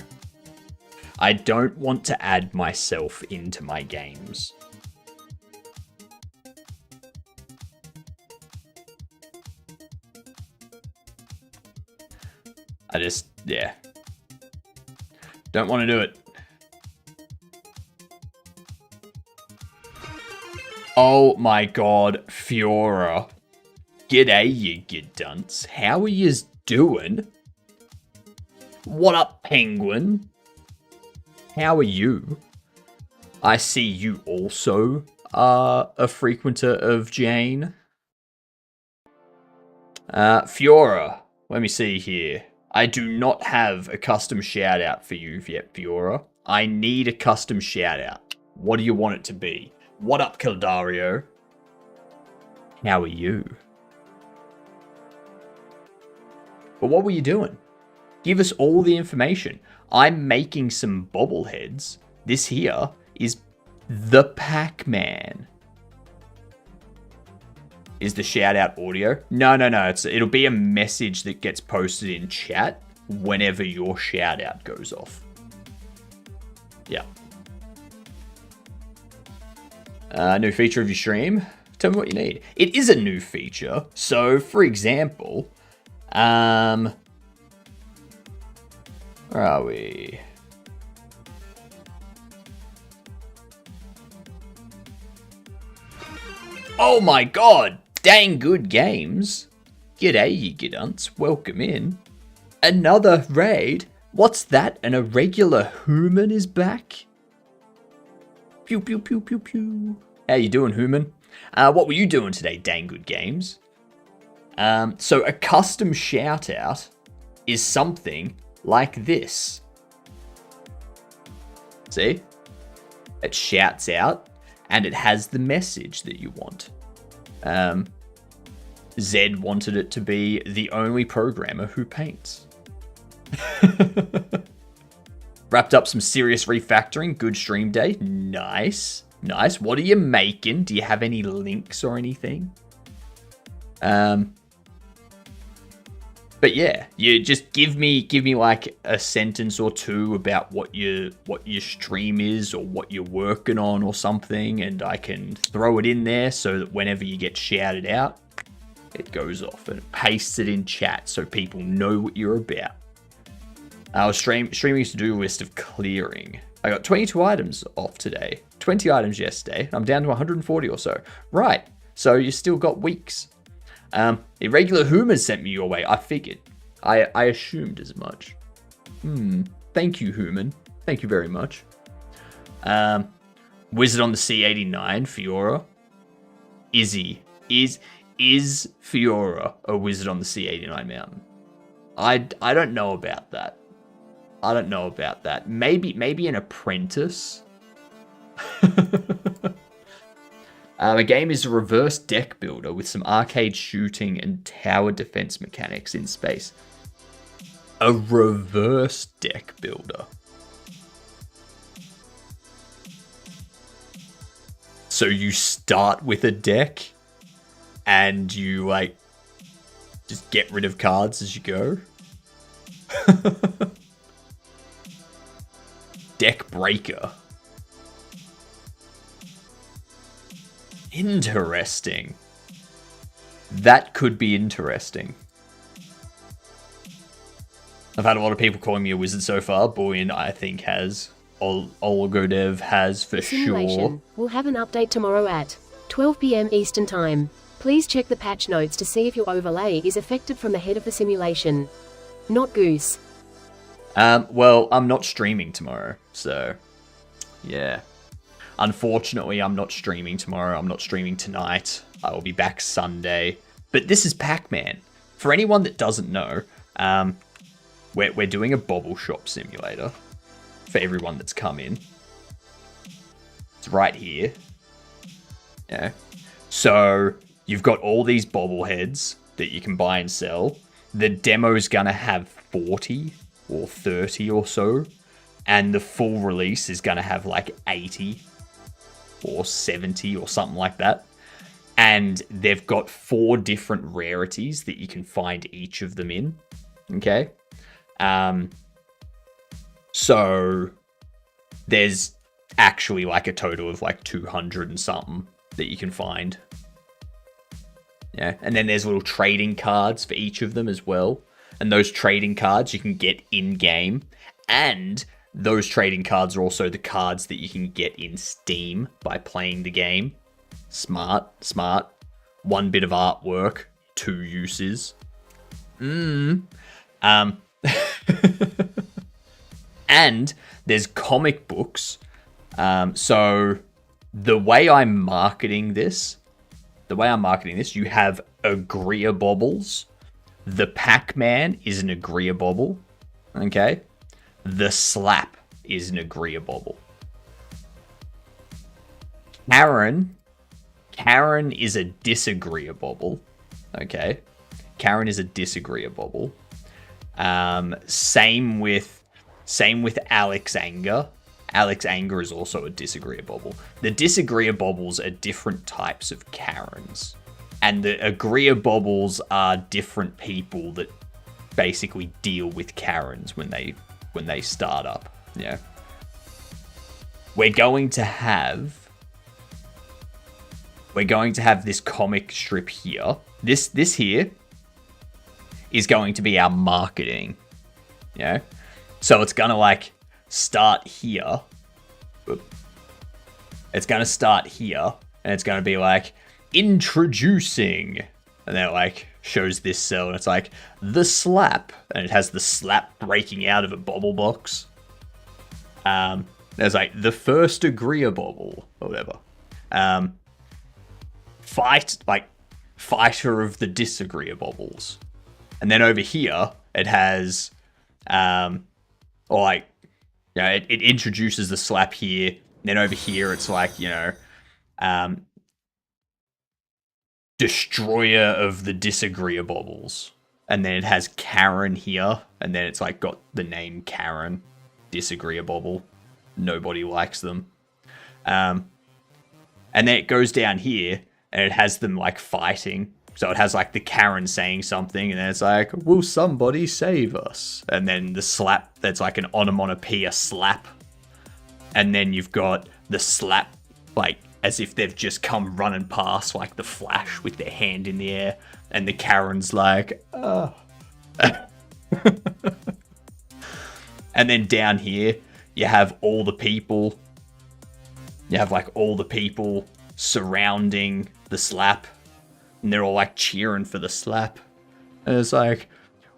[SPEAKER 1] I don't want to add myself into my games. I just, yeah. Don't want to do it. Oh my god, Fiora. G'day, you good dunce. How are yous doing? What up, Penguin? How are you? I see you also are a frequenter of Jane. Fiora, let me see here. I do not have a custom shout out for you yet, Fiora. I need a custom shout out. What do you want it to be? What up, Kildario? How are you? But what were you doing? Give us all the information. I'm making some bobbleheads. This here is the Pac-Man. Is the shout out audio? No. It'll be a message that gets posted in chat whenever your shout out goes off. Yeah. New feature of your stream. Tell me what you need. It is a new feature. So, for example, where are we? Oh my god! Dang good games. G'day, you gidunts. Welcome in. Another raid? What's that? An irregular human is back? Pew pew pew pew pew. How you doing, human? What were you doing today, dang good games? So a custom shout out is something like this. See? It shouts out and it has the message that you want. Zed wanted it to be the only programmer who paints. Wrapped up some serious refactoring. Good stream day. Nice. Nice. What are you making? Do you have any links or anything? But yeah, you just give me like a sentence or two about what your stream is or what you're working on or something, and I can throw it in there so that whenever you get shouted out, it goes off and it pastes it in chat so people know what you're about. I was streaming to do a list of clearing. I got 22 items off today, 20 items yesterday. I'm down to 140 or so. Right, so you still got weeks. Irregular Human sent me your way. I figured. I assumed as much. Thank you, Human. Thank you very much. Wizard on the C89, Fiora. Izzy. Is Fiora a wizard on the C89 mountain? I don't know about that. I don't know about that. Maybe an apprentice. The game is a reverse deck builder with some arcade shooting and tower defense mechanics in space. A reverse deck builder. So you start with a deck and you like just get rid of cards as you go. Deck breaker. Interesting. That could be interesting. I've had a lot of people calling me a wizard so far. Boyan, I think, has. Oligodev has for sure.
[SPEAKER 4] We'll have an update tomorrow at 12 p.m. Eastern Time. Please check the patch notes to see if your overlay is affected from the head of the simulation. Not Goose.
[SPEAKER 1] Well, I'm not streaming tomorrow, so yeah. Unfortunately, I'm not streaming tomorrow. I'm not streaming tonight. I will be back Sunday. But this is Pac-Man. For anyone that doesn't know, we're doing a Bobble Shop simulator for everyone that's come in. It's right here. Yeah. So you've got all these bobbleheads that you can buy and sell. The demo's gonna have 40 or 30 or so. And the full release is gonna have like 80 or 70 or something like that. And they've got 4 different rarities that you can find each of them in. Okay. So there's actually like a total of like 200 and something that you can find. Yeah. And then there's little trading cards for each of them as well. And those trading cards you can get in game. And those trading cards are also the cards that you can get in Steam by playing the game. Smart. 1 bit of artwork, 2 uses. And there's comic books. So the way I'm marketing this, you have Agreeabobbles. The Pac-Man is an Agreeabobble. Okay. The Slap is an Agreeabobble. Karen is a Disagreeabobble. Okay. Karen is a Disagreeabobble. Same with Alex Anger. Alex Anger is also a Disagreeabobble. The Disagreeabobbles are different types of Karens. And the Agreeabobbles are different people that basically deal with Karens when they start up. Yeah. We're going to have this comic strip here. This here is going to be our marketing. Yeah. So it's gonna like start here. It's gonna start here, and it's gonna be like introducing, and then it like shows this cell, and it's like the Slap, and it has the Slap breaking out of a bobble box. There's like the first Agreeabobble or whatever. Fighter of the Disagreeabobbles, and then over here it has it introduces the Slap here. And then over here, it's like, Destroyer of the Disagreeabobbles. And then it has Karen here. And then it's like got the name Karen. disagreeable. Nobody likes them. And then it goes down here, and it has them, like, fighting. So it has, like, the Karen saying something, and then it's like, will somebody save us? And then the slap, that's like an onomatopoeia slap. And then you've got the slap, like, as if they've just come running past, like the Flash with their hand in the air. And the Karen's like, oh. And then down here, you have all the people. You have, like, all the people surrounding the slap. And they're all, like, cheering for the slap. And it's like,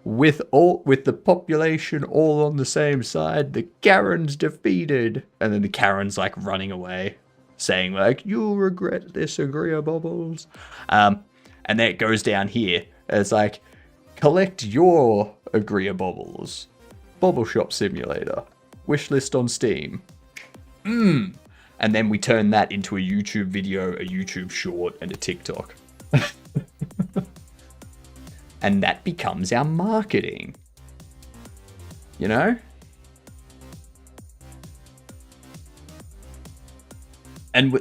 [SPEAKER 1] with the population all on the same side, the Karen's defeated. And then the Karen's, like, running away, saying, like, you'll regret this, agreeables. And then it goes down here. And it's like, collect your agreeables. Bobble Shop Simulator. Wishlist on Steam. And then we turn that into a YouTube video, a YouTube short, and a TikTok. And that becomes our marketing. You know? And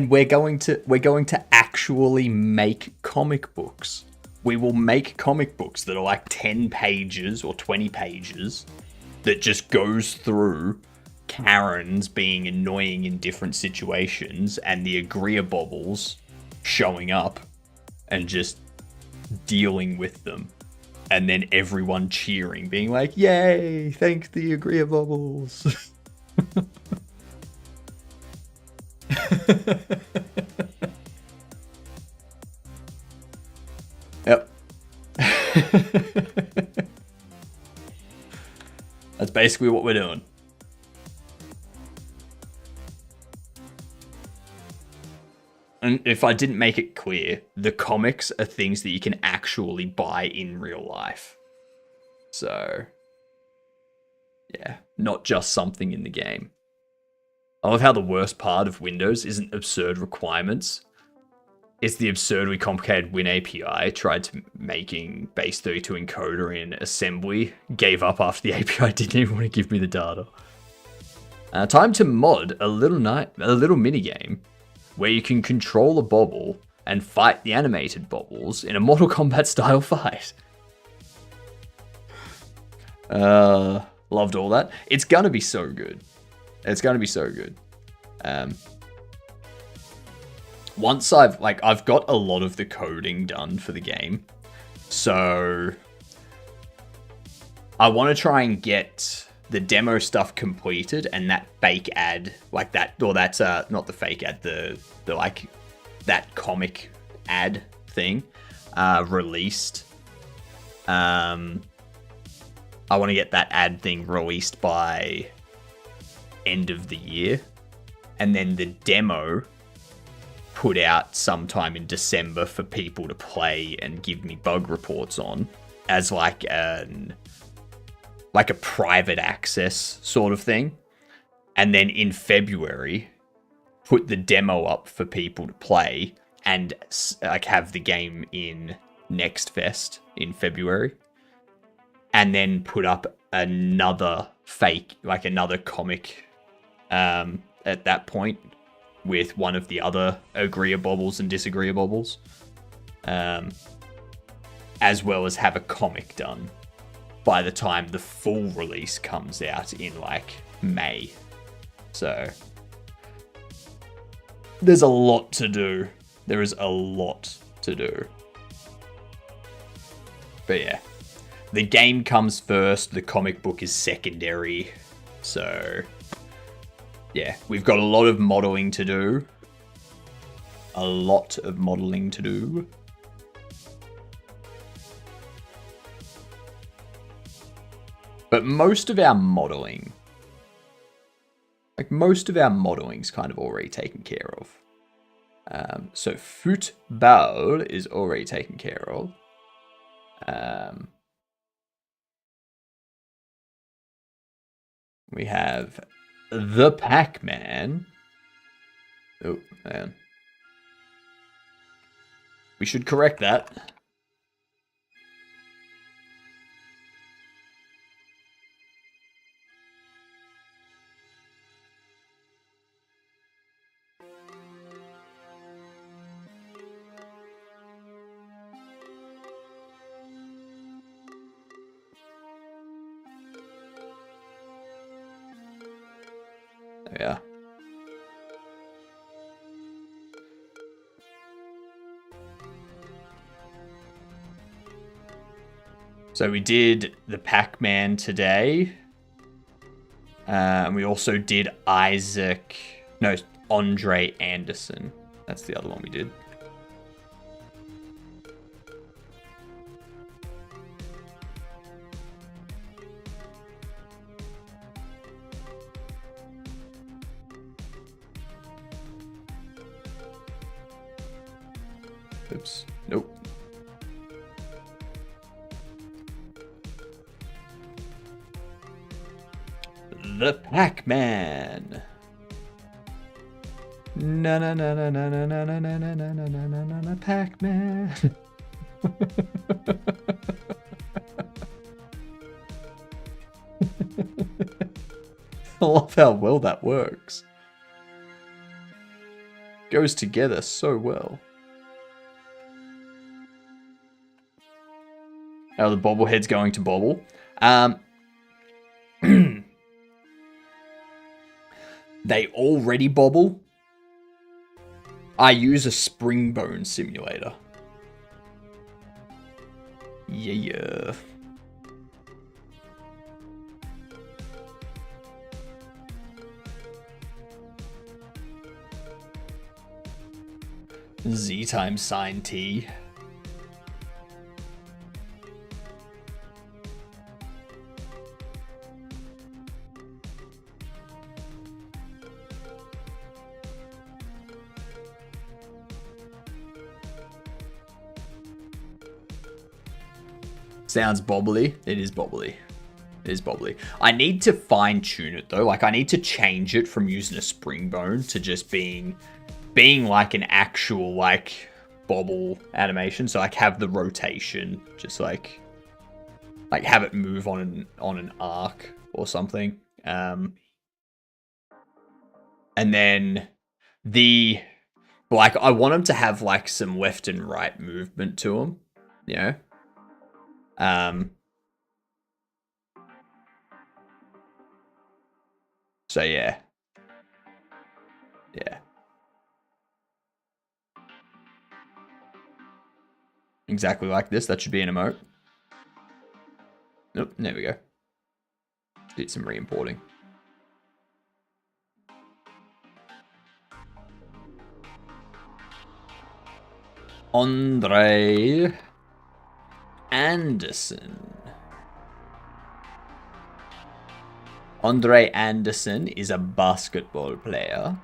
[SPEAKER 1] we're going to actually make comic books. We will make comic books that are like 10 pages or 20 pages that just goes through Karens being annoying in different situations and the agreeables showing up and just dealing with them. And then everyone cheering, being like, yay, thank the agreeables. Yep. That's basically what we're doing. And if I didn't make it clear, the comics are things that you can actually buy in real life. So, yeah, not just something in the game. I love how the worst part of Windows isn't absurd requirements. It's the absurdly complicated Win API. Tried to making base32 encoder in assembly. Gave up after the API didn't even want to give me the data. Time to mod a little minigame where you can control a bobble and fight the animated bobbles in a Mortal Kombat style fight. Loved all that. It's gonna be so good. It's gonna be so good. Once I've got a lot of the coding done for the game, so I want to try and get the demo stuff completed and that fake ad, like that, or that's not the fake ad, the like that comic ad thing, released. I want to get that ad thing released by end of the year, and then the demo put out sometime in December for people to play and give me bug reports on as like a private access sort of thing. And then in February, put the demo up for people to play and like have the game in Next Fest in February. And then put up another comic at that point with one of the other agreeables and disagreeables, as well as have a comic done by the time the full release comes out in like May. So there's a lot to do. There is a lot to do. But yeah, the game comes first, the comic book is secondary. So yeah, we've got a lot of modeling to do. A lot of modeling to do. But most of our modeling, is kind of already taken care of. So football is already taken care of. We have the Pac-Man. Oh, man. We should correct that. Yeah. So we did the Pac-Man today. And we also did Andre Anderson. That's the other one we did. Oops. Nope. The Pac-Man. Na na na na na na na na na na na na na na na Pac-Man. I love how well that works. Goes together so well. Now the bobblehead's going to bobble. They already bobble. I use a spring bone simulator. Yeah. Z times sine t. Sounds bobbly. It is bobbly. It is bobbly. I need to fine tune it though. Like I need to change it from using a spring bone to just being like an actual like bobble animation. So like have the rotation, just like have it move on an arc or something. And then I want them to have like some left and right movement to them, you know. So yeah. Exactly like this. That should be an emote. Nope, there we go. Did some re-importing. Andre Anderson. Andre Anderson is a basketball player.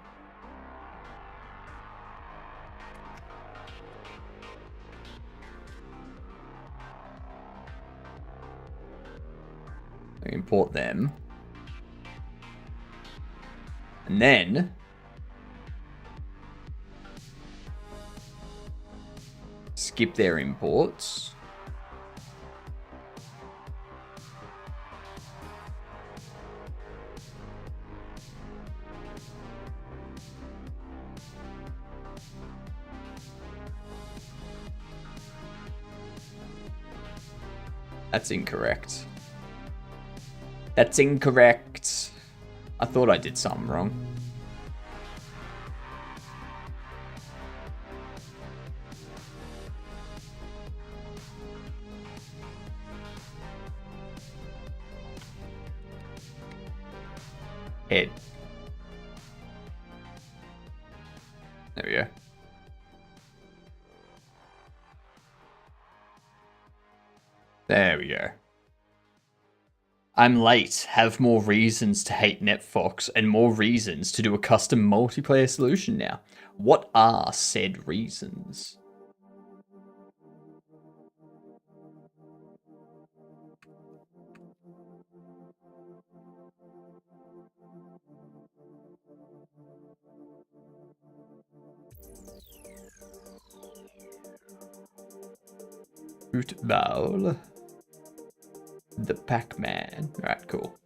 [SPEAKER 1] Import them. And then skip their imports. That's incorrect. That's incorrect. I thought I did something wrong. Head. There we go. There we go. I'm late, have more reasons to hate NetFox, and more reasons to do a custom multiplayer solution now. What are said reasons? Football. The Pac-Man. Alright, cool.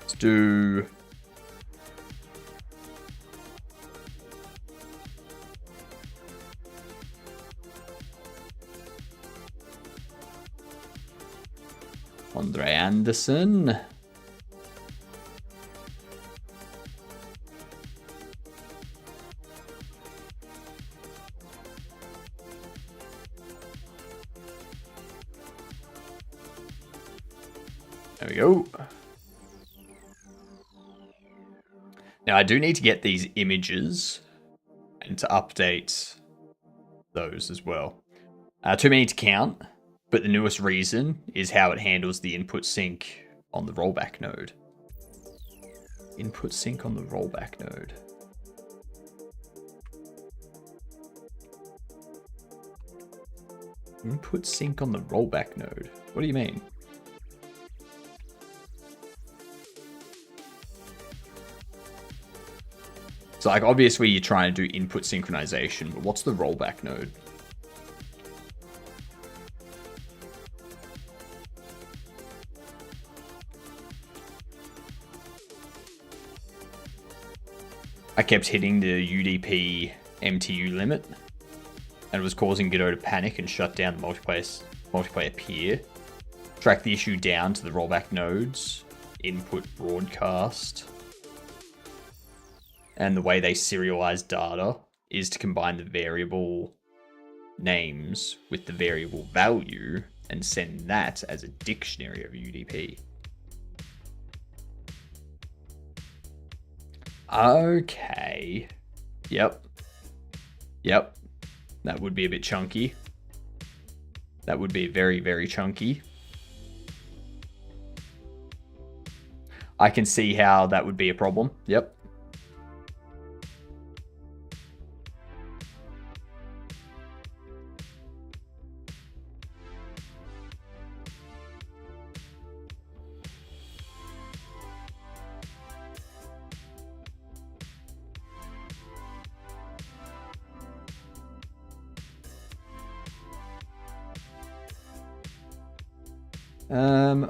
[SPEAKER 1] Let's do... Andre Anderson. There we go. Now I do need to get these images and to update those as well. Too many to count, but the newest reason is how it handles the input sync on the rollback node. Input sync on the rollback node. Input sync on the rollback node. What do you mean? So like obviously you're trying to do input synchronization, but what's the rollback node? I kept hitting the UDP MTU limit and it was causing Godot to panic and shut down the multiplayer peer. Track the issue down to the rollback nodes, input broadcast. And the way they serialize data is to combine the variable names with the variable value and send that as a dictionary of UDP. Okay. Yep. That would be a bit chunky. That would be very, very chunky. I can see how that would be a problem. Yep.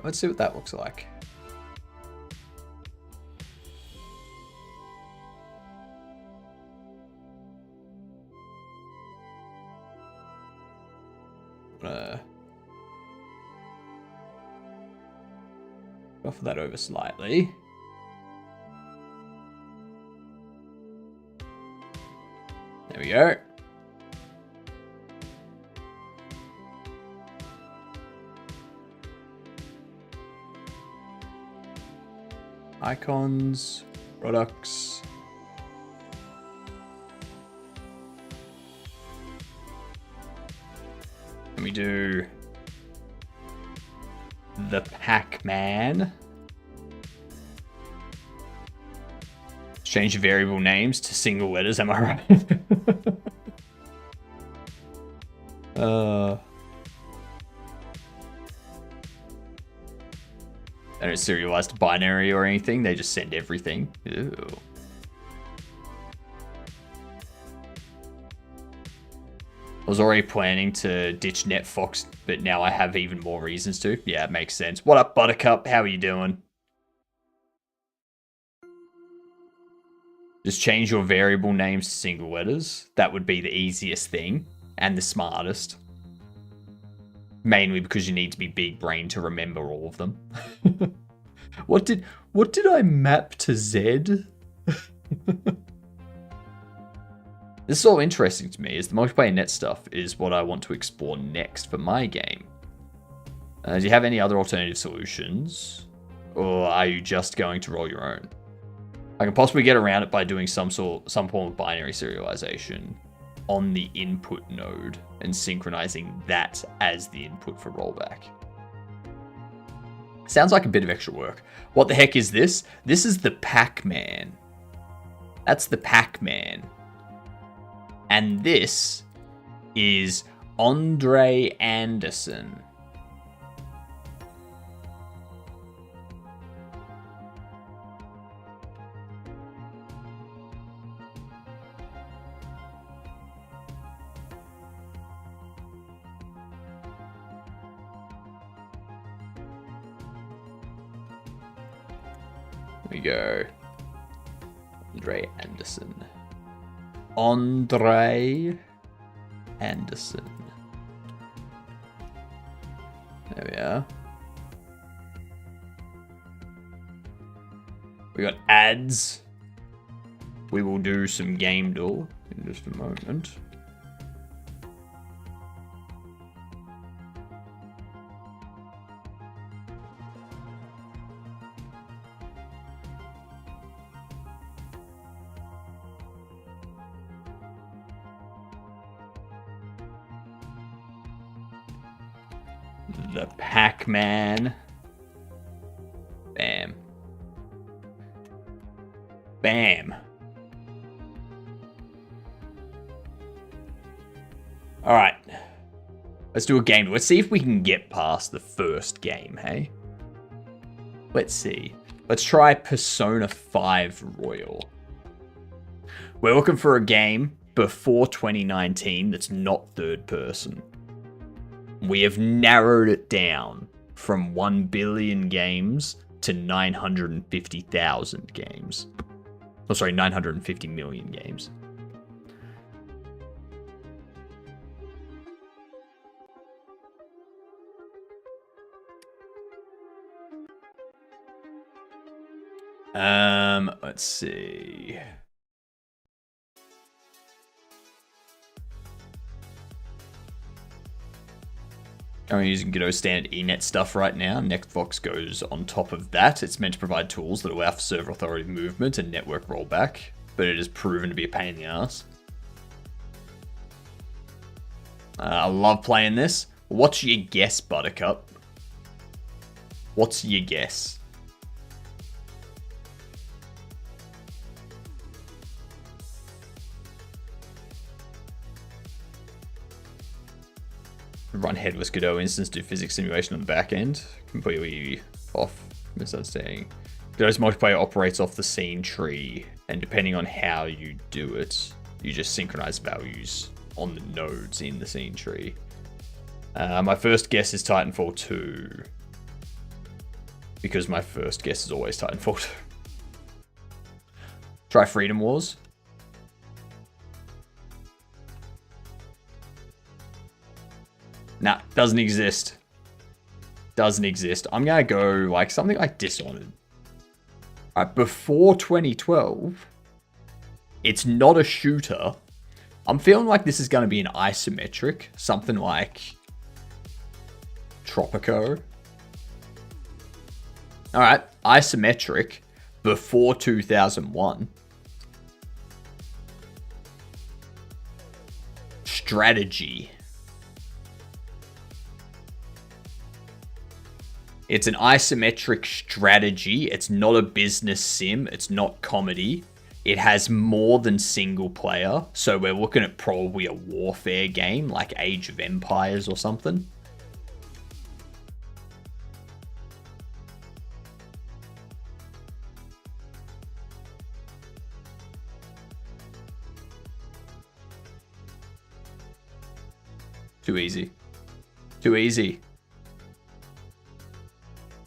[SPEAKER 1] Let's see what that looks like. Buff that over slightly. There we go. Icons, products. And we do the Pac-Man. Change the variable names to single letters, am I right? They don't serialize to binary or anything, they just send everything. Ew. I was already planning to ditch NetFox, but now I have even more reasons to. Yeah, it makes sense. What up, Buttercup? How are you doing? Just change your variable names to single letters. That would be the easiest thing and the smartest. Mainly because you need to be big brain to remember all of them. What did I map to Z? This is all interesting to me, is the multiplayer net stuff is what I want to explore next for my game. Do you have any other alternative solutions? Or are you just going to roll your own? I can possibly get around it by doing some form of binary serialization on the input node and synchronizing that as the input for rollback. Sounds like a bit of extra work. What the heck is this? This is the Pac-Man. That's the Pac-Man. And this is Andre Anderson. Here we go. Andre Anderson. Andre Anderson. There we are. We got ads. We will do some game duel in just a moment. The Pac-Man. Bam. Bam. Alright. Let's do a game. Let's see if we can get past the first game, hey? Let's see. Let's try Persona 5 Royal. We're looking for a game before 2019 that's not third person. We have narrowed it down from 1 billion games to 950,000 games. Oh, sorry, 950 million games. Let's see. I'm using good old standard eNet stuff right now. Netvox goes on top of that. It's meant to provide tools that allow for server authority movement and network rollback, but it has proven to be a pain in the ass. I love playing this. What's your guess, Buttercup? What's your guess? Run headless Godot instance, do physics simulation on the back end. Completely off misunderstanding. Godot's multiplayer operates off the scene tree, and depending on how you do it, you just synchronize values on the nodes in the scene tree. My first guess is Titanfall 2. Because my first guess is always Titanfall 2. Try Freedom Wars. Nah, doesn't exist. Doesn't exist. I'm gonna go like something like Dishonored. Alright, before 2012, it's not a shooter. I'm feeling like this is gonna be an isometric, something like Tropico. Alright, isometric before 2001. Strategy. It's an isometric strategy. It's not a business sim. It's not comedy. It has more than single player. So we're looking at probably a warfare game like Age of Empires or something. Too easy. Too easy.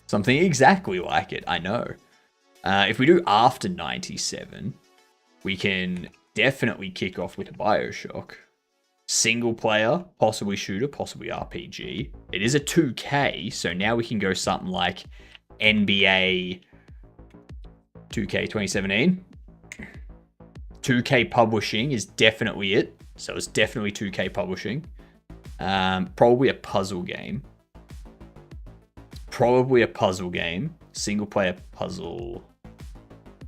[SPEAKER 1] Something exactly like it, I know. If we do after 97, we can definitely kick off with a Bioshock. Single player, possibly shooter, possibly RPG. It is a 2K, so now we can go something like NBA 2K 2017. 2K Publishing is definitely it, so it's definitely 2K Publishing. Probably a puzzle game. Probably a puzzle game. Single player puzzle.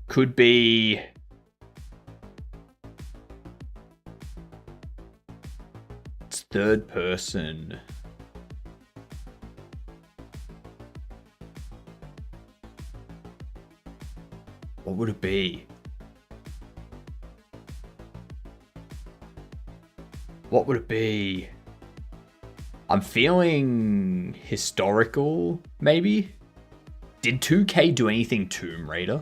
[SPEAKER 1] Could be... It's third person. What would it be? What would it be? I'm feeling historical, maybe? Did 2K do anything Tomb Raider?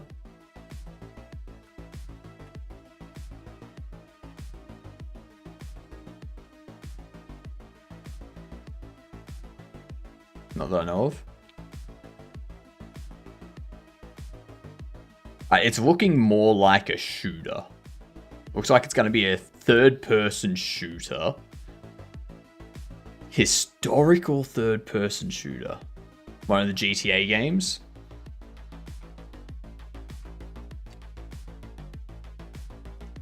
[SPEAKER 1] Not that I know of. It's looking more like a shooter. Looks like it's going to be a third-person shooter. Historical third-person shooter. One of the GTA games.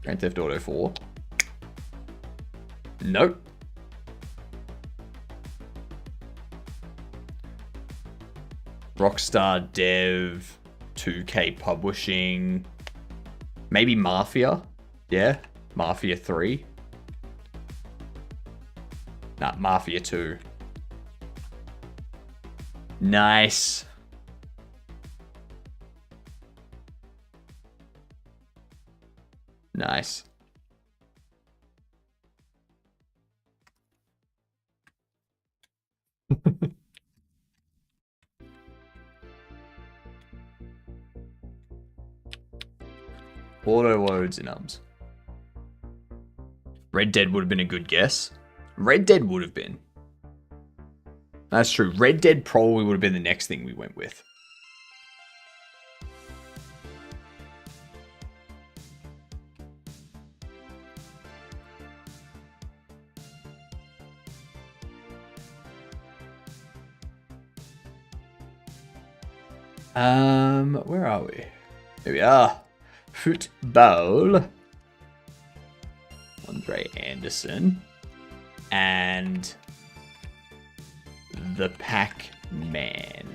[SPEAKER 1] Grand Theft Auto 4. Nope. Rockstar Dev, 2K Publishing, maybe Mafia. Yeah, Mafia 3. Nah, Mafia 2. Nice. Nice. Auto loads and ums. Red Dead would have been a good guess. Red Dead would have been. That's true. Red Dead probably would have been the next thing we went with. Where are we? Here we are. Football. Andre Anderson. And the Pac-Man.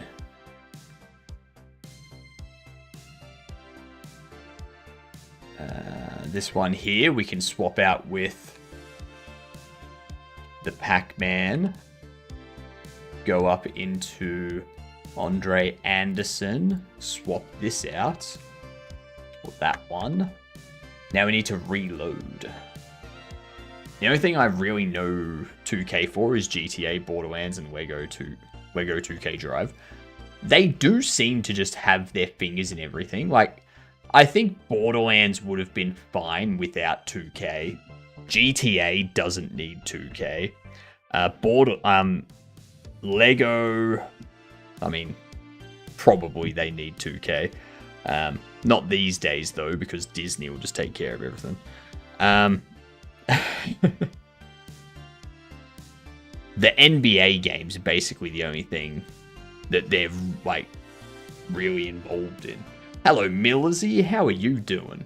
[SPEAKER 1] This one here we can swap out with the Pac-Man. Go up into Andre Anderson. Swap this out. Or that one. Now we need to reload. The only thing I really know 2K for is GTA, Borderlands, and Lego 2K Drive. They do seem to just have their fingers in everything. Like, I think Borderlands would have been fine without 2K. GTA doesn't need 2K. Lego, I mean, probably they need 2K. Not these days, though, because Disney will just take care of everything. The NBA games are basically the only thing that they're, like, really involved in. Hello, Millersy, how are you doing?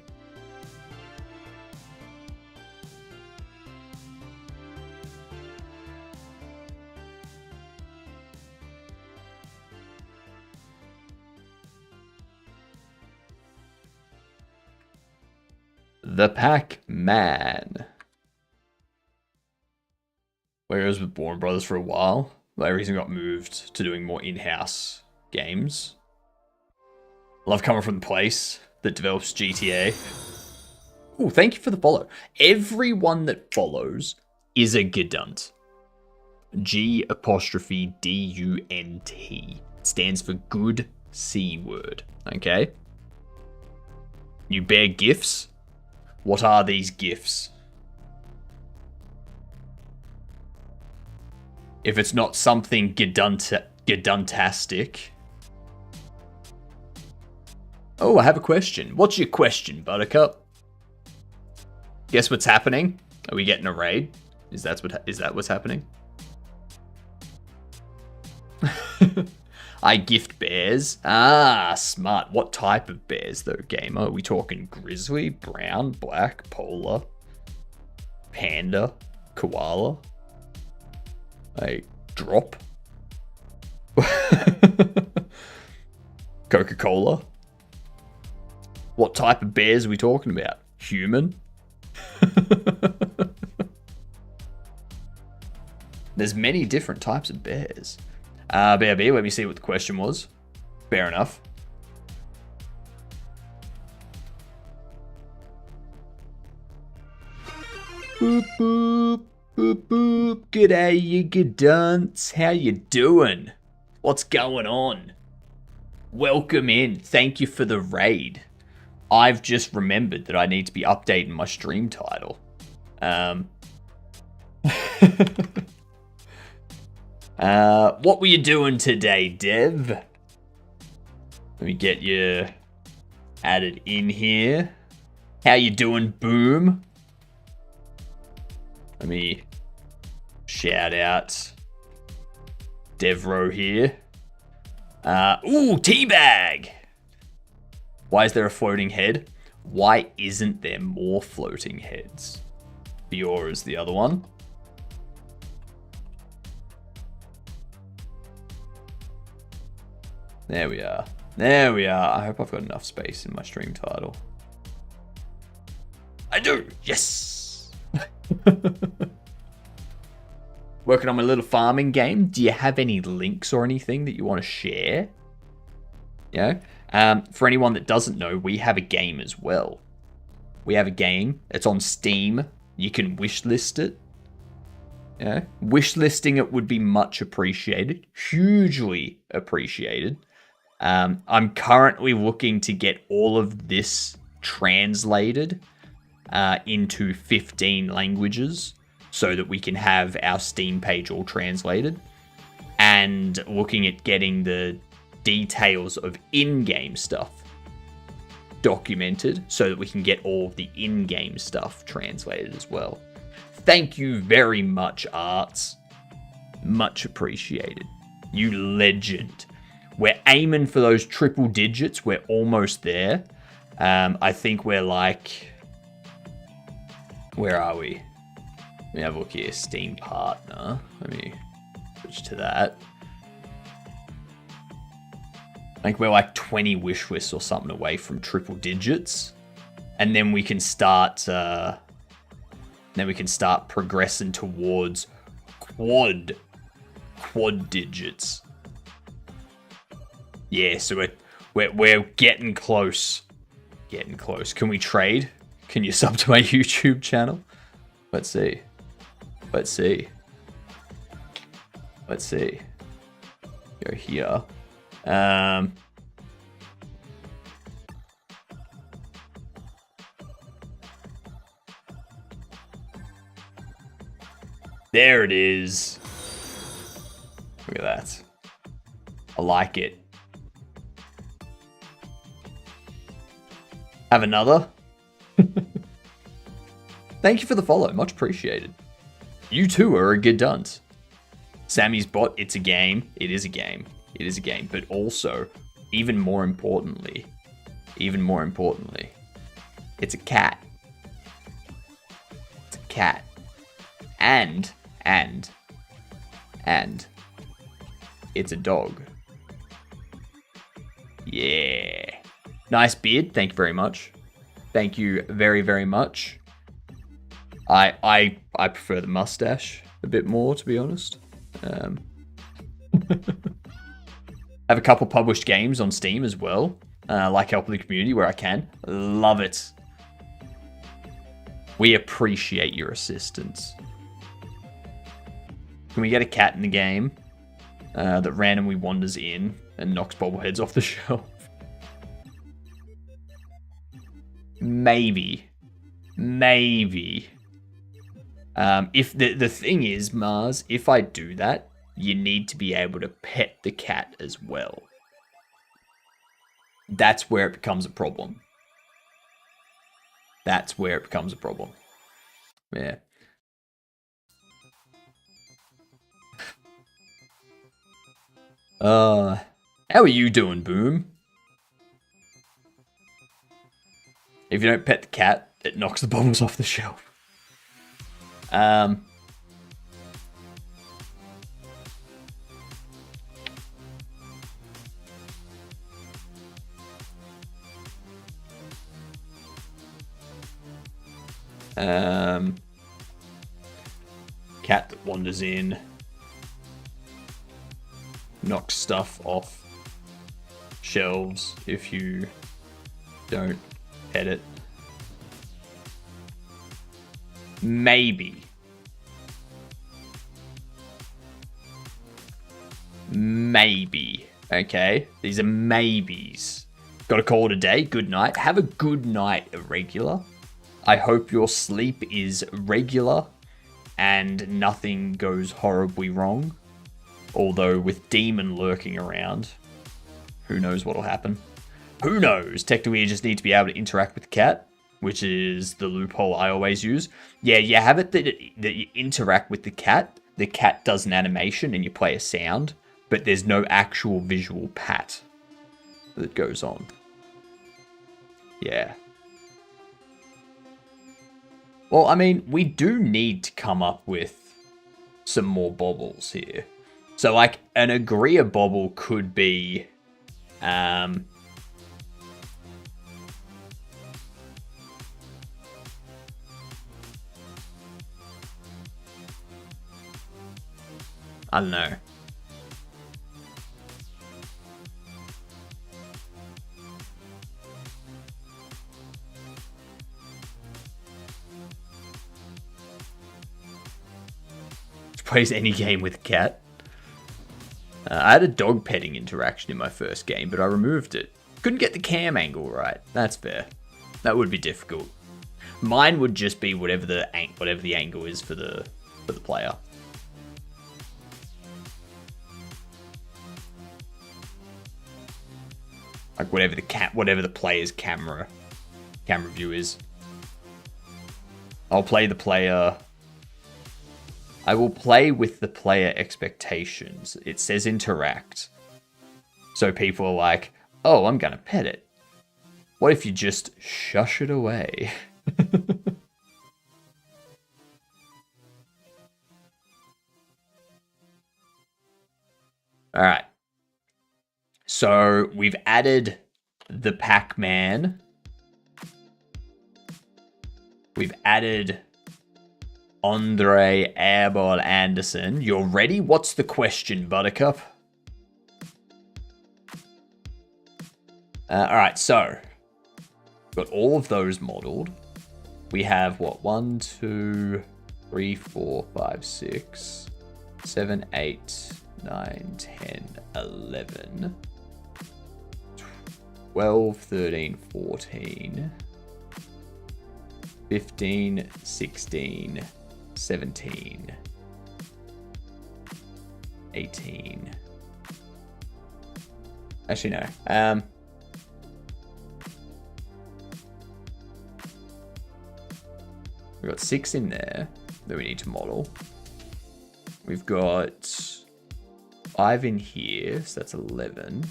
[SPEAKER 1] The Pac-Man. Whereas with Warner Brothers for a while, the reason got moved to doing more in-house games. Love coming from the place that develops GTA. Oh, thank you for the follow. Everyone that follows is a Gedunt. G''DUNT. It stands for good C word. Okay? You bear gifts? What are these gifts? If it's not something Geduntastic. Oh, I have a question. What's your question, Buttercup? Guess what's happening? Are we getting a raid? Is that what's happening? I gift bears. Ah, smart. What type of bears, though, gamer? Are we talking grizzly, brown, black, polar, panda, koala? Like, drop? Coca-Cola? What type of bears are we talking about? Human? There's many different types of bears. BRB, let me see what the question was. Fair enough. Boop, boop, boop, boop. G'day, you Gedunts. How you doing? What's going on? Welcome in. Thank you for the raid. I've just remembered that I need to be updating my stream title. What were you doing today, Dev? Let me get you added in here. How you doing, Boom? Let me shout out Devro here. Ooh, teabag! Why is there a floating head? Why isn't there more floating heads? Fiora's the other one. There we are. There we are. I hope I've got enough space in my stream title. I do. Yes. Working on my little farming game. Do you have any links or anything that you want to share? Yeah. For anyone that doesn't know, we have a game as well. We have a game. It's on Steam. You can wishlist it. Yeah. Wishlisting it would be much appreciated. Hugely appreciated. I'm currently looking to get all of this translated into 15 languages so that we can have our Steam page all translated, and looking at getting the details of in-game stuff documented so that we can get all of the in-game stuff translated as well. Thank you very much, Arts. Much appreciated. You legend. We're aiming for those triple digits. We're almost there. I think we're like... Where are we? Let me have a look here. Steam partner. Let me switch to that. I think we're like 20 wish lists or something away from triple digits. And then we can start... progressing towards quad digits. Yeah, so we're getting close. Getting close. Can we trade? Can you sub to my YouTube channel? Let's see. Let's see. Let's see. Go here. There it is. Look at that. I like it. Have another? Thank you for the follow. Much appreciated. You too are a good dunt. Sammy's bot, it's a game. It is a game. It is a game. But also, even more importantly, it's a cat. It's a cat. And it's a dog. Yeah. Nice beard. Thank you very much. Thank you very, very much. I prefer the mustache a bit more, to be honest. I have a couple published games on Steam as well. Like helping the community where I can. Love it. We appreciate your assistance. Can we get a cat in the game that randomly wanders in and knocks bobbleheads off the shelf? Maybe. If the thing is, Mars, if I do that, you need to be able to pet the cat as well. That's where it becomes a problem. Yeah. How are you doing, Boom? If you don't pet the cat, it knocks the bubbles off the shelf. Cat that wanders in, knocks stuff off shelves if you don't pet it. Maybe. Okay, these are maybes. Gotta call it a day. Good night. Have a good night, Irregular. I hope your sleep is regular and nothing goes horribly wrong. Although with Demon lurking around, who knows what'll happen. Who knows? Technically, you just need to be able to interact with the cat, which is the loophole I always use. Yeah, you have it that you interact with the cat does an animation and you play a sound, but there's no actual visual pat that goes on. Yeah. Well, I mean, we do need to come up with some more bobbles here. So, like, an Agria bobble could be, I don't know. Plays any game with cat. I had a dog petting interaction in my first game, but I removed it. Couldn't get the cam angle right. That's fair. That would be difficult. Mine would just be whatever the angle is for the player. Like whatever the player's camera view is. I'll play the player. I will play with the player expectations. It says interact. So people are like, oh, I'm gonna pet it. What if you just shush it away? Alright. So we've added the Pac-Man. We've added Andre Airball Anderson. You're ready? What's the question, Buttercup? Alright, so got all of those modeled. We have what? 1, 2, 3, 4, 5, 6, 7, 8, 9, 10, 11, 12, 13, 14, 15, 16, 17, 18. Actually, no. We've got 6 in there that we need to model. We've got 5 in here, so that's 11.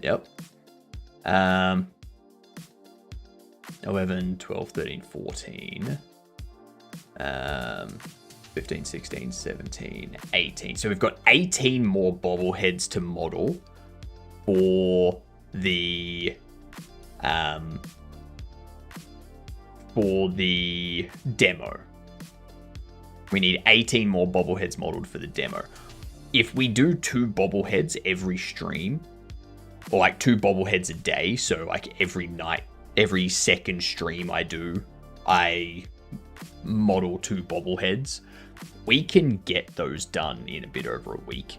[SPEAKER 1] Yep. 11, 12, 13, 14, 15, 16, 17, 18. So we've got 18 more bobbleheads to model for the demo. We need 18 more bobbleheads modeled for the demo. If we do 2 bobbleheads every stream, or like 2 bobbleheads a day, so like every night, every second stream I model 2 bobbleheads, we can get those done in a bit over a week.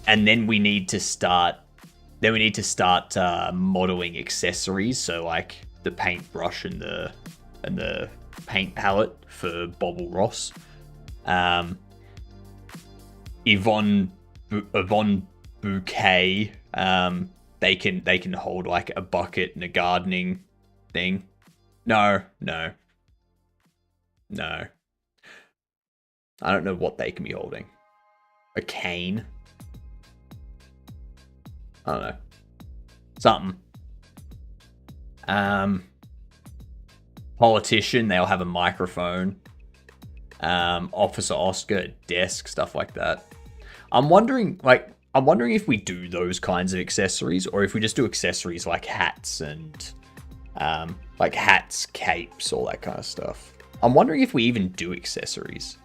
[SPEAKER 1] And then we need to start modeling accessories, so like the paintbrush and the paint palette for Bobble Ross. Yvonne Bouquet, they can hold like a bucket and a gardening thing. No. I don't know what they can be holding. A cane. I don't know. Something. Politician, they'll have a microphone. Officer Oscar, a desk, stuff like that. I'm wondering if we do those kinds of accessories, or if we just do accessories like hats and capes, all that kind of stuff. I'm wondering if we even do accessories.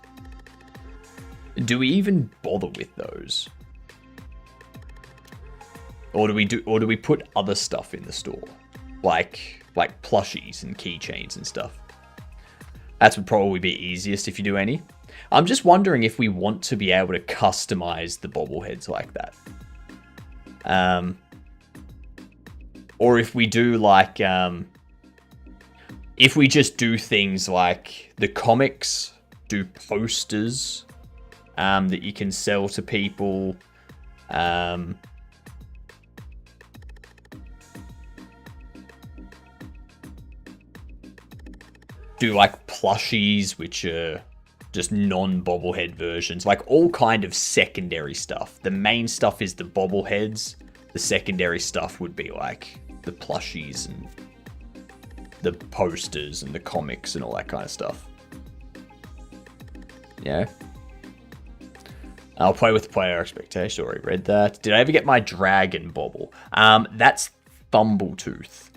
[SPEAKER 1] Do we even bother with those? Or do we put other stuff in the store? Like plushies and keychains and stuff. That would probably be easiest if you do any. I'm just wondering if we want to be able to customize the bobbleheads like that. Or if we do like, if we just do things like the comics, do posters that you can sell to people. Do like plushies, which are just non-bobblehead versions, like all kind of secondary stuff. The main stuff is the bobbleheads. The secondary stuff would be like the plushies and the posters and the comics and all that kind of stuff. Yeah. I'll play with player expectation. Already read that. Did I ever get my dragon bobble? That's Fumbletooth.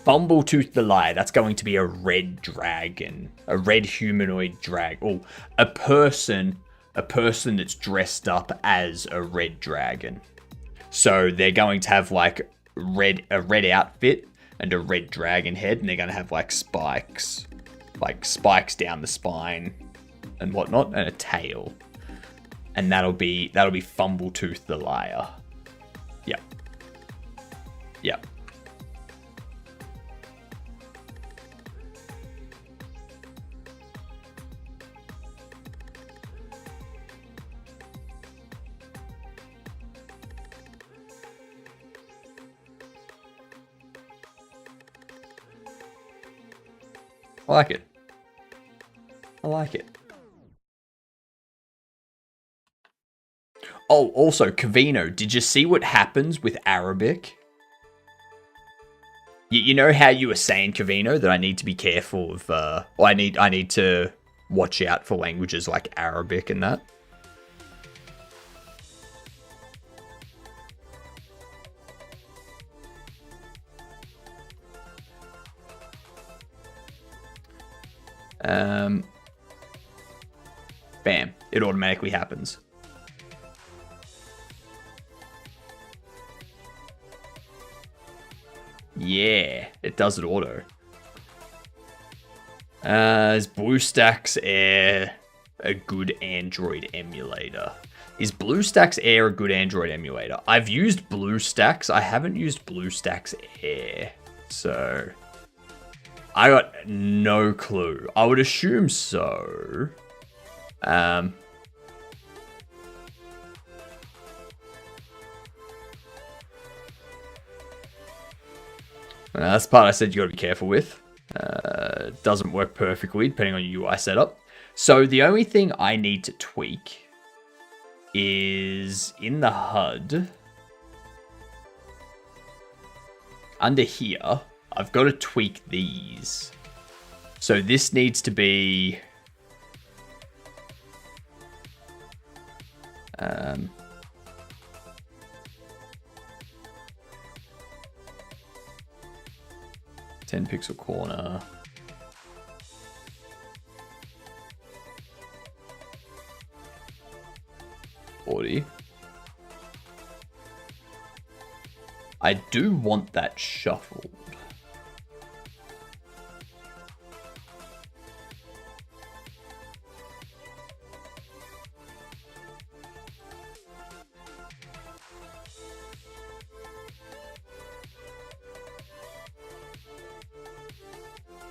[SPEAKER 1] Fumbletooth the Liar. That's going to be a red dragon. A red humanoid dragon. Oh, a person that's dressed up as a red dragon. So they're going to have like a red outfit and a red dragon head, and they're going to have like spikes down the spine and whatnot, and a tail. And that'll be Fumbletooth the Liar. Yep. Yep. I like it. I like it. Oh, also, Kavino, did you see what happens with Arabic? You know how you were saying, Kavino, that I need to be careful of, I need to watch out for languages like Arabic and that? Bam. It automatically happens. Yeah, it does it auto. Is BlueStacks Air a good Android emulator? Is BlueStacks Air a good Android emulator? I've used BlueStacks. I haven't used BlueStacks Air. So I got no clue. I would assume so. That's the part I said you got to be careful with. Doesn't work perfectly depending on your UI setup. So the only thing I need to tweak is in the HUD. Under here, I've got to tweak these. So this needs to be... 10 pixel corner. $40. I do want that shuffled.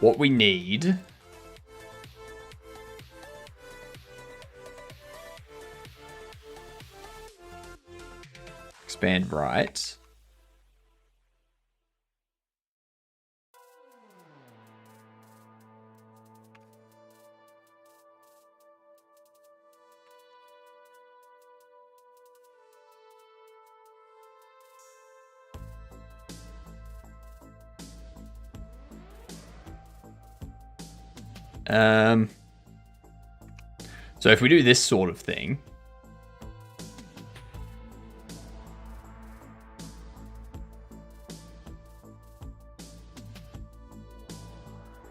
[SPEAKER 1] What we need expand right. So if we do this sort of thing,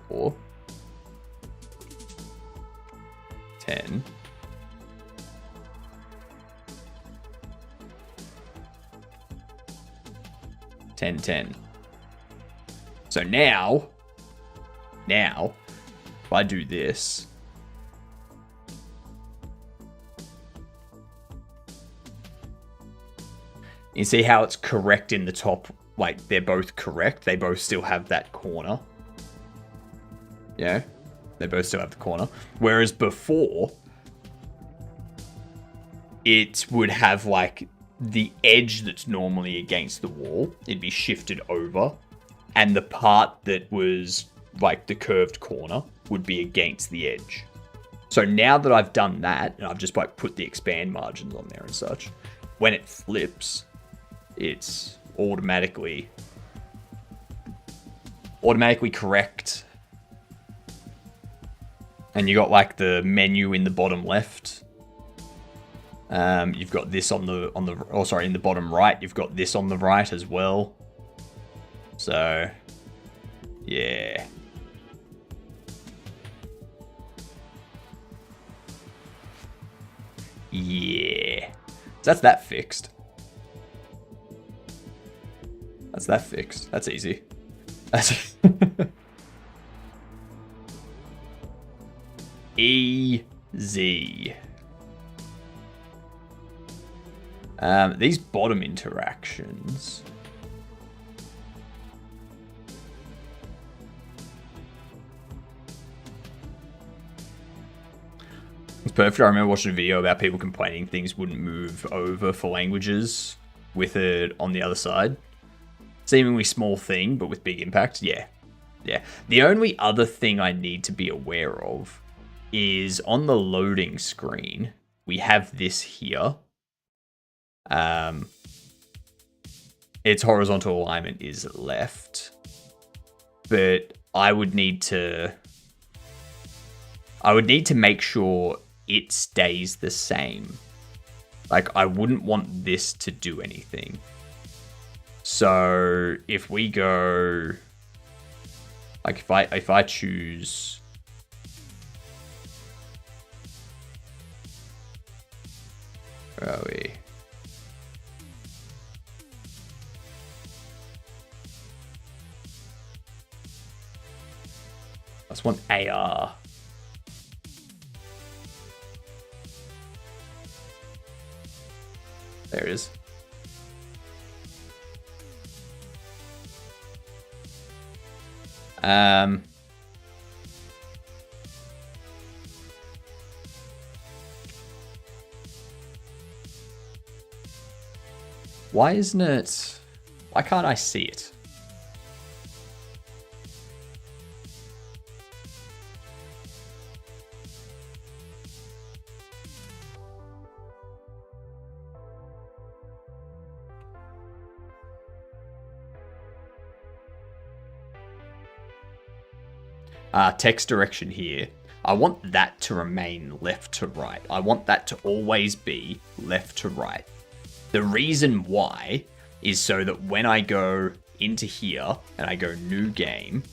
[SPEAKER 1] or 10, so now, if I do this, you see how it's correct in the top, like they're both correct. They both still have that corner. Yeah, they both still have the corner. Whereas before, it would have like the edge that's normally against the wall. It'd be shifted over. And the part that was like the curved corner would be against the edge. So now that I've done that, and I've just like put the expand margins on there and such, when it flips, it's automatically automatically correct. And you got like the menu in the bottom left. You've got this in the bottom right. You've got this on the right as well. So, yeah. Yeah. So that's that fixed. That's that fixed. That's easy. That's easy. These bottom interactions. It's perfect. I remember watching a video about people complaining things wouldn't move over for languages with it on the other side. Seemingly small thing, but with big impact. Yeah. Yeah. The only other thing I need to be aware of is on the loading screen, we have this here. Its horizontal alignment is left. But I would need to make sure it stays the same. Like, I wouldn't want this to do anything. So if we go, like, if I choose, where are we? I just want AR. There it is. Why isn't it? Why can't I see it? Text direction here. I want that to remain left to right. I want that to always be left to right. The reason why is so that when I go into here and I go new game,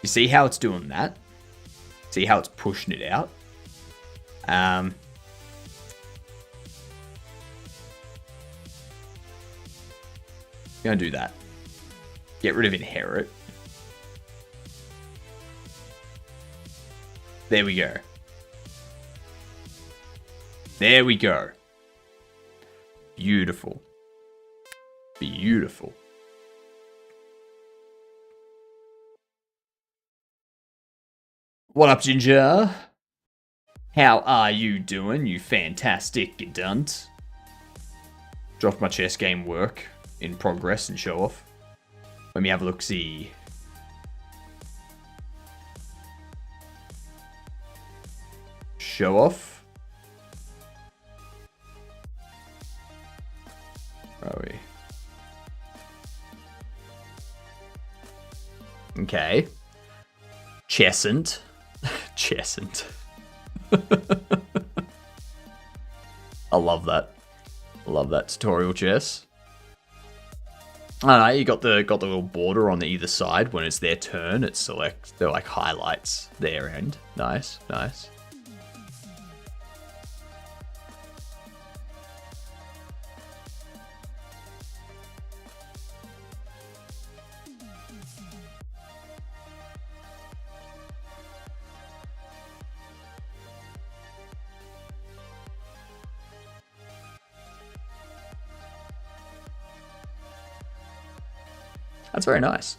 [SPEAKER 1] you see how it's doing that? See how it's pushing it out? Gonna do that. Get rid of inherit. There we go. There we go. Beautiful. Beautiful. What up, Ginger? How are you doing, you fantastic gunt? Dropped my chess game work in progress and show off. Let me have a look-see. Show off. Where are we? Okay. Chessant. Chessant. I love that. I love that tutorial chess. I don't know, you got the little border on either side. When it's their turn, it selects, they're like highlights their end. Nice, nice. That's very nice.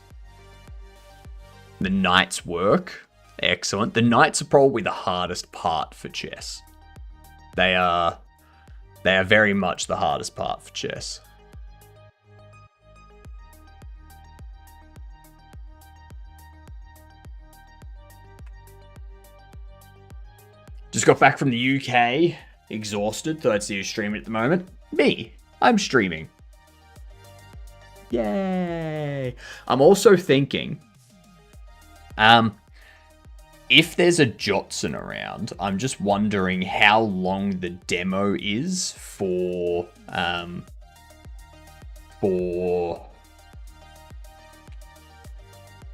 [SPEAKER 1] The knights work. Excellent. The knights are probably the hardest part for chess. They are very much the hardest part for chess. Just got back from the UK. Exhausted. Thought I'd see you streaming at the moment. Me. I'm streaming. Yay! I'm also thinking, if there's a Jotson around, I'm just wondering how long the demo is for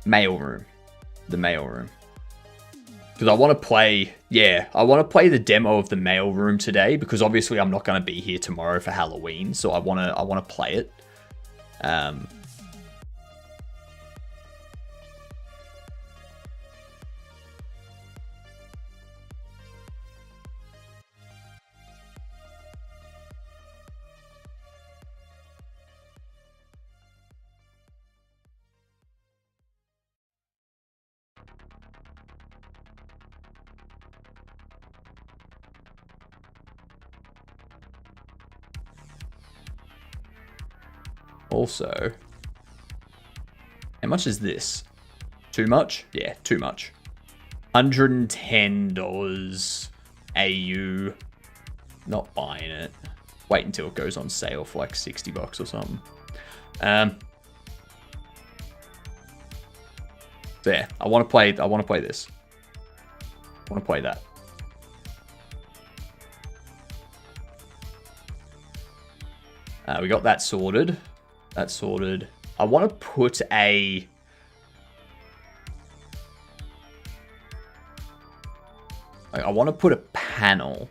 [SPEAKER 1] mailroom, the mailroom. Because I want to play, I want to play the demo of the mailroom today, because obviously I'm not going to be here tomorrow for Halloween, so I want to play it. Also, how much is this? Too much? Yeah, too much. $110 AU. Not buying it. Wait until it goes on sale for like $60 or something. So yeah, I want to play this. I want to play that. We got that sorted. That's sorted. I want to put a... I want to put a panel.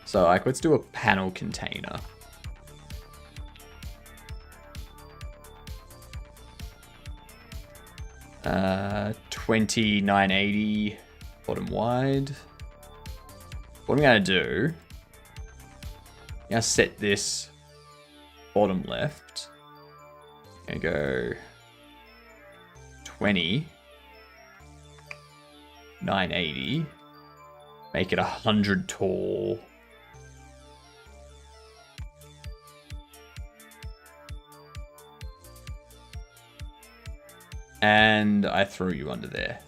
[SPEAKER 1] So, like, let's do a panel container. Uh, 2980 bottom wide. What I'm going to do, I'm going to set this bottom left and go 20, 980, make it 100 tall. And I threw you under there.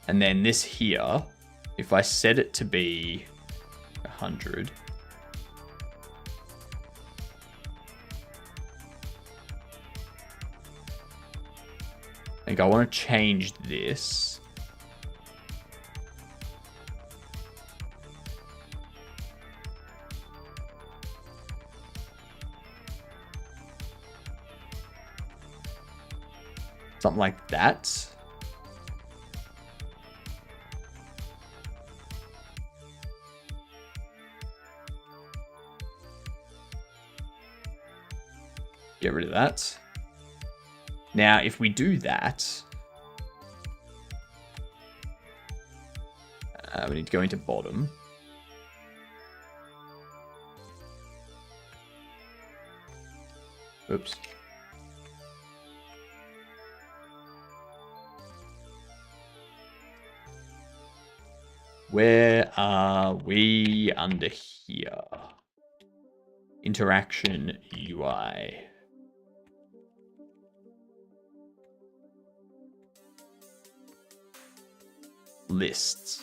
[SPEAKER 1] And then this here, if I set it to be 100. I think I want to change this. Something like that. Get rid of that. Now, if we do that, we need to go into bottom. Oops. Where are we under here? Interaction UI. Lists.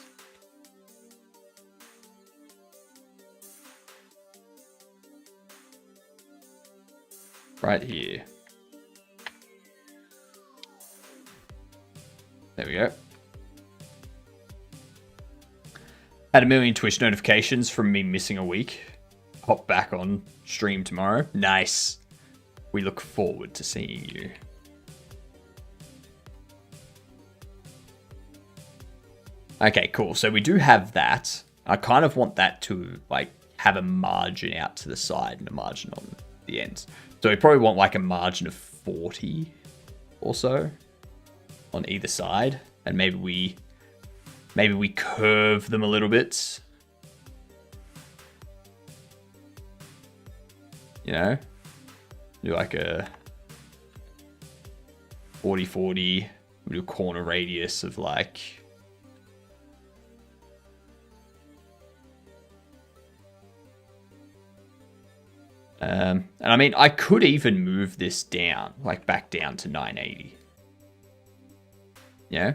[SPEAKER 1] Right here. There we go. Had a million Twitch notifications from me missing a week. Hop back on stream tomorrow. Nice. We look forward to seeing you. Okay, cool. So we do have that. I kind of want that to like have a margin out to the side and a margin on the ends. So we probably want like a margin of 40 or so on either side. And maybe we curve them a little bit. You know? Do like a 40-40. We do a corner radius of like... And I mean, I could even move this down, like back down to 980. Yeah.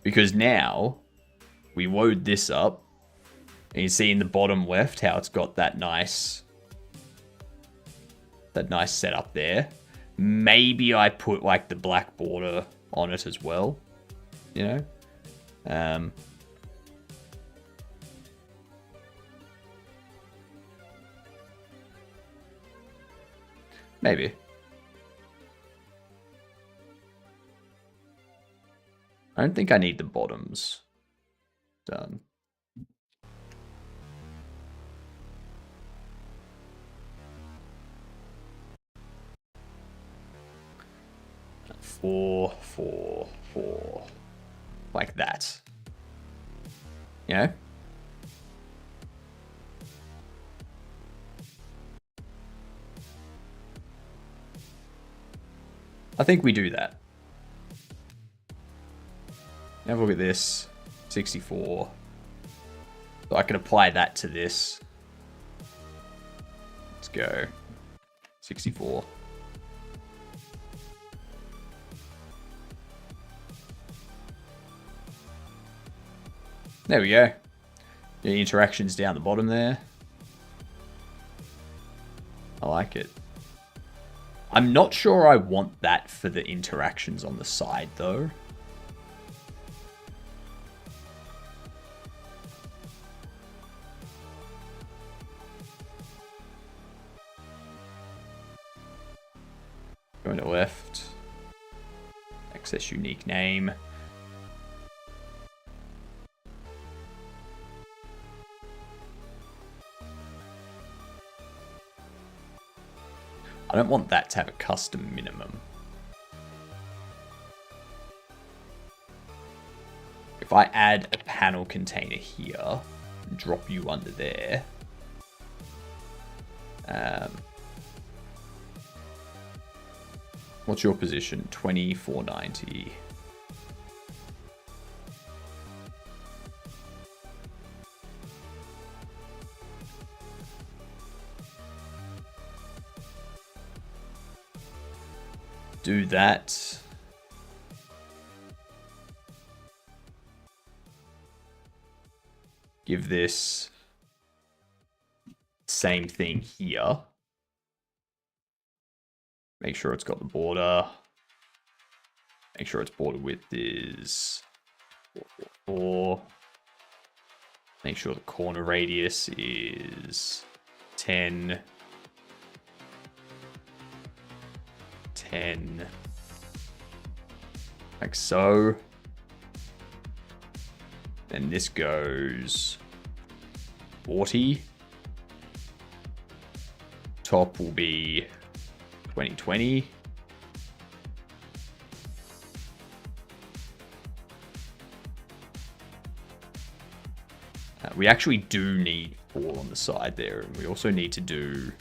[SPEAKER 1] Because now we load this up, and you see in the bottom left how it's got that nice setup there. Maybe I put like the black border on it as well, you know. Maybe. I don't think I need the bottoms done. Four, like that. You know? I think we do that. Now look at this. 64. So I can apply that to this. Let's go. 64. There we go. The interactions down the bottom there. I like it. I'm not sure I want that for the interactions on the side, though. Going to left. Access unique name. I don't want that to have a custom minimum. If I add a panel container here, and drop you under there. What's your position? 2490. Do that. Give this same thing here. Make sure it's got the border. Make sure its border width is 444. Make sure the corner radius is 10. 10. Like so. Then this goes 40. Top will be 2020. We actually do need 4 on the side there, and we also need to do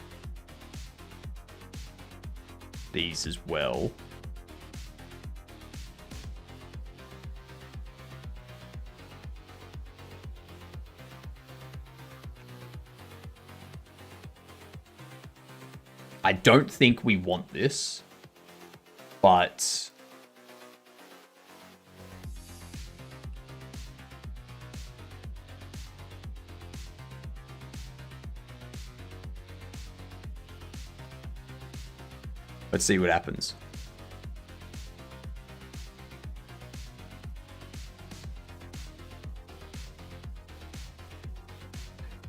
[SPEAKER 1] these as well. I don't think we want this, but let's see what happens.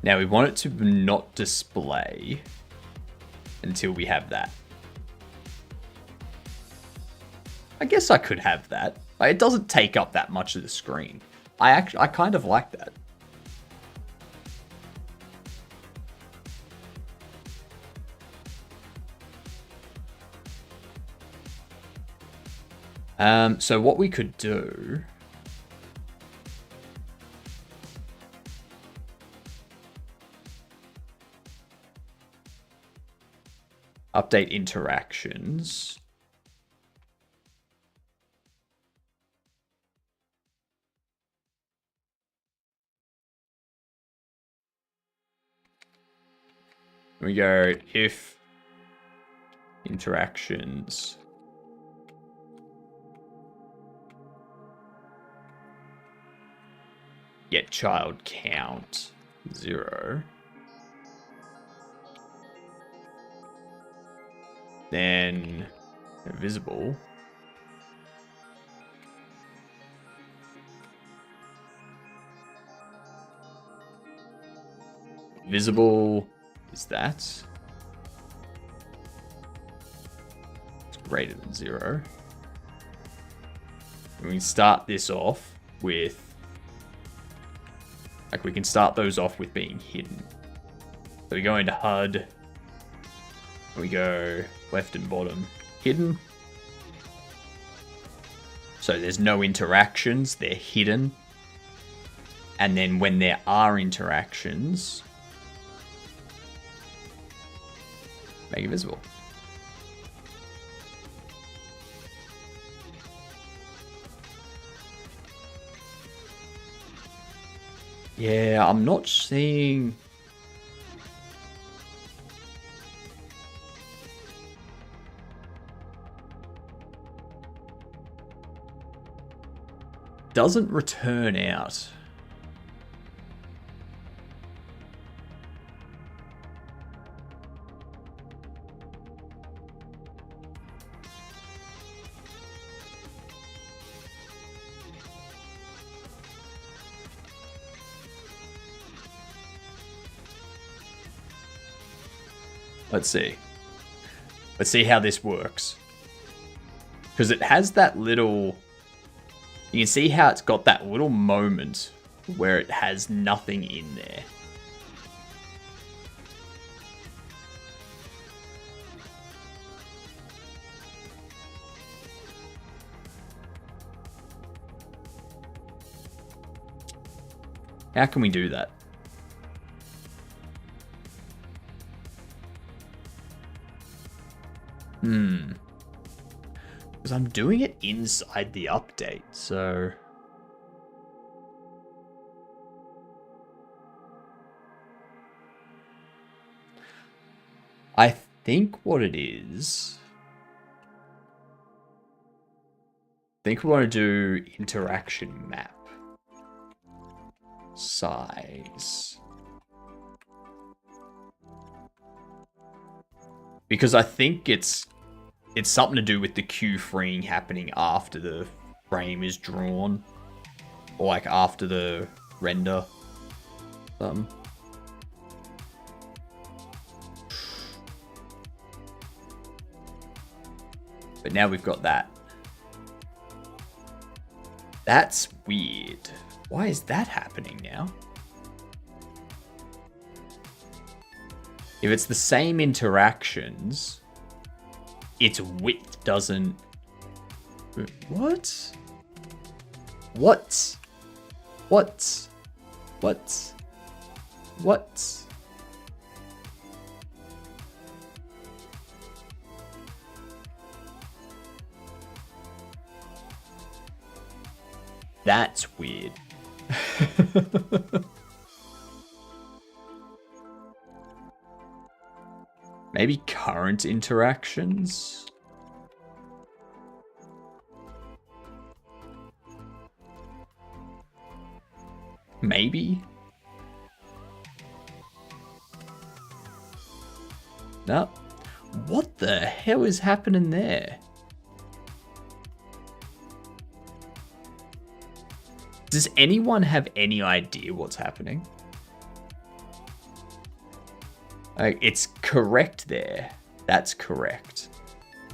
[SPEAKER 1] Now we want it to not display until we have that. I guess I could have that. It doesn't take up that much of the screen. I kind of like that. So what we could do update interactions. We go if interactions get child count 0, then visible is that it's greater than 0. And we can start this off with, like, we can start those off with being hidden. So we go into HUD, and we go left and bottom, hidden. So there's no interactions, they're hidden. And then when there are interactions, make it visible. Yeah, I'm not seeing... Doesn't return out. Let's see. Let's see how this works. Because it has that little... You can see how it's got that little moment where it has nothing in there. How can we do that? Because I'm doing it inside the update, so... I think what it is... I think we want to do interaction map. Size. Because I think it's something to do with the queue freeing happening after the frame is drawn. Or like after the render. But now we've got that. That's weird. Why is that happening now? If it's the same interactions, its width doesn't... What? What? What? What? What? That's weird. Maybe current interactions? Maybe? No. What the hell is happening there? Does anyone have any idea what's happening? It's correct there. That's correct.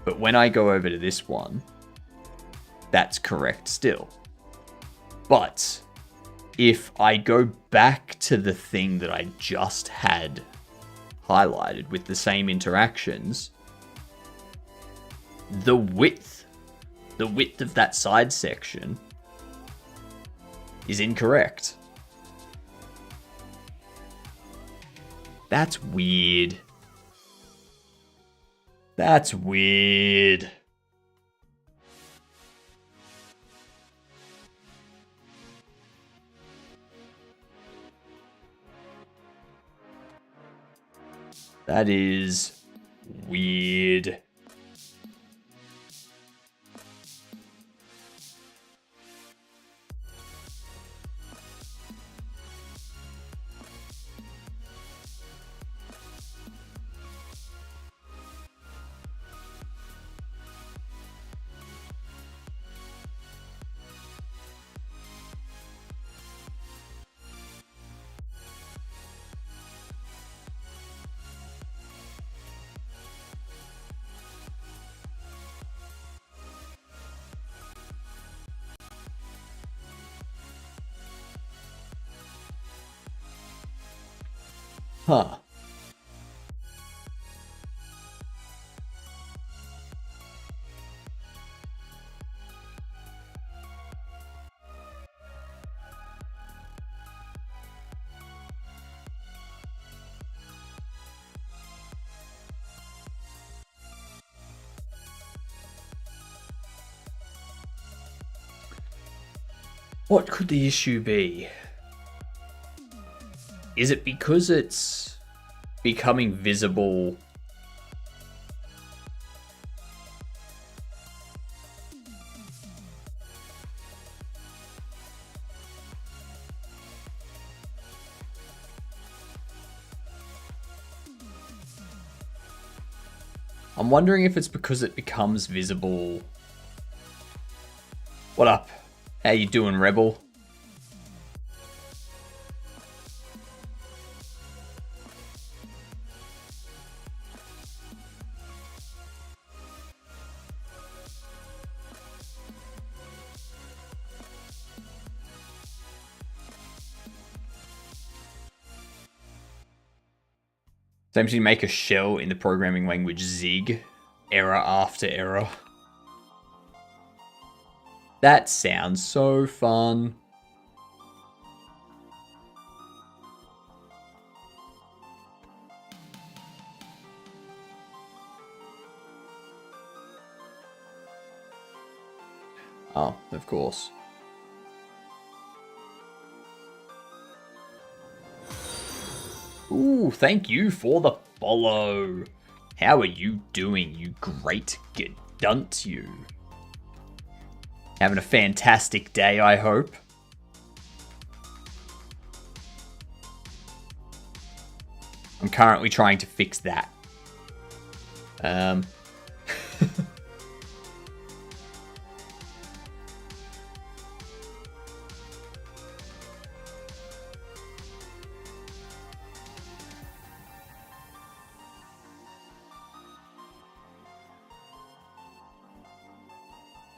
[SPEAKER 1] But when I go over to this one, that's correct still. But if I go back to the thing that I just had highlighted with the same interactions, the width of that side section is incorrect. That's weird. That's weird. That is weird. Huh. What could the issue be? Is it because it's becoming visible? I'm wondering if it's because it becomes visible. What up? How you doing, Rebel? Seems to make a shell in the programming language Zig. Error after error. That sounds so fun. Oh, of course. Ooh, thank you for the follow. How are you doing, you great gedunt, you? Having a fantastic day, I hope. I'm currently trying to fix that.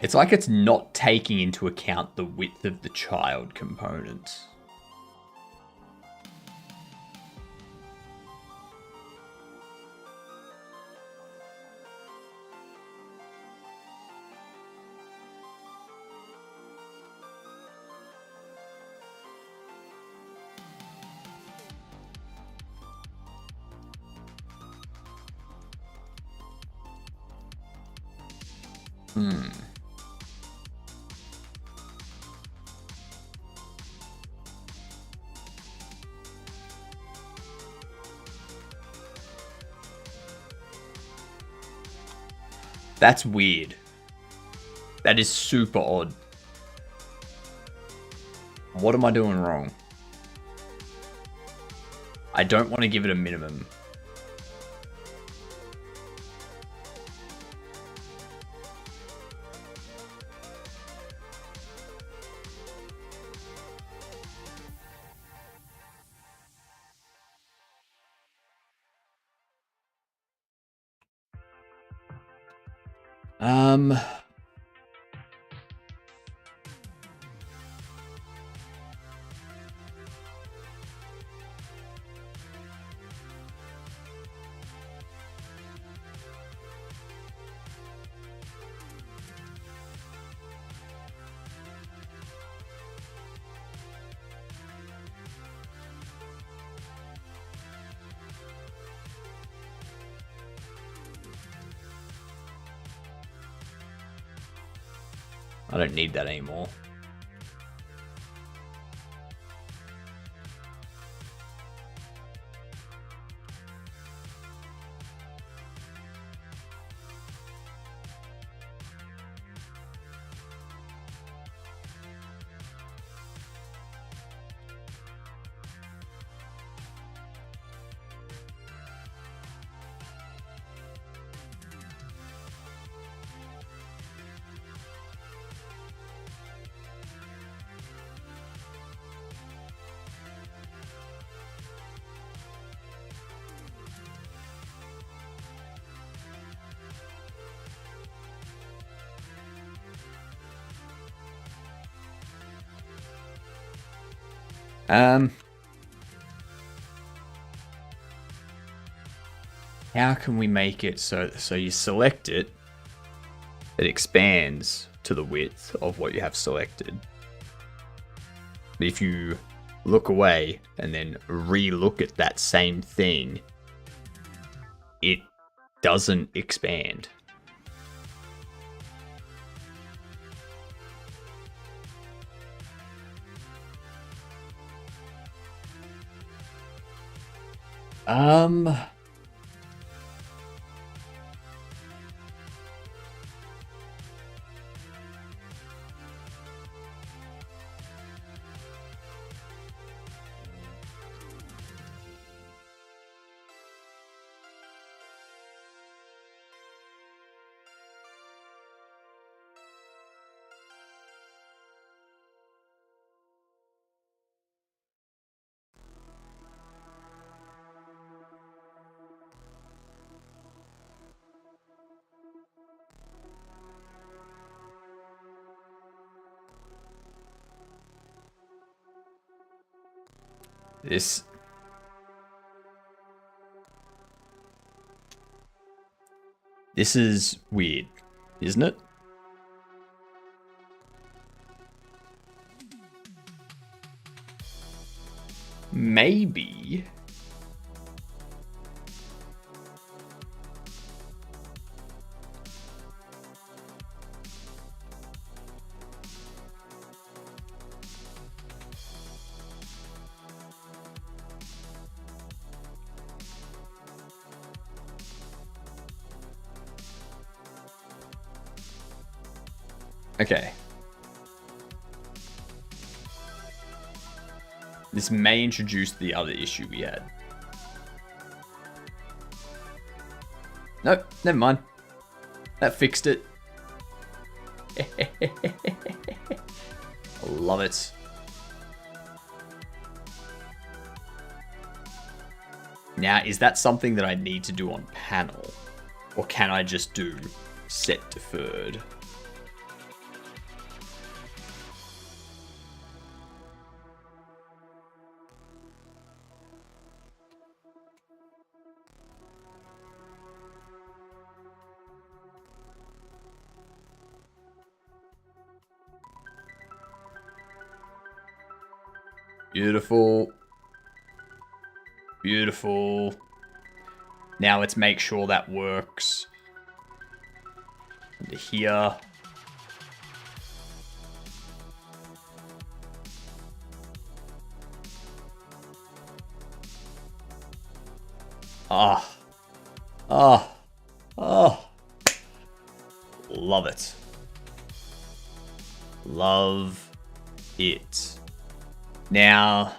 [SPEAKER 1] It's like it's not taking into account the width of the child component. That's weird. That is super odd. What am I doing wrong? I don't want to give it a minimum. I don't need that anymore. How can we make it so you select it, it expands to the width of what you have selected. But if you look away and then re-look at that same thing, it doesn't expand. This is weird, isn't it? Maybe. Okay. This may introduce the other issue we had. Nope, never mind. That fixed it. I love it. Now, is that something that I need to do on panel? Or can I just do set deferred? Beautiful. Beautiful. Now let's make sure that works. Under here. Ah. Ah. Ah. Love it. Love it. Now,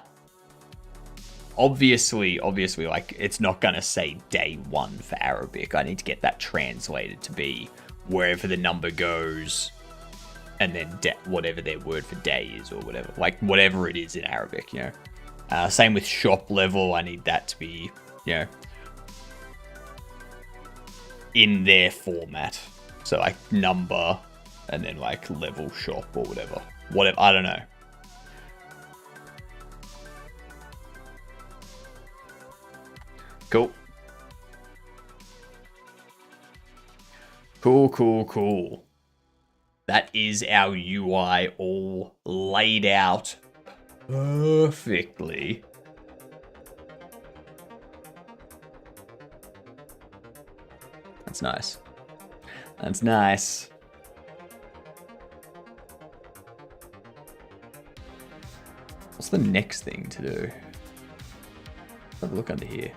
[SPEAKER 1] obviously, like, it's not going to say day 1 for Arabic. I need to get that translated to be wherever the number goes, and then whatever their word for day is, or whatever. Like, whatever it is in Arabic, you know. Same with shop level. I need that to be, you know, in their format. So, like, number, and then, like, level shop, or whatever. Whatever, I don't know. Cool. Cool. That is our UI all laid out perfectly. That's nice. That's nice. What's the next thing to do? Let's have a look under here.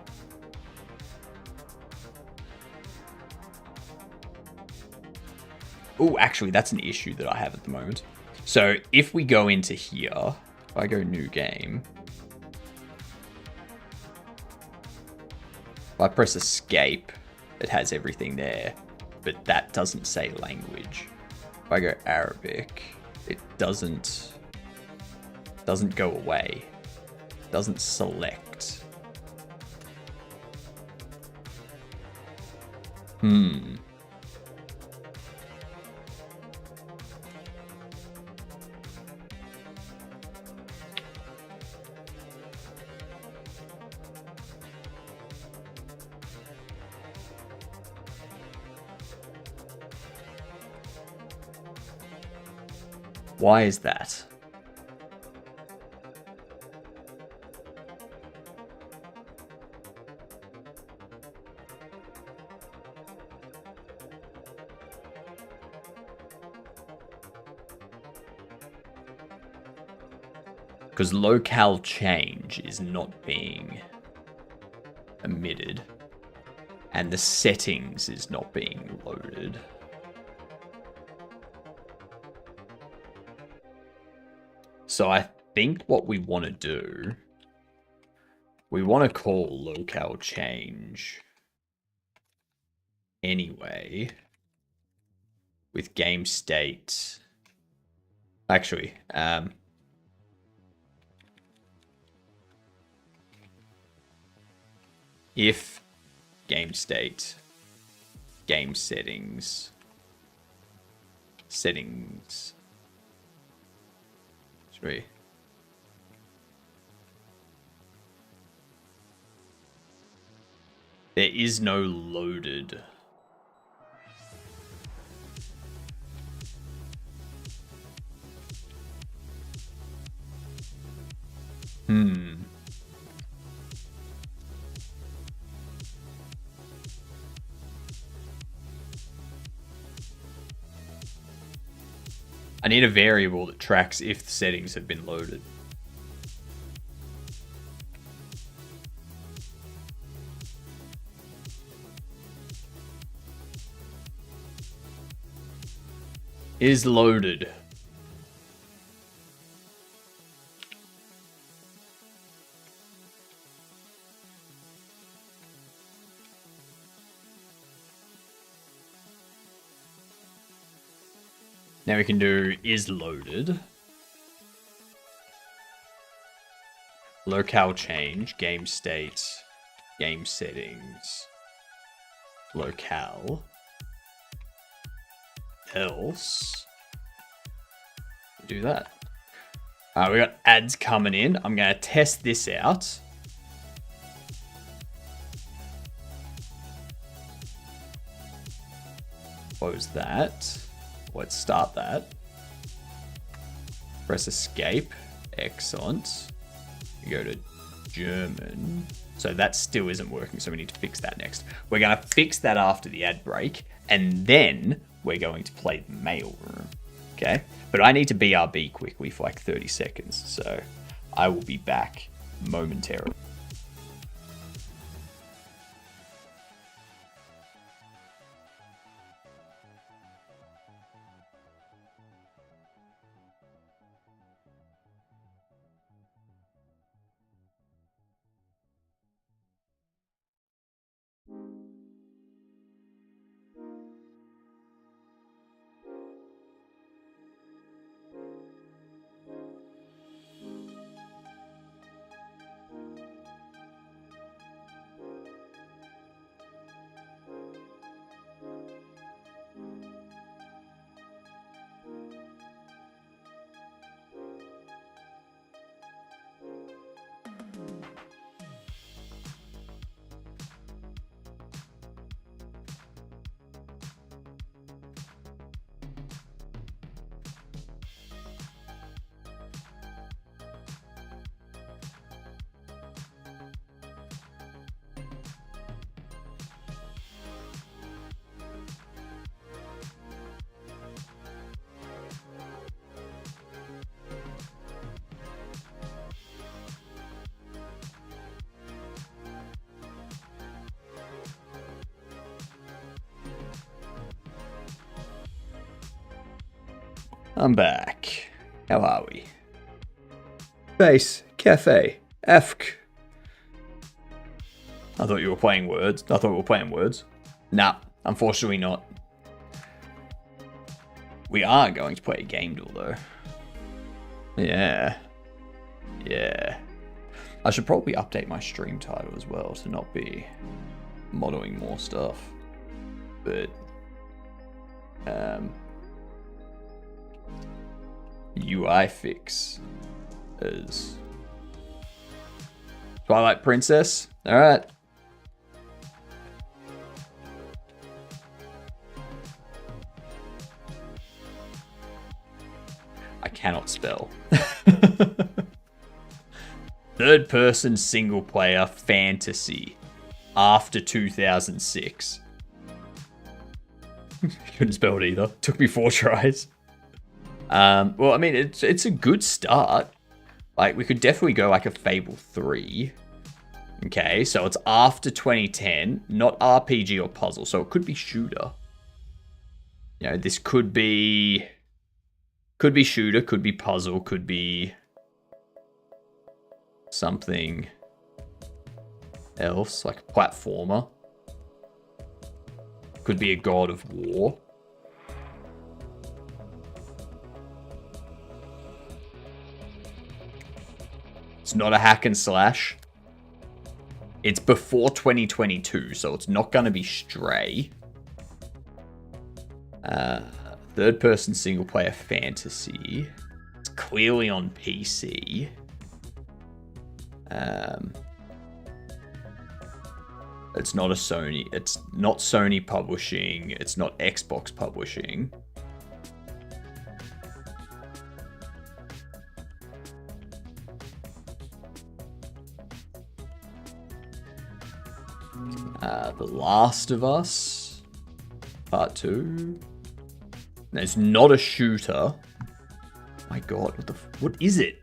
[SPEAKER 1] Oh, actually, that's an issue that I have at the moment. So if we go into here, if I go new game, if I press escape, it has everything there, but that doesn't say language. If I go Arabic, it doesn't go away. It doesn't select. Why is that? Because locale change is not being emitted, and the settings is not being loaded. So I think what we want to do, we want to call locale change anyway with game state. Actually, if game state, game settings, sorry. There is no loaded. I need a variable that tracks if the settings have been loaded. Is loaded. Now we can do is loaded. Locale change, game state, game settings, locale. Else. Do that. Alright, we got ads coming in. I'm going to test this out. Close that. Let's start that. Press escape. Excellent. You go to German. So that still isn't working, so we need to fix that next. We're going to fix that after the ad break, and then we're going to play the mail room. Okay? But I need to BRB quickly for like 30 seconds, so I will be back momentarily. I'm back. How are we? Base, cafe, EFK. I thought you were playing words. I thought we were playing words. Nah, unfortunately not. We are going to play a game duel though. Yeah. Yeah. I should probably update my stream title as well to not be modeling more stuff. But UI fix is Twilight Princess. All right. I cannot spell. Third person single player fantasy after 2006. Couldn't spell it either. Took me 4 tries. Well, I mean, it's a good start. Like, we could definitely go like a Fable 3. Okay, so it's after 2010, not RPG or puzzle, so it could be shooter. You know, this could be shooter, could be puzzle, could be something else, like a platformer. Could be a God of War. It's not a hack and slash. It's before 2022, so it's not going to be Stray. Third person single player fantasy. It's clearly on PC. It's not a Sony. It's not Sony publishing. It's not Xbox publishing. The Last of Us Part 2. No, it's not a shooter. My God, what is it?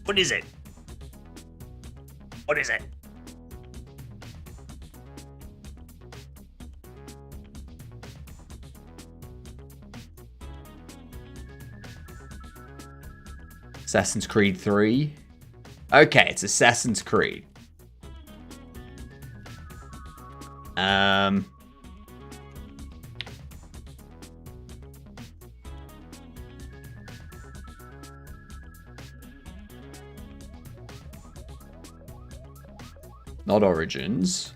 [SPEAKER 1] What is it? What is it? Assassin's Creed 3. Okay, it's Assassin's Creed. Not Origins.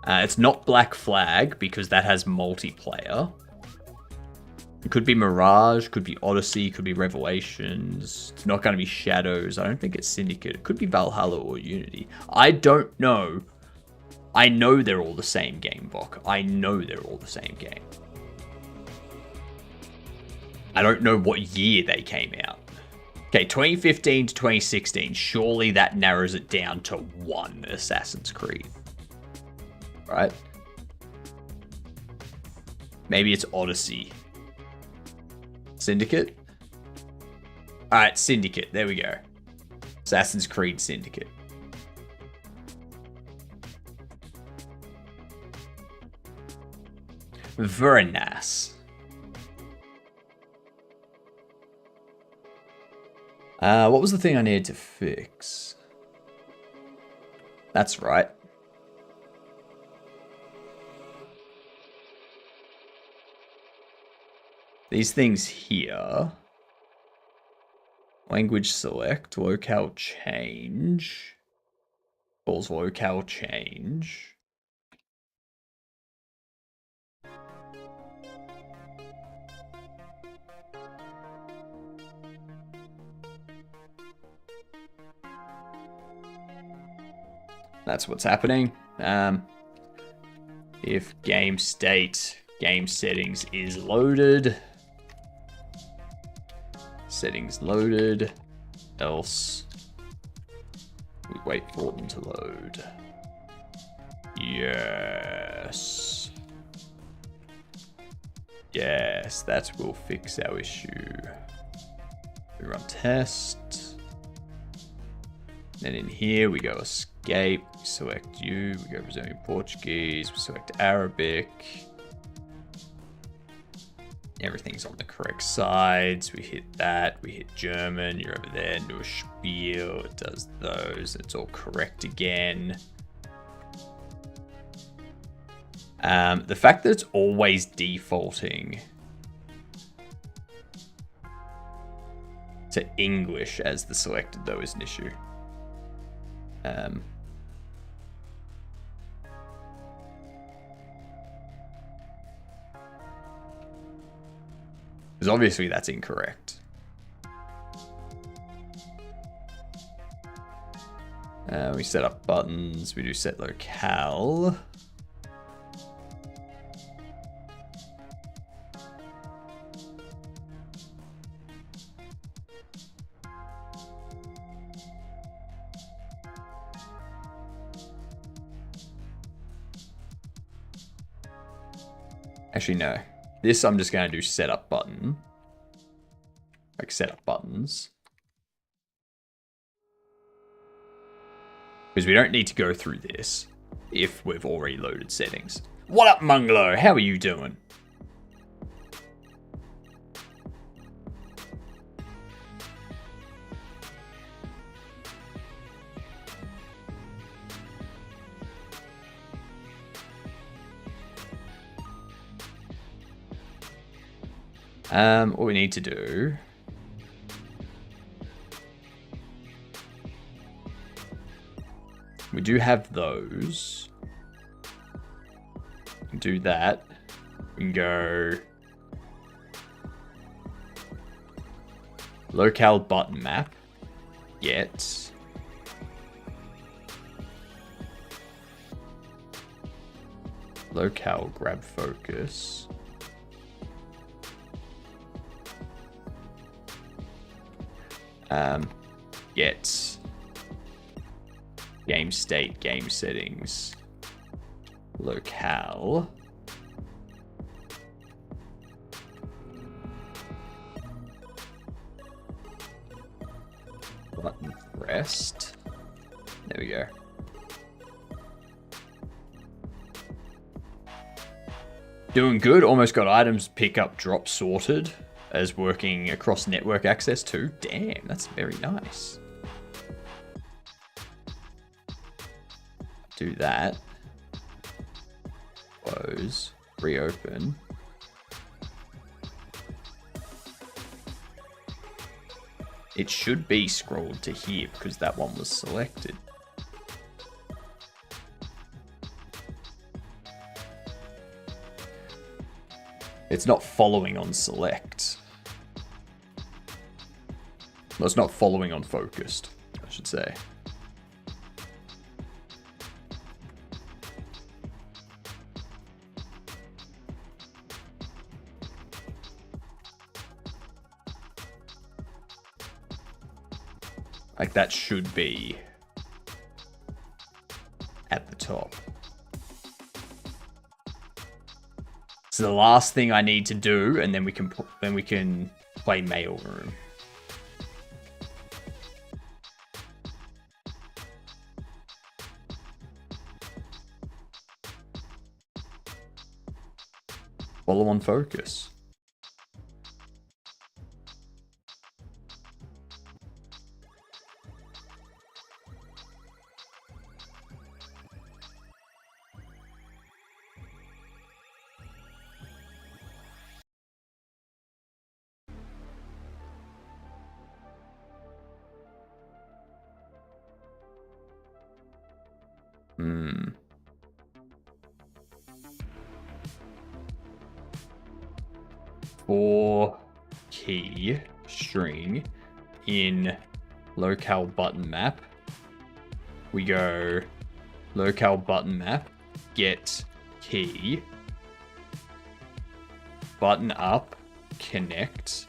[SPEAKER 1] It's not Black Flag because that has multiplayer. It could be Mirage, could be Odyssey, could be Revelations. It's not going to be Shadows. I don't think it's Syndicate. It could be Valhalla or Unity. I don't know. I know they're all the same game, Bok. I know they're all the same game. I don't know what year they came out. Okay, 2015 to 2016. Surely that narrows it down to one Assassin's Creed. Right? Maybe it's Odyssey. Syndicate? Alright, Syndicate. There we go. Assassin's Creed Syndicate. Very nice. What was the thing I needed to fix? That's right. These things here. Language select, locale change. Calls locale change. That's what's happening. If game state, game settings is loaded. Settings loaded. Else, we wait for them to load. Yes. Yes, that will fix our issue. We run test. Then in here we go escape, we select you, we go Brazilian Portuguese, we select Arabic. Everything's on the correct sides. We hit that, we hit German, you're over there, do a spiel, it does those, it's all correct again. The fact that it's always defaulting to English as the selected though is an issue. Because obviously that's incorrect. We set up buttons, we do set locale. Actually, no. This I'm just going to do setup button. Like setup buttons. Because we don't need to go through this if we've already loaded settings. What up, Munglo? How are you doing? What we need to do... We do have those. Do that. We can go... Locale button map. Get... Locale grab focus. Get game state, game settings, locale, button pressed. There we go. Doing good. Almost got items pick up drop sorted as working across network access too. Damn, that's very nice. Do that. Close. Reopen. It should be scrolled to here because that one was selected. It's not following on select. Well, it's not following on focused, I should say. Like that should be at the top. So the last thing I need to do, and then we can play mailroom. Follow on focus. For key string in locale button map, we go locale button map, get key, button up, connect,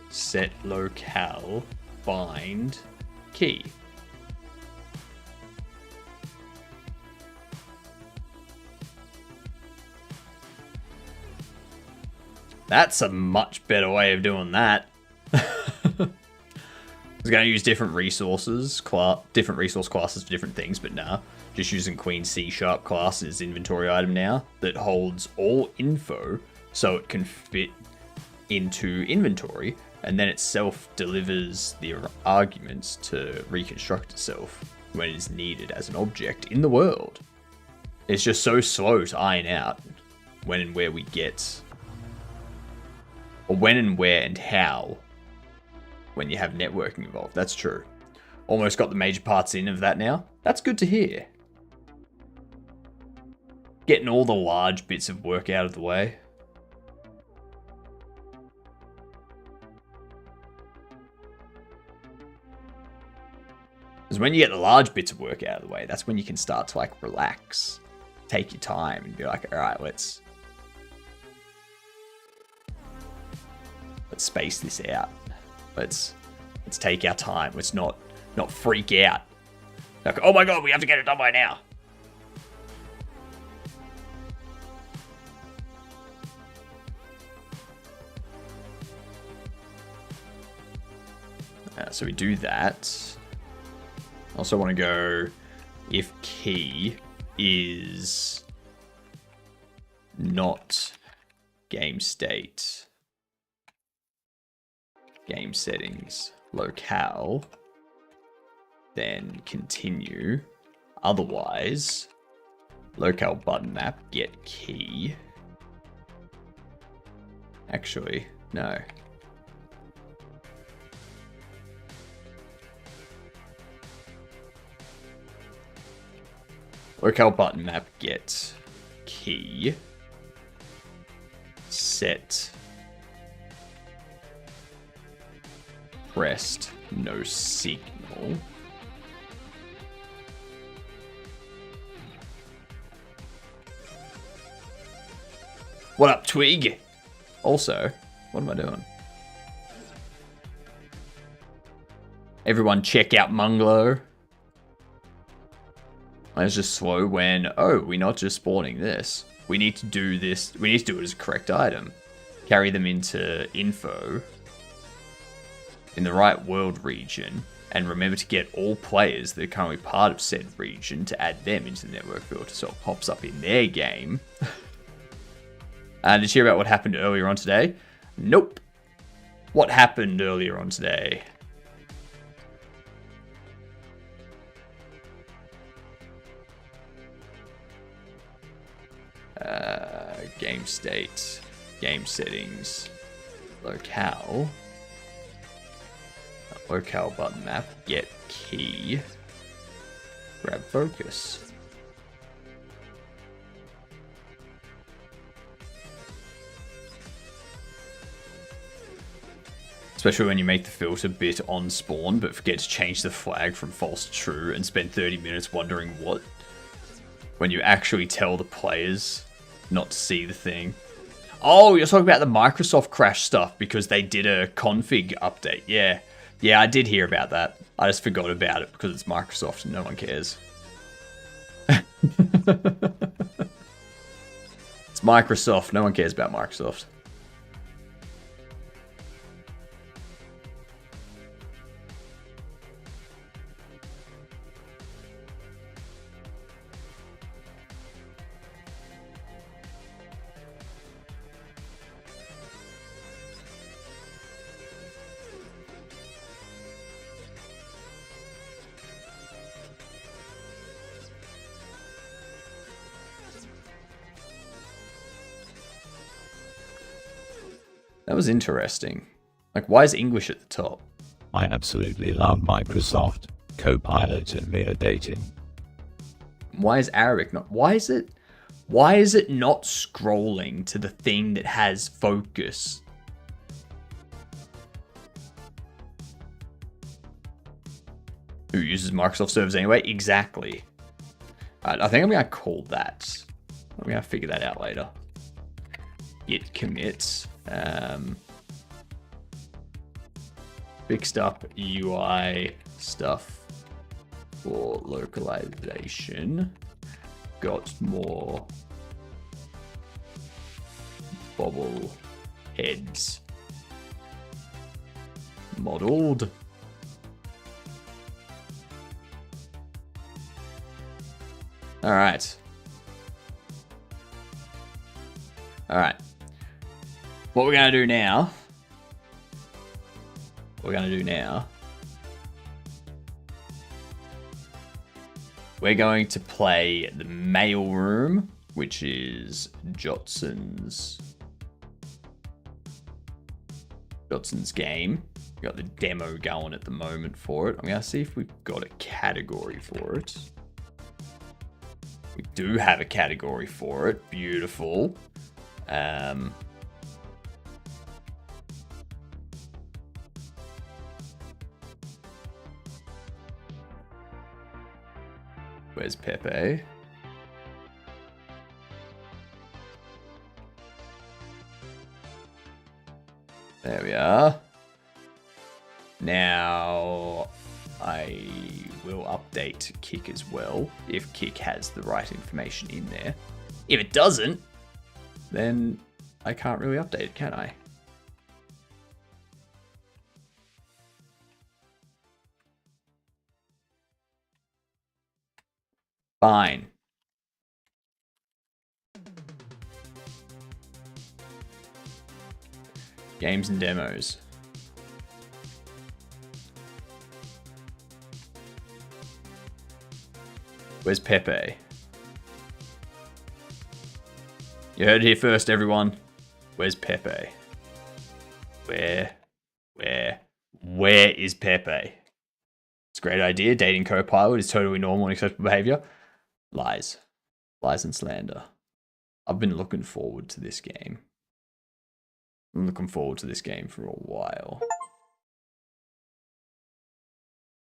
[SPEAKER 1] set locale, bind, key. That's a much better way of doing that. I was going to use different resources, different resource classes for different things, but nah. Just using Queen C# class as inventory item now that holds all info so it can fit into inventory, and then itself delivers the arguments to reconstruct itself when it is needed as an object in the world. It's just so slow to iron out when and where we get... Or when and where and how when you have networking involved. That's true. Almost got the major parts in of that now. That's good to hear. Getting all the large bits of work out of the way. Because when you get the large bits of work out of the way, that's when you can start to like relax. Take your time and be like, alright, let's space this out. Let's take our time. Let's not freak out. Like, oh my god, we have to get it done by now. So we do that. Also want to go if key is not game state, game settings, locale, then continue. Otherwise, locale button map, get key. Actually, no. Locale button map, get key. Set pressed, no signal. What up, Twig? Also, what am I doing? Everyone check out Munglo. I was just slow when, oh, we're not just spawning this. We need to do this. We need to do it as a correct item. Carry them into info in the right world region. And remember to get all players that are currently part of said region to add them into the network filter so it pops up in their game. Did you hear about what happened earlier on today? Nope. What happened earlier on today? Game state, game settings, locale, locale button map, get key, grab focus. Especially when you make the filter bit on spawn, but forget to change the flag from false to true and spend 30 minutes wondering what. When you actually tell the players not to see the thing. Oh, you're talking about the Microsoft crash stuff because they did a config update. Yeah. Yeah, I did hear about that. I just forgot about it because it's Microsoft and no one cares. It's Microsoft. No one cares about Microsoft. That was interesting. Like, why is English at the top?
[SPEAKER 2] I absolutely love Microsoft, Copilot and mere dating.
[SPEAKER 1] Why is Arabic not? Why is it not scrolling to the thing that has focus? Who uses Microsoft servers anyway? Exactly. I think I'm going to call that. I'm going to figure that out later. Git commit. Fixed up UI stuff for localization. Got more bobble heads modeled. All right. All right. What we're going to do now, we're going to play the mail room, which is Jotson's game. We've got the demo going at the moment for it. I'm going to see if we've got a category for it. We do have a category for it. Beautiful. Where's Pepe? There we are. Now, I will update Kick as well, if Kick has the right information in there. If it doesn't, then I can't really update it, can I? Fine. Games and demos. Where's Pepe? You heard it here first, everyone. Where's Pepe? Where is Pepe? It's a great idea. Dating co-pilot is totally normal and acceptable behavior. Lies. Lies and slander. I've been looking forward to this game. I'm looking forward to this game for a while.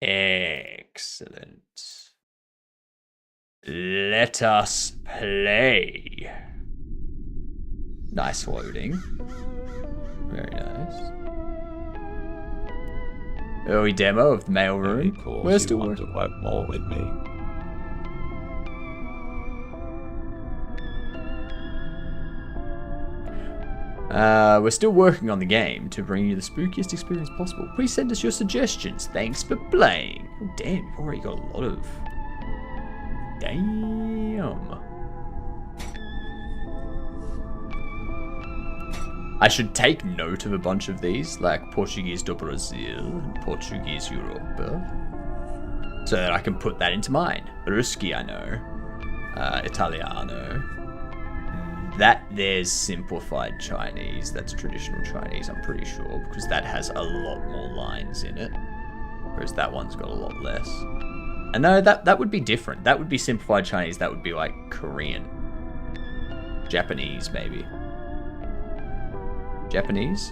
[SPEAKER 1] Excellent. Let us play. Nice loading. Very nice. Early demo of the mailroom. We're still working.
[SPEAKER 2] To work more with me.
[SPEAKER 1] We're still working on the game to bring you the spookiest experience possible. Please send us your suggestions. Thanks for playing. Oh, damn, you've already got a lot of... Damn. I should take note of a bunch of these, like Portuguese do Brasil and Portuguese Europa, so that I can put that into mine. Ruski, I know. Italiano. That there's simplified Chinese. That's traditional Chinese, I'm pretty sure, because that has a lot more lines in it, whereas that one's got a lot less. And no, that would be different. That would be simplified Chinese. That would be like Korean. Japanese, maybe. Japanese?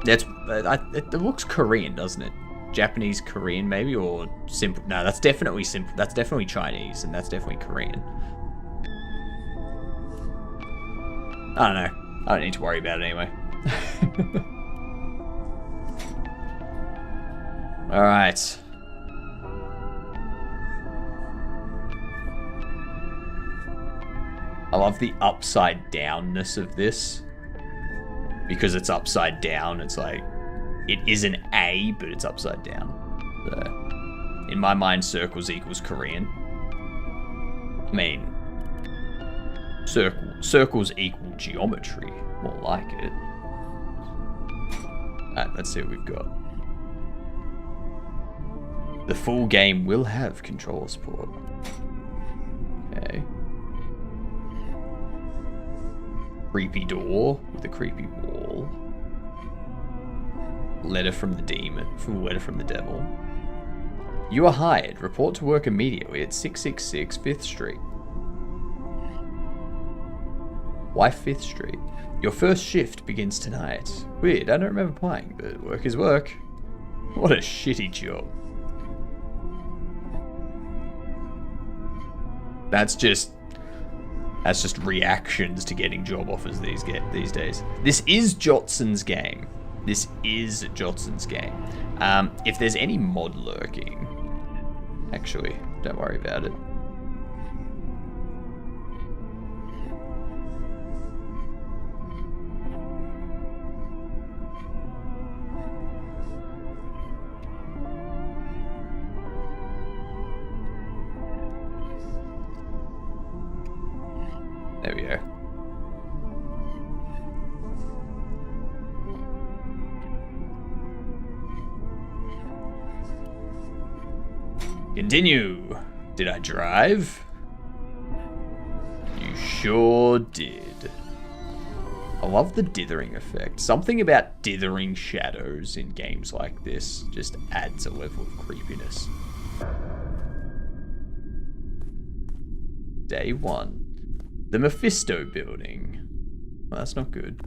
[SPEAKER 1] It looks Korean, doesn't it? Japanese, Korean, maybe, or simple. No, that's definitely simple. That's definitely Chinese, and that's definitely Korean. I don't know. I don't need to worry about it anyway. All right. I love the upside downness of this. Because it's upside down, it's like, it is an A, but it's upside down. So, in my mind, circles equals Korean. I mean, circles equal geometry, more like it. Alright, let's see what we've got. The full game will have controller support. Okay. Creepy door with a creepy wall. Letter from the demon. Letter from the devil. You are hired. Report to work immediately at 666 5th Street. Why 5th Street? Your first shift begins tonight. Weird, I don't remember playing, but work is work. What a shitty job. That's just reactions to getting job offers these days. This is Jotson's game. This is Jotson's game. If there's any mod lurking, actually, don't worry about it. There we go. Continue. Did I drive? You sure did. I love the dithering effect. Something about dithering shadows in games like this just adds a level of creepiness. Day 1. The Mephisto building. Well, that's not good.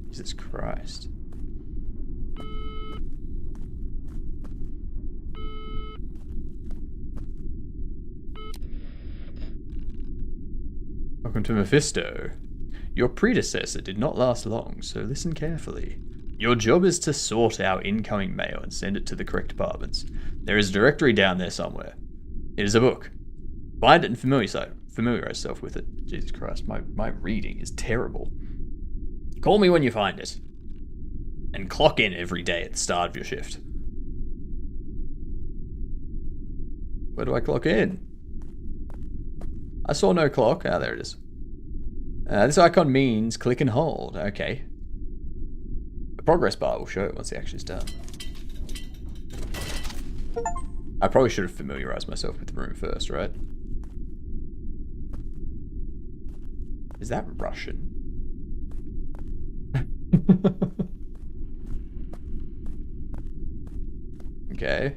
[SPEAKER 1] Jesus Christ. Welcome to Mephisto. Your predecessor did not last long, so listen carefully. Your job is to sort out incoming mail and send it to the correct departments. There is a directory down there somewhere. It is a book. Find it and familiarize yourself with it. Jesus Christ, my reading is terrible. Call me when you find it. and clock in every day at the start of your shift. Where do I clock in? I saw no clock. Ah, there it is. This icon means click and hold. Okay. The progress bar will show it once the action is done. I probably should have familiarized myself with the room first, right? Is that Russian? Okay.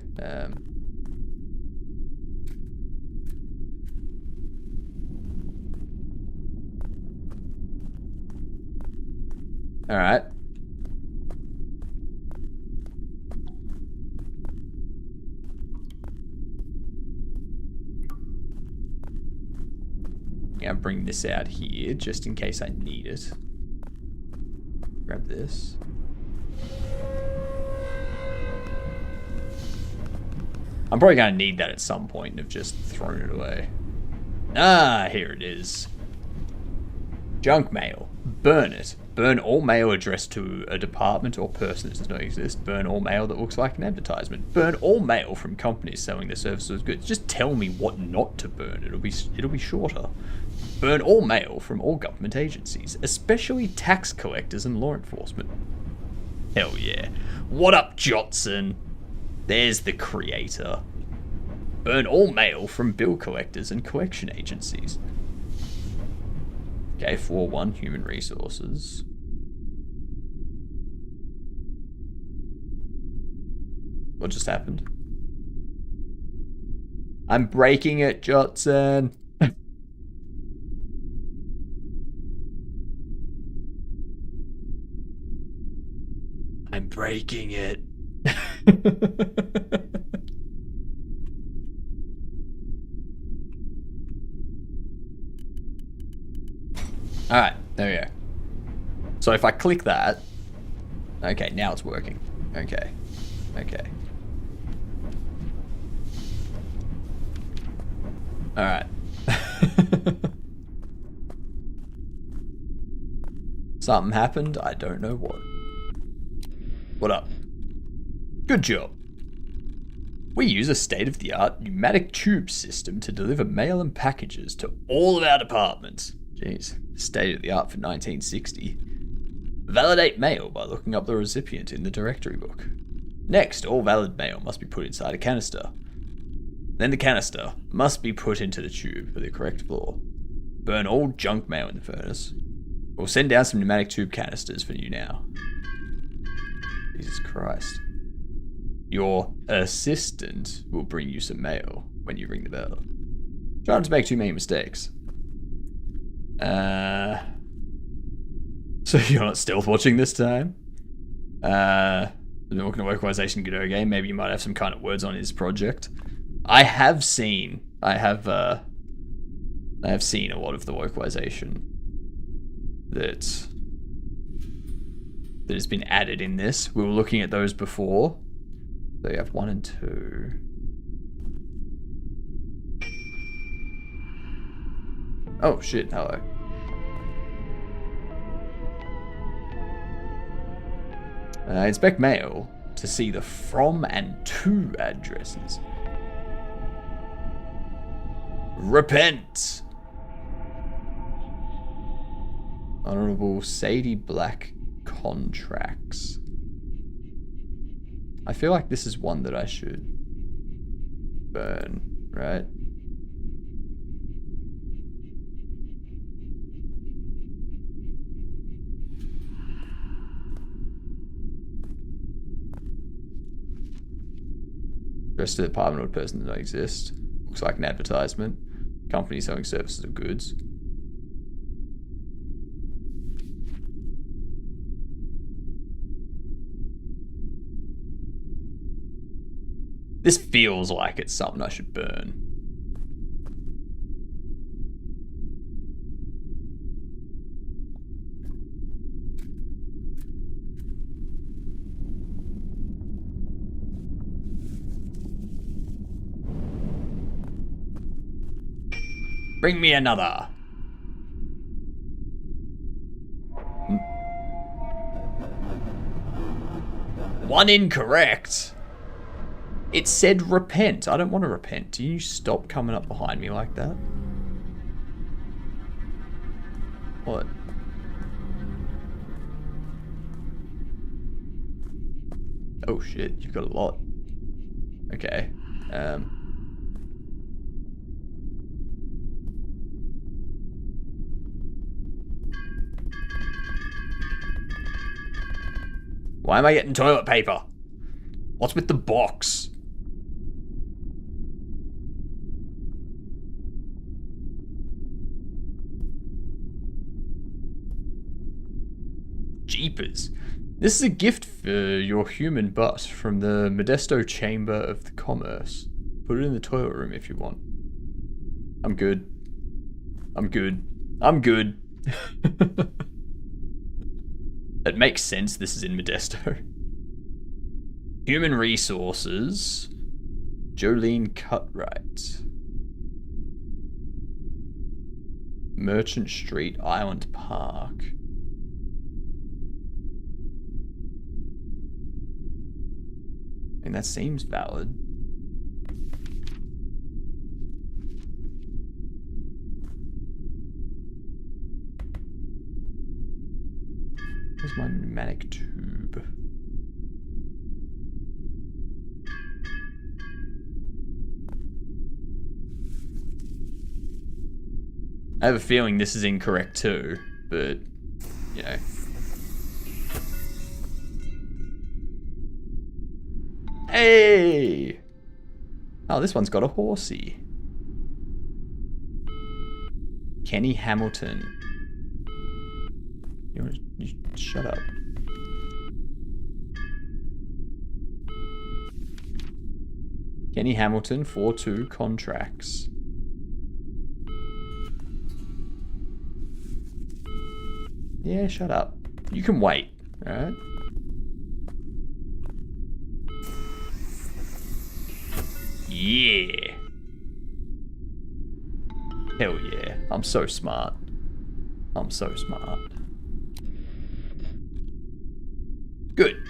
[SPEAKER 1] All right. Yeah, bring this out here just in case I need it. Grab this. I'm probably gonna need that at some point and have just thrown it away. Ah, here it is. Junk mail. Burn it. Burn all mail addressed to a department or person that does not exist. Burn all mail that looks like an advertisement. Burn all mail from companies selling their services or goods. Just tell me what not to burn. It'll be shorter. Burn all mail from all government agencies, especially tax collectors and law enforcement. Hell yeah. What up, Jotson? There's the creator. Burn all mail from bill collectors and collection agencies. Okay, floor 1, human resources. What just happened? I'm breaking it, Jotson. I'm breaking it. Alright, there we go. So if I click that... Okay, now it's working. Okay. Okay. Alright. Something happened, I don't know what. What up? Good job. We use a state-of-the-art pneumatic tube system to deliver mail and packages to all of our departments. Jeez, state-of-the-art for 1960. Validate mail by looking up the recipient in the directory book. Next, all valid mail must be put inside a canister. Then the canister must be put into the tube for the correct floor. Burn all junk mail in the furnace. We'll send down some pneumatic tube canisters for you now. Jesus Christ. Your assistant will bring you some mail when you ring the bell. Try not to make too many mistakes. So you're not stealth watching this time? I've been working on localization Godot game. Maybe you might have some kind of words on his project. I have seen a lot of the localization that has been added in this. We were looking at those before. So you have 1 and 2. Oh shit, hello. Inspect mail to see the from and to addresses. Repent! Honorable Sadie Black contracts. I feel like this is one that I should burn, right? Address to the department or person that don't exist. Looks like an advertisement. Company selling services or goods. This feels like it's something I should burn. Bring me another. One incorrect. It said repent. I don't want to repent. Do you stop coming up behind me like that? What? Oh shit, you've got a lot. Okay. Why am I getting toilet paper? What's with the box? Jeepers. This is a gift for your human butt from the Modesto Chamber of the Commerce. Put it in the toilet room if you want. I'm good. I'm good. I'm good. It makes sense this is in Modesto. Human Resources. Jolene Cutright. Merchant Street, Island Park. I mean, that seems valid. Where's my pneumatic tube? I have a feeling this is incorrect too, but, you know. Hey! Oh, this one's got a horsey. Kenny Hamilton. You shut up. Kenny Hamilton, 4-2 contracts. Yeah, shut up. You can wait, alright? Yeah. Hell yeah. I'm so smart. I'm so smart. Good.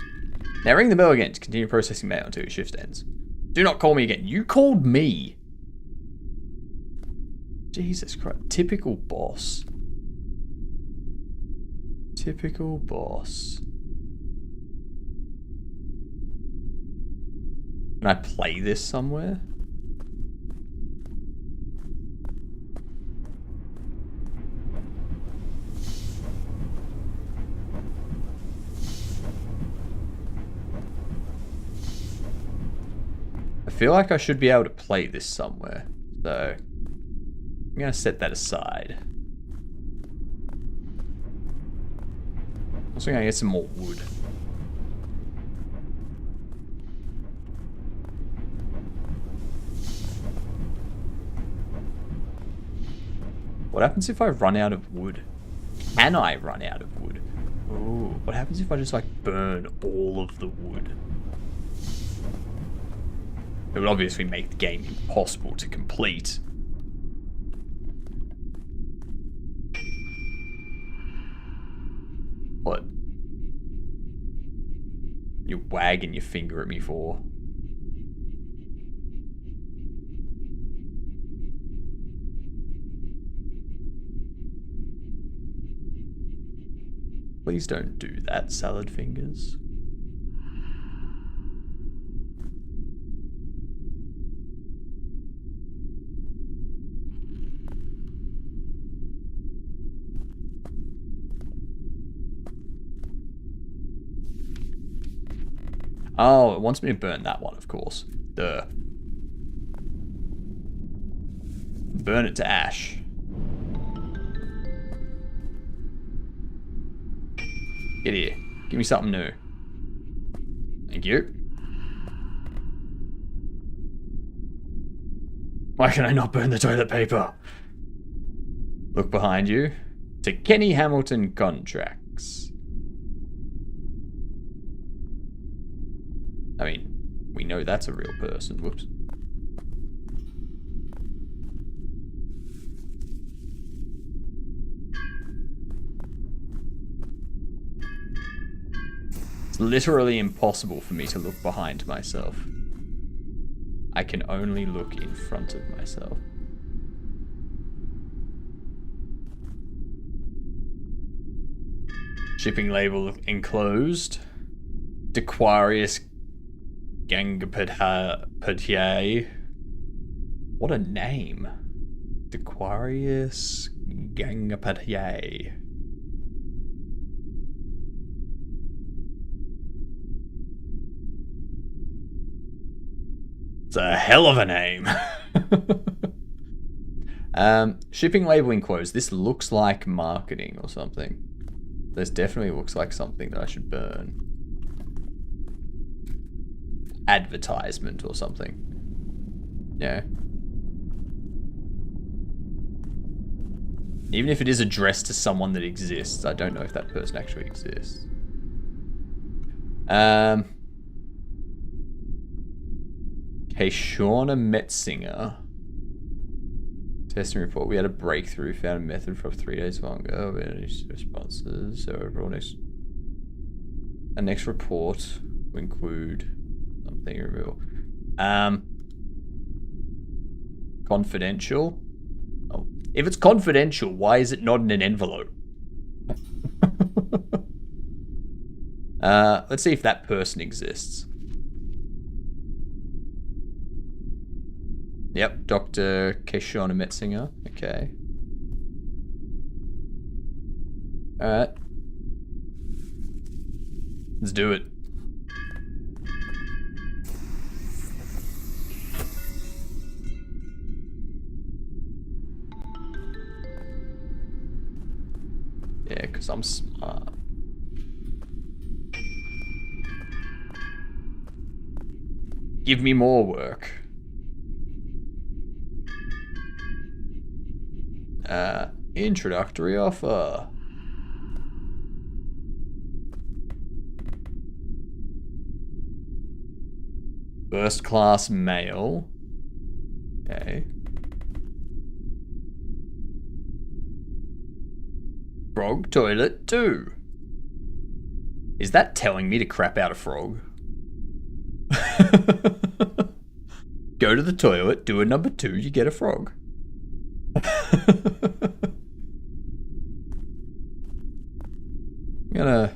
[SPEAKER 1] Now ring the bell again to continue processing mail until your shift ends. Do not call me again. You called me. Jesus Christ. Typical boss. Typical boss. Can I play this somewhere? I feel like I should be able to play this somewhere, so I'm gonna set that aside. Also gonna get some more wood. What happens if I run out of wood? Can I run out of wood? Ooh, what happens if I just like burn all of the wood? It would obviously make the game impossible to complete. What? You're wagging your finger at me for? Please don't do that, salad fingers. Oh, it wants me to burn that one, of course. Duh. Burn it to ash. Get here. Give me something new. Thank you. Why can I not burn the toilet paper? Look behind you. To Kenny Hamilton Contracts. I mean, we know that's a real person. Whoops. It's literally impossible for me to look behind myself. I can only look in front of myself. Shipping label enclosed. Dequarius Gangapatiae. What a name. Dequarius Gangapatiae. It's a hell of a name. Shipping label enclosed. This looks like marketing or something. This definitely looks like something that I should burn. Advertisement or something. Yeah. Even if it is addressed to someone that exists, I don't know if that person actually exists. Shauna Metzinger. Testing report. We had a breakthrough. Found a method for 3 days longer. We had any responses. So overall, next report will include something reveal. Confidential. Oh, if it's confidential, why is it not in an envelope? Let's see if that person exists. Yep, Dr. Keshona Metzinger. Okay. Alright. Let's do it. Yeah, because I'm smart. Give me more work. Introductory offer. First class mail. Okay. Frog toilet 2. Is that telling me to crap out a frog? Go to the toilet, do a number 2, you get a frog. I'm gonna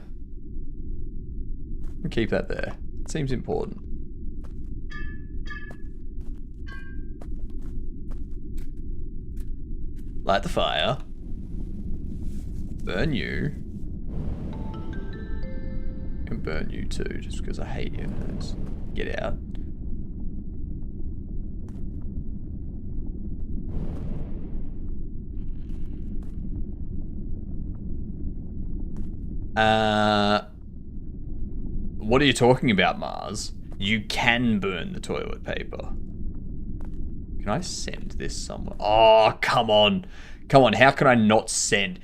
[SPEAKER 1] keep that there. It seems important. Light the fire. Burn you. And burn you too, just because I hate you. Let's get out. What are you talking about, Mars? You can burn the toilet paper. Can I send this somewhere? Oh, come on. Come on, how can I not send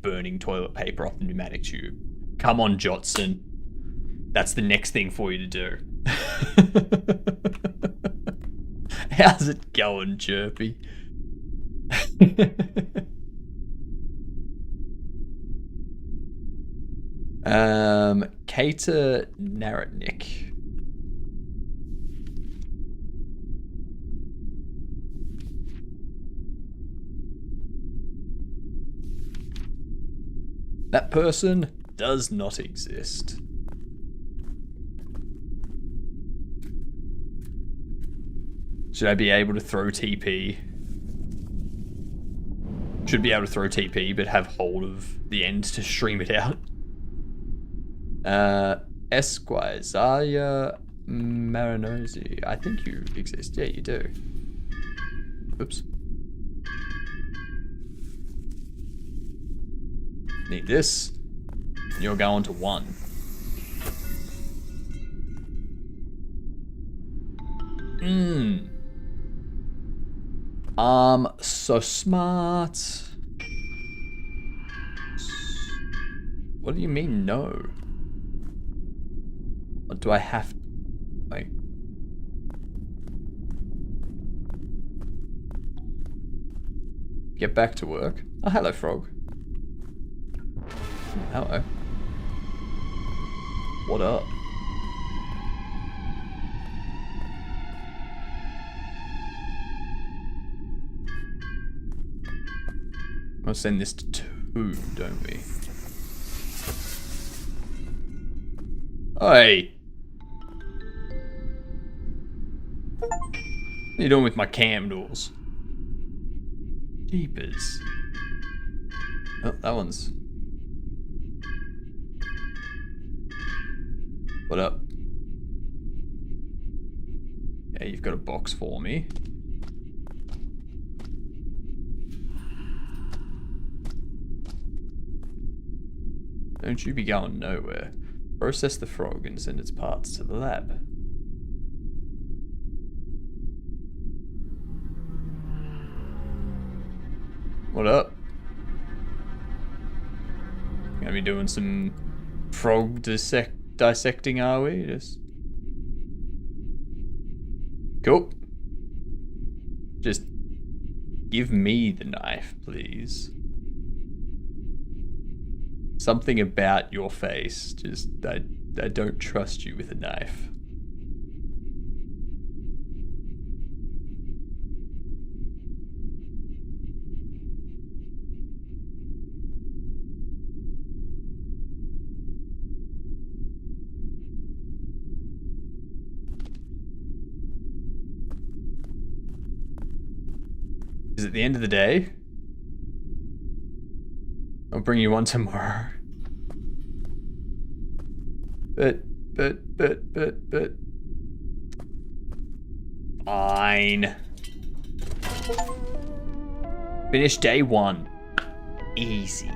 [SPEAKER 1] burning toilet paper off the pneumatic tube? Come on, Jotson. That's the next thing for you to do. How's it going, Chirpy? Kater Naratnik. That person does not exist. Should I be able to throw TP? Should be able to throw TP, but have hold of the end to stream it out. Esquire Zaya Marinosi. I think you exist. Yeah, you do. Oops. Need this. You're going to 1. So smart. What do you mean, no? What do I have? Wait. Get back to work. Oh, hello, frog. Hello. What up? We'll send this to 2, don't we? Hey! What are you doing with my candles? Jeepers. Oh, that one's... What up? Yeah, you've got a box for me. Don't you be going nowhere. Process the frog and send its parts to the lab. What up? Gonna be doing some frog dissecting, are we? Just cool. Just give me the knife, please. Something about your face, just I don't trust you with a knife. Is it the end of the day? I'll bring you one tomorrow. But. Fine. Finish day 1. Easy.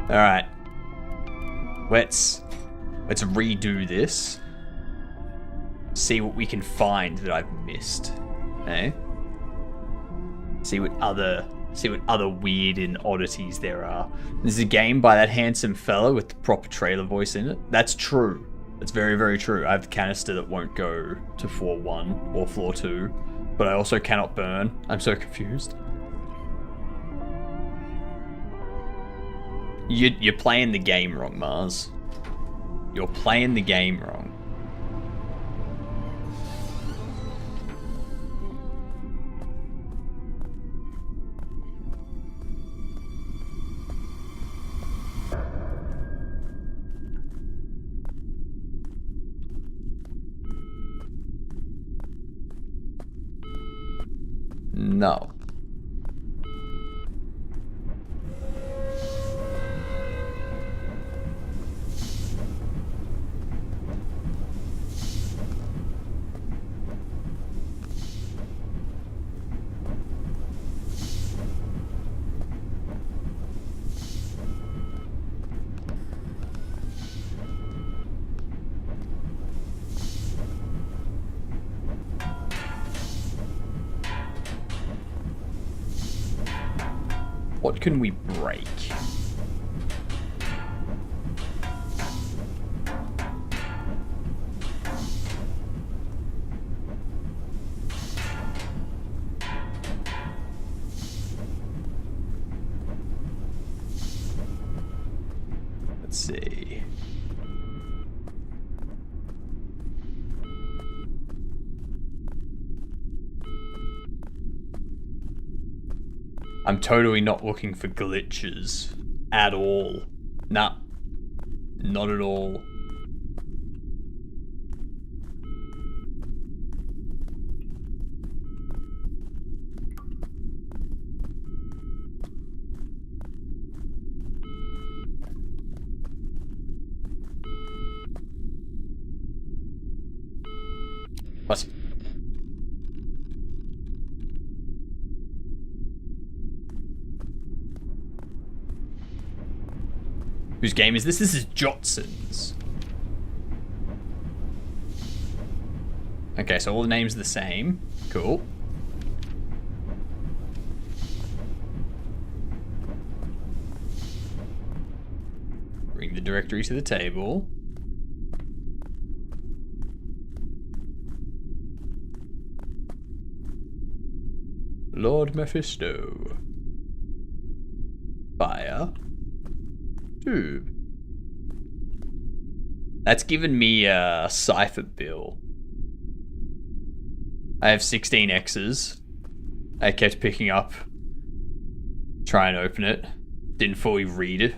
[SPEAKER 1] Alright. Let's redo this. See what we can find that I've missed. Eh? See what other weird and oddities there are. This is a game by that handsome fella with the proper trailer voice in it. That's true. That's very, very true. I have the canister that won't go to floor 1 or floor 2, but I also cannot burn. I'm so confused. You're playing the game wrong, Mars. You're playing the game wrong. No. What can we break? Let's see. I'm totally not looking for glitches at all. Nah, not at all. What? Whose game is this? This is Jotson's. Okay, so all the names are the same. Cool. Bring the directory to the table. Lord Mephisto. Fire. tube. That's given me a cipher bill. I have 16 X's. I kept picking up, try and open it. Didn't fully read it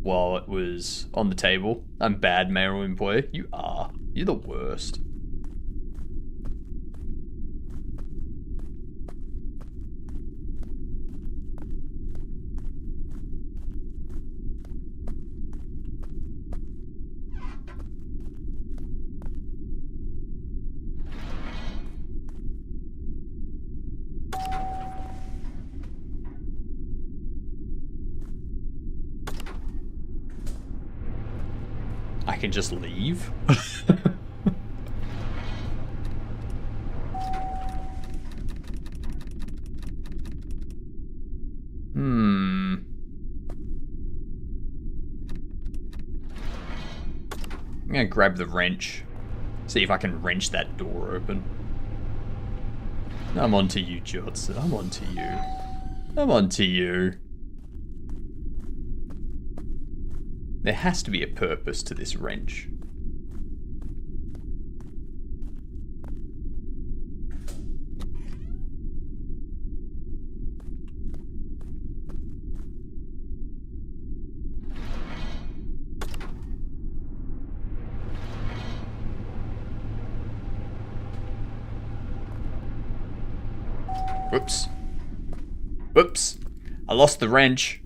[SPEAKER 1] while it was on the table. I'm bad mail employee. You are. You're the worst. I can just leave? I'm gonna grab the wrench. See if I can wrench that door open. I'm onto you, Judson. I'm onto you. I'm onto you. There has to be a purpose to this wrench. Whoops. Whoops. I lost the wrench.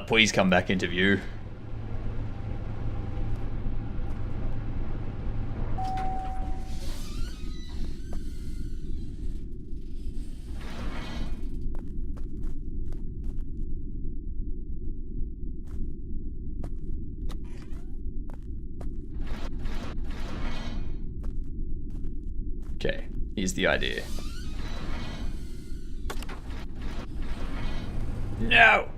[SPEAKER 1] Please come back into view. Okay, here's the idea. No!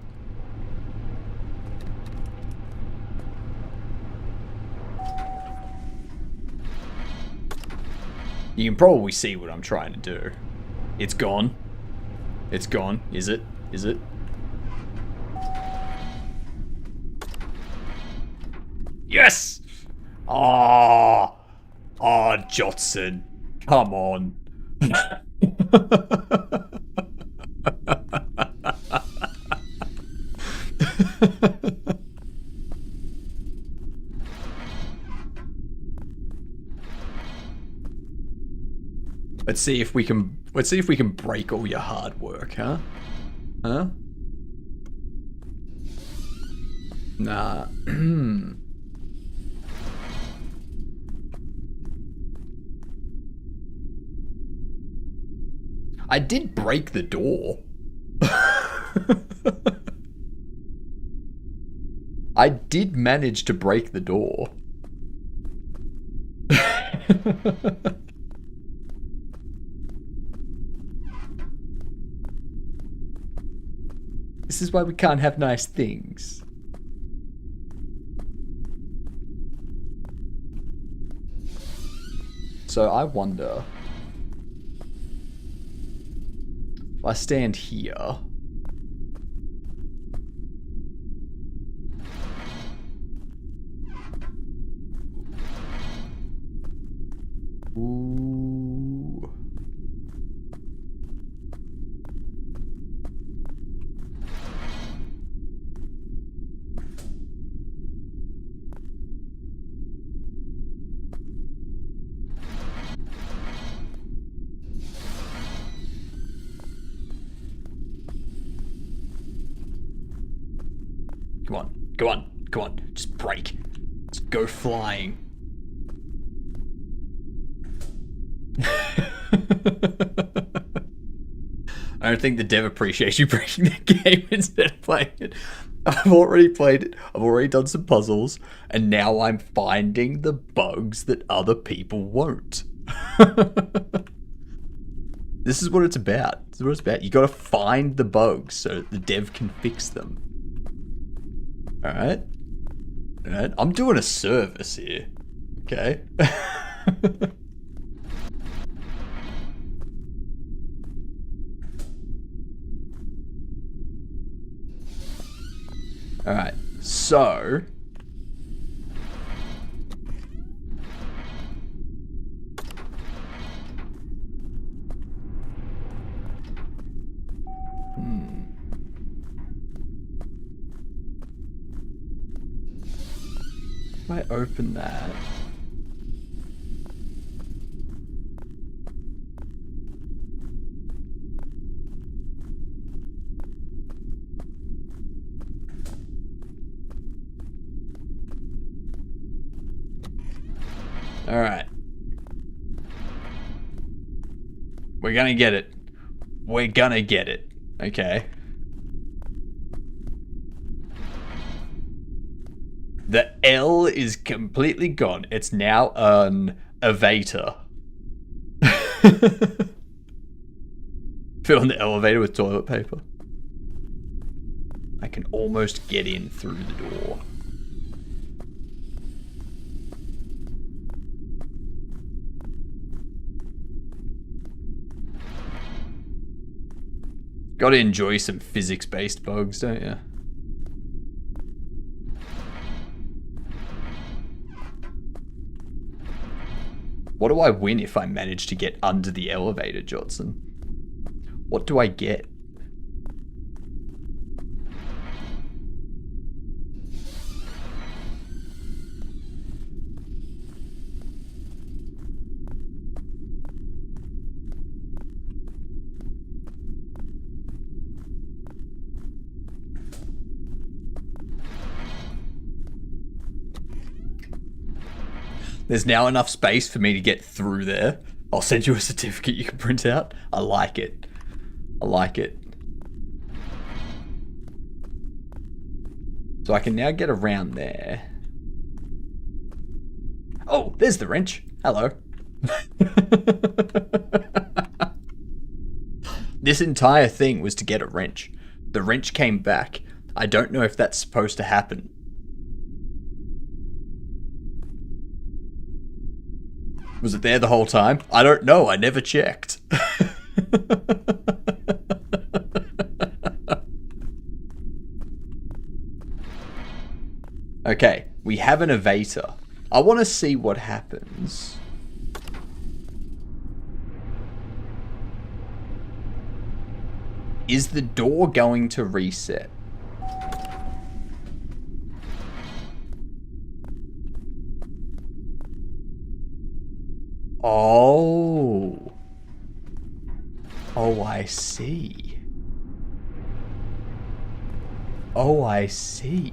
[SPEAKER 1] You can probably see what I'm trying to do. It's gone. It's gone. Is it? Is it? Yes! Oh, oh, Jotson. Come on. Let's see if we can break all your hard work, huh? Huh? Nah. I did break the door. I did manage to break the door. This is why we can't have nice things. So I wonder, if I stand here, ooh. Come on, go on, come on, just break. Just go flying. I don't think the dev appreciates you breaking the game instead of playing it. I've already played it, I've already done some puzzles, and now I'm finding the bugs that other people won't. This is what it's about. This is what it's about. You gotta find the bugs so the dev can fix them. Alright? Alright? I'm doing a service here. Okay? Alright, so... If I open that... Alright. We're gonna get it. We're gonna get it. Okay. The L is completely gone. It's now an elevator. Fill in the elevator with toilet paper. I can almost get in through the door. Gotta enjoy some physics-based bugs, don't you? What do I win if I manage to get under the elevator, Jotson? What do I get? There's now enough space for me to get through there. I'll send you a certificate you can print out. I like it. I like it. So I can now get around there. Oh, there's the wrench. Hello. This entire thing was to get a wrench. The wrench came back. I don't know if that's supposed to happen. Was it there the whole time? I don't know. I never checked. Okay, we have an elevator. I want to see what happens. Is the door going to reset? Oh. Oh, I see. Oh, I see.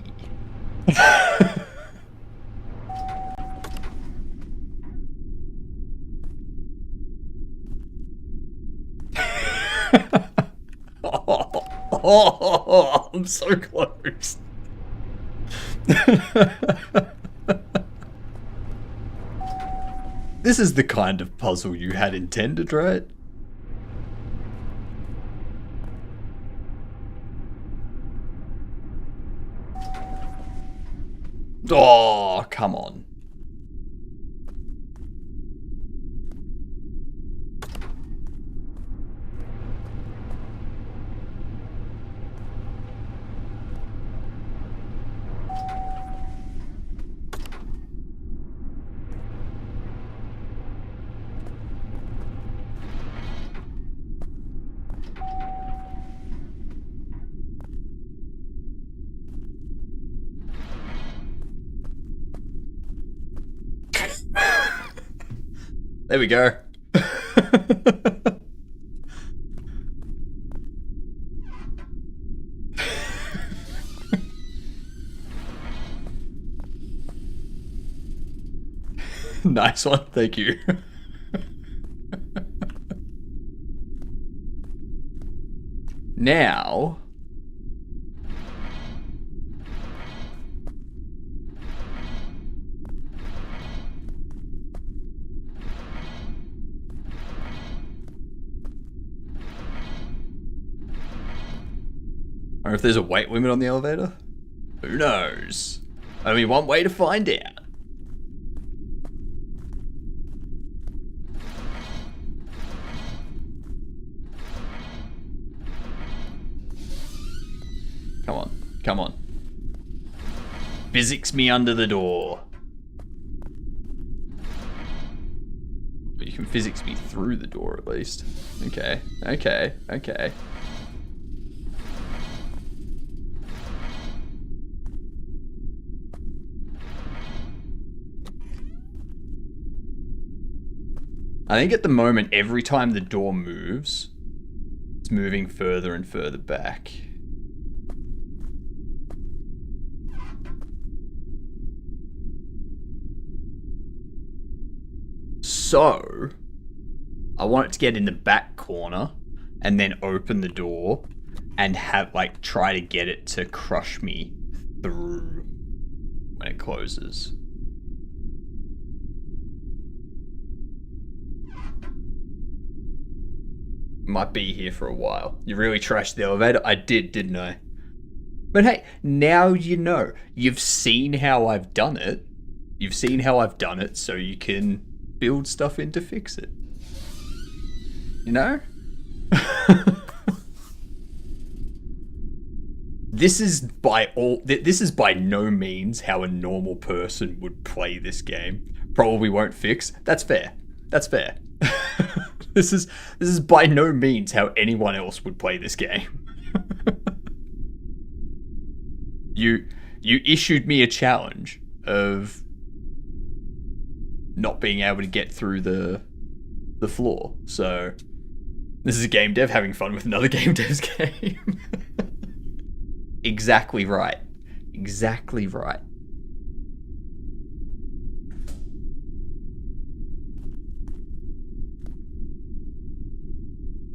[SPEAKER 1] Oh, I'm so close. This is the kind of puzzle you had intended, right? Oh, come on. There we go. Nice one, thank you. Now... or if there's a weight limit on the elevator? Who knows? Only one way to find out. Come on, come on. physics me under the door. But you can physics me through the door at least. Okay, okay, okay. I think at the moment, every time the door moves, it's moving further and further back. So, I want it to get in the back corner and then open the door and have, like, try to get it to crush me through when it closes. Might be here for a while. You really trashed the elevator? I did, didn't I? But hey, now you know. You've seen how I've done it. You've seen how I've done it, so you can build stuff in to fix it. You know? This is by no means how a normal person would play this game. Probably won't fix. That's fair. That's fair. This is by no means how anyone else would play this game. You issued me a challenge of not being able to get through the floor. So this is a game dev having fun with another game dev's game. Exactly right. Exactly right.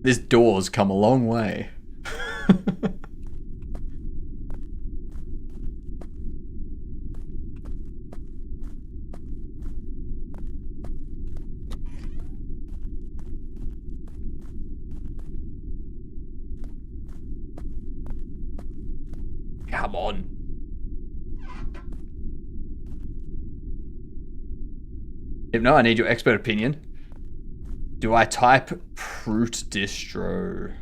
[SPEAKER 1] This door's come a long way. Come on. No, I need your expert opinion. Do I type root distro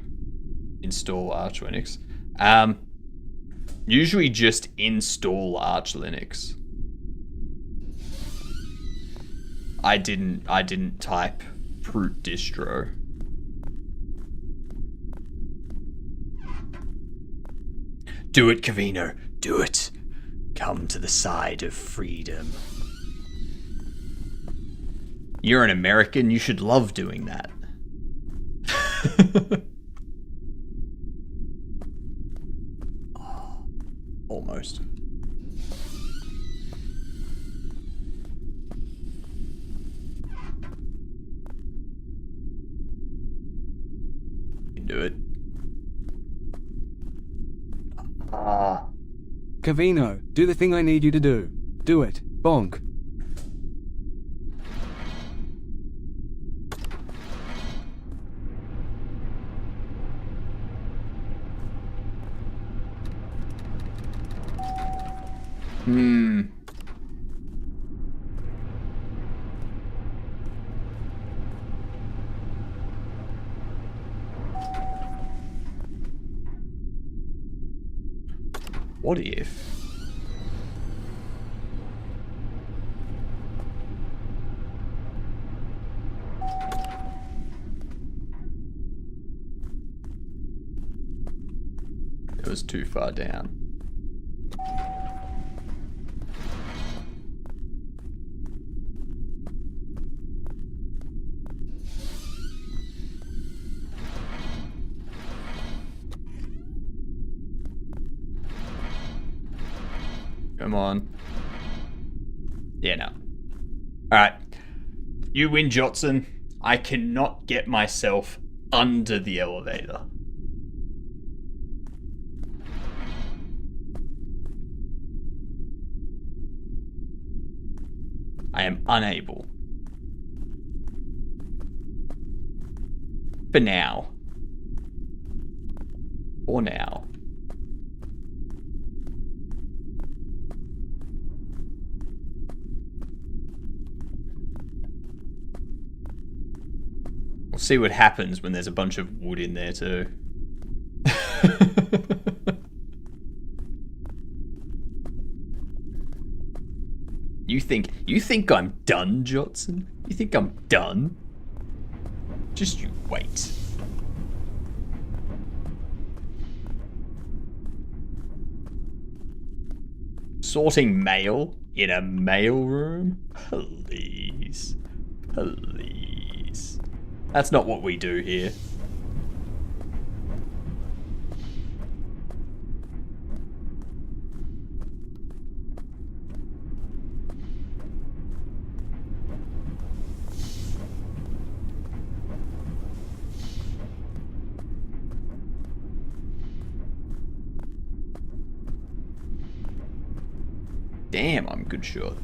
[SPEAKER 1] install Arch Linux? Usually just install Arch Linux. I didn't type root distro. Do it, Cavino. Do it. Come to the side of freedom. You're an American, you should love doing that. Oh, almost. You can do it.
[SPEAKER 3] Cavino, do the thing I need you to do. Do it. Bonk.
[SPEAKER 1] What if? It was too far down. Come on. Yeah, no. Alright. You win, Jotson. I cannot get myself under the elevator. I am unable. For now. For now. We'll see what happens when there's a bunch of wood in there too. You think I'm done, Jotson? You think I'm done? Just you wait. Sorting mail in a mail room? Please. Please. That's not what we do here. Damn, I'm a good shot.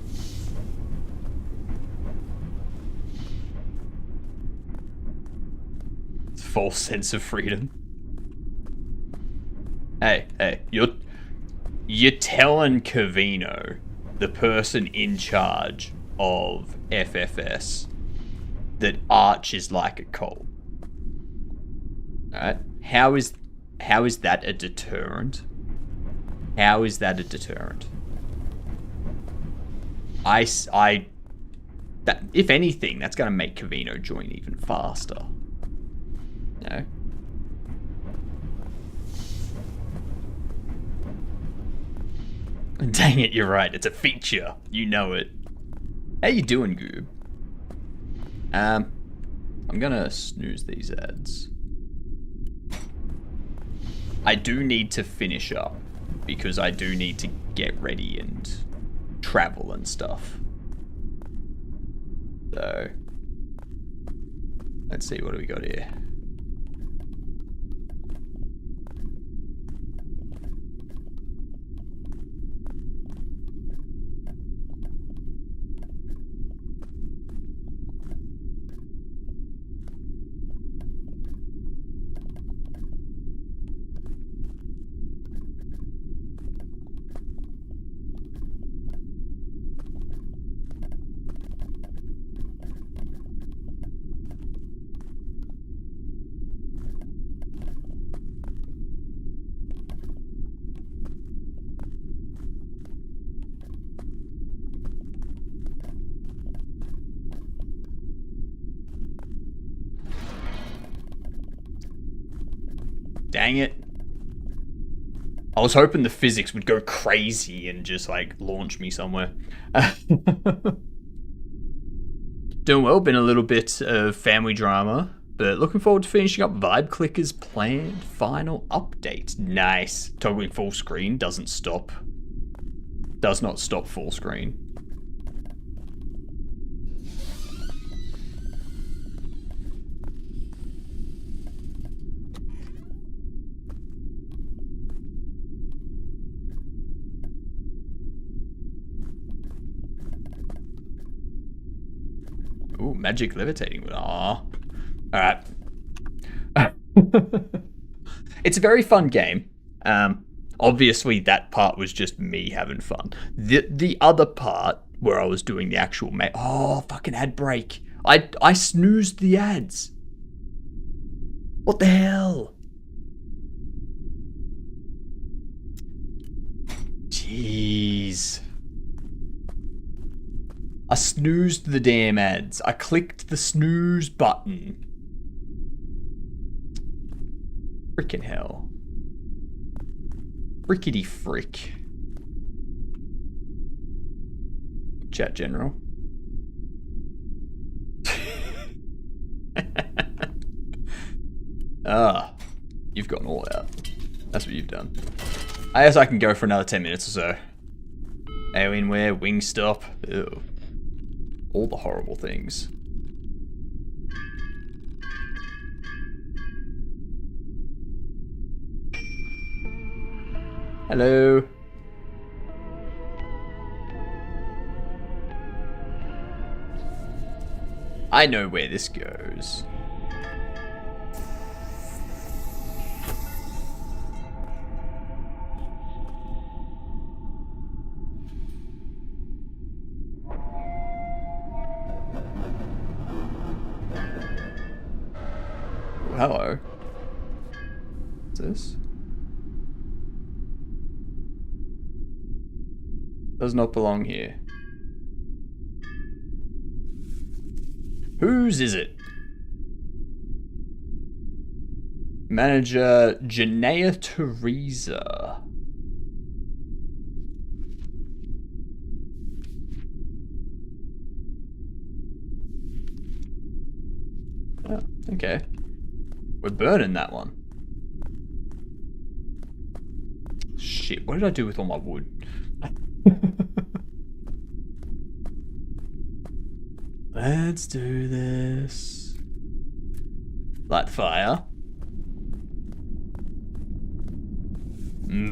[SPEAKER 1] It's a false sense of freedom. Hey, you're telling Cavino, the person in charge of FFS, that Arch is like a cult. Alright? How is that a deterrent? How is that a deterrent? That, if anything, that's going to make Cavino join even faster. No? Dang it, you're right. It's a feature. You know it. How you doing, Goob? I'm gonna snooze these ads. I do need to finish up because I do need to get ready and travel and stuff. So, let's see, what do we got here? Dang it. I was hoping the physics would go crazy and just, like, launch me somewhere. Doing well, been a little bit of family drama, but looking forward to finishing up Vibe Clicker's planned final update. Nice. Toggling full screen doesn't stop. Does not stop full screen. Ooh, magic levitating. Aww. Alright. It's a very fun game. Obviously, that part was just me having fun. The other part, where I was doing the actual oh, fucking ad break. I snoozed the ads. What the hell? Jeez. I snoozed the damn ads. I clicked the snooze button. Frickin' hell. Frickety frick. Chat general. Ah, you've gone all out. That's what you've done. I guess I can go for another 10 minutes or so. Alienware, Wingstop. Ew. All the horrible things. Hello. I know where this goes. Hello. What's this? Does not belong here. Whose is it? Manager Janaea Teresa. Oh, okay. We're burning that one. Shit, what did I do with all my wood? Let's do this. Light the fire.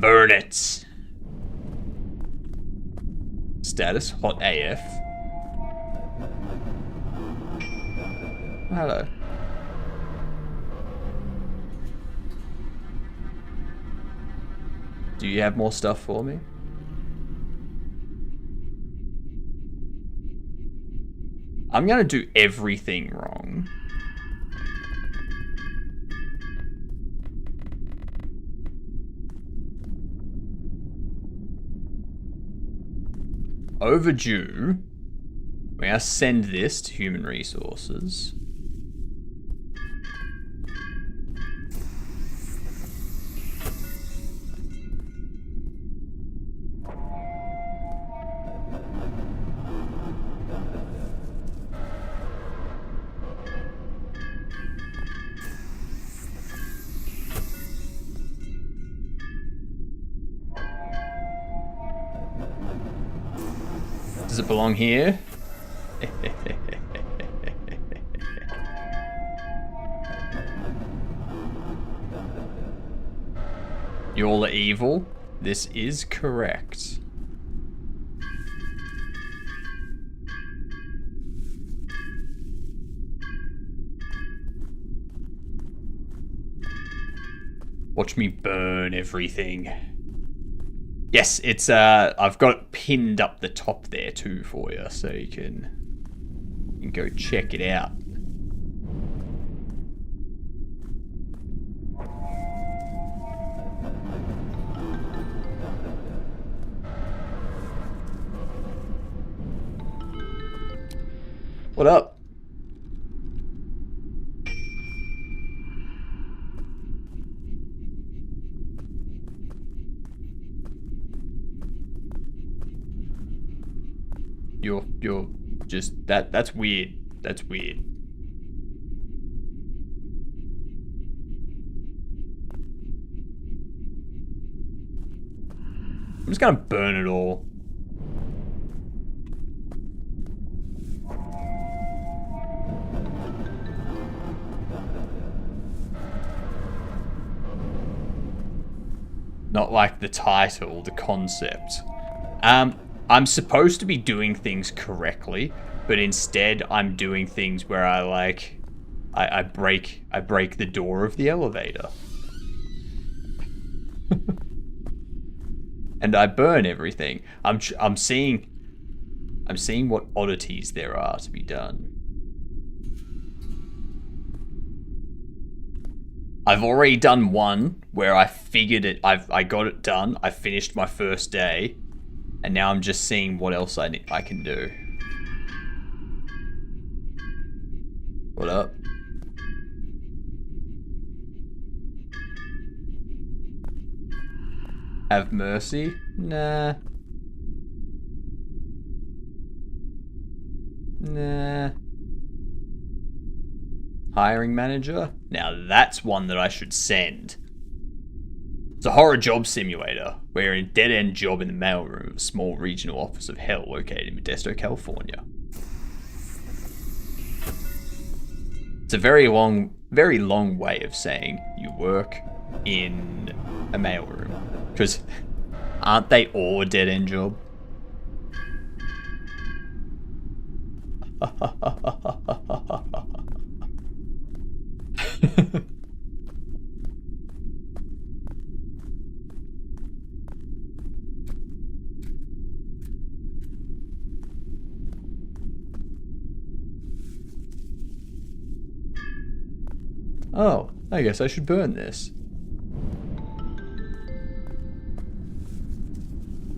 [SPEAKER 1] Burn it. Status hot AF. Hello. Do you have more stuff for me? I'm gonna do everything wrong. Overdue. We're gonna send this to human resources. Does it belong here? You all are evil? This is correct. Watch me burn everything. Yes, it's I've got it pinned up the top there too for you, so you can go check it out. What up? You're just that's weird. That's weird. I'm just gonna burn it all. Not like the title, the concept. I'm supposed to be doing things correctly, but instead I'm doing things where I break the door of the elevator. And I burn everything. I'm seeing what oddities there are to be done. I've already done one where I figured it. I got it done. I finished my first day. And now I'm just seeing what else I can do. What up? Have mercy? Nah. Nah. Hiring manager? Now that's one that I should send. It's a horror job simulator. We're in a dead-end job in the mailroom of a small regional office of hell located in Modesto, California. It's a very long way of saying you work in a mailroom. Because aren't they all a dead-end job? Oh, I guess I should burn this.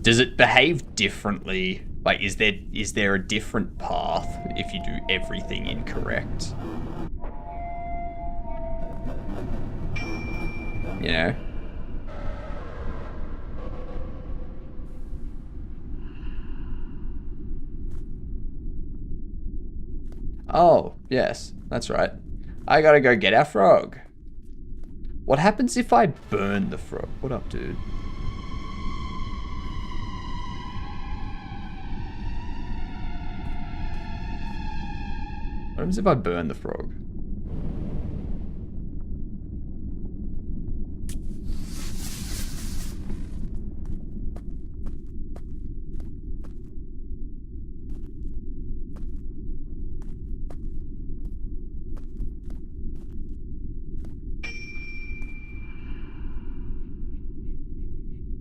[SPEAKER 1] Does it behave differently Like, is there a different path if you do everything incorrect? You know? Oh, yes, that's right. I gotta go get our frog. What happens if I burn the frog? What up, dude? What happens if I burn the frog?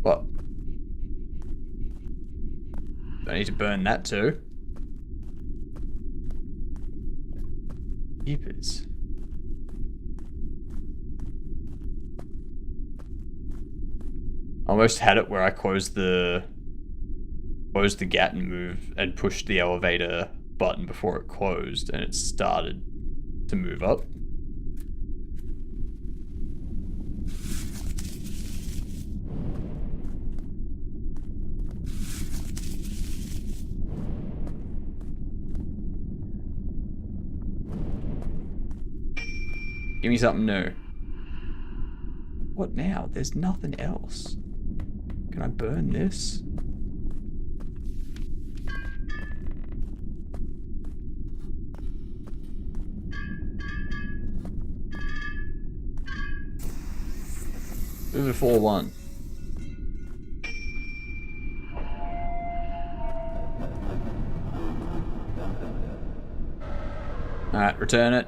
[SPEAKER 1] What? I need to burn that too. Keepers. Almost had it where I closed the gate and moved and pushed the elevator button before it closed, and it started to move up. Give me something new. What now? There's nothing else. Can I burn this? Move it 4-1. Alright, return it.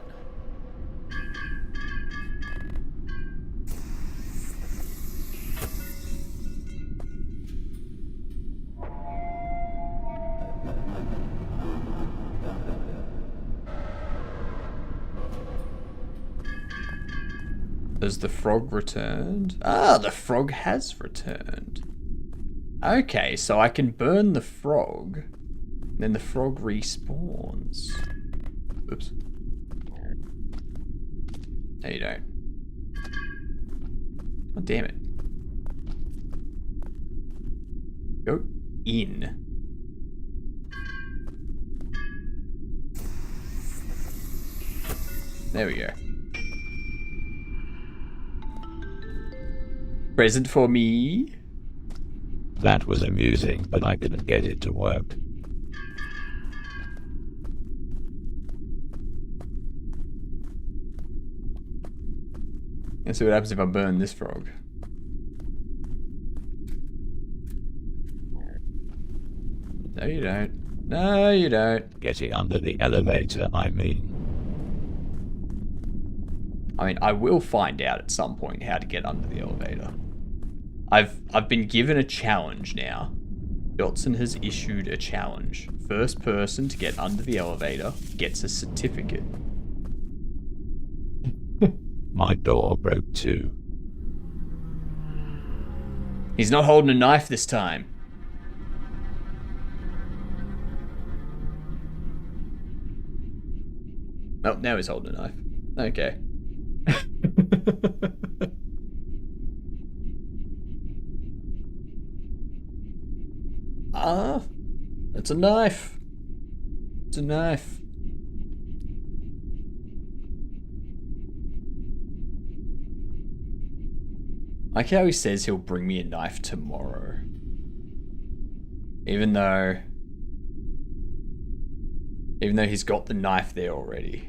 [SPEAKER 1] Has the frog returned? Ah, the frog has returned. Okay, so I can burn the frog, then the frog respawns. Oops. No, you don't. Oh, damn it. Go in. There we go. Present for me.
[SPEAKER 2] That was amusing, but I couldn't get it to work.
[SPEAKER 1] Let's see what happens if I burn this frog. No, you don't. No, you don't.
[SPEAKER 2] Getting under the elevator, I mean.
[SPEAKER 1] I will find out at some point how to get under the elevator. I've been given a challenge now. Dotson has issued a challenge. First person to get under the elevator gets a certificate.
[SPEAKER 2] My door broke too.
[SPEAKER 1] He's not holding a knife this time. Oh, now he's holding a knife. Okay. Ah, it's a knife. It's a knife. I like how he says he'll bring me a knife tomorrow. Even though he's got the knife there already.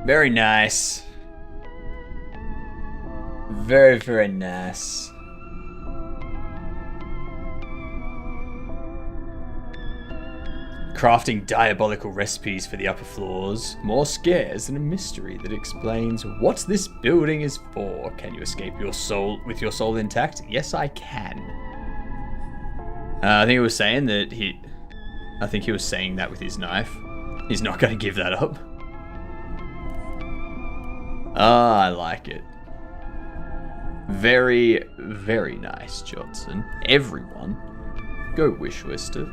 [SPEAKER 1] Very nice. Very, very nice. Crafting diabolical recipes for the upper floors. More scares and a mystery that explains what this building is for. Can you escape your soul with your soul intact? Yes, I can. I think he was saying that I think he was saying that with his knife. He's not going to give that up. Ah, I like it. Very, very nice, Johnson. Everyone, go wish list it.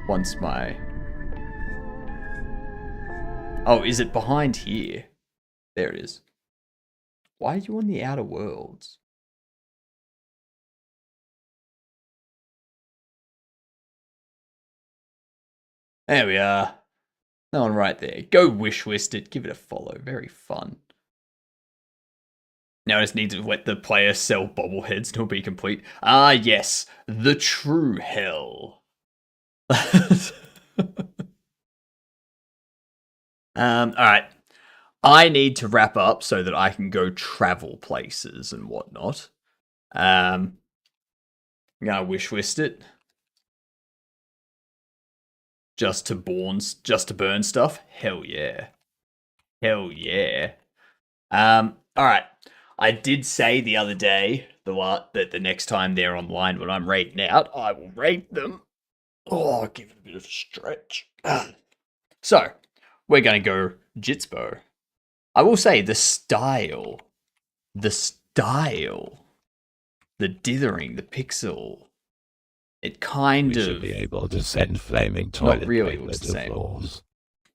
[SPEAKER 1] Once my... Oh, is it behind here? There it is. Why are you on the Outer Worlds? There we are. That one right there. Go wish list it. Give it a follow. Very fun. Now I just need to let the player sell bobbleheads to be complete. Ah, yes. The true hell. Alright. I need to wrap up so that I can go travel places and whatnot. I'm gonna wish list it. Just to burn stuff? Hell yeah. Hell yeah. Alright. I did say the other day that the next time they're online when I'm raiding out, I will raid them. Oh, I'll give it a bit of a stretch. So, we're going to go Jitsbo. I will say the style, the dithering, the pixel, it kind
[SPEAKER 2] We
[SPEAKER 1] of...
[SPEAKER 2] should be able to send flaming toilet
[SPEAKER 1] really
[SPEAKER 2] paper
[SPEAKER 1] looks the
[SPEAKER 2] to
[SPEAKER 1] same.
[SPEAKER 2] floors.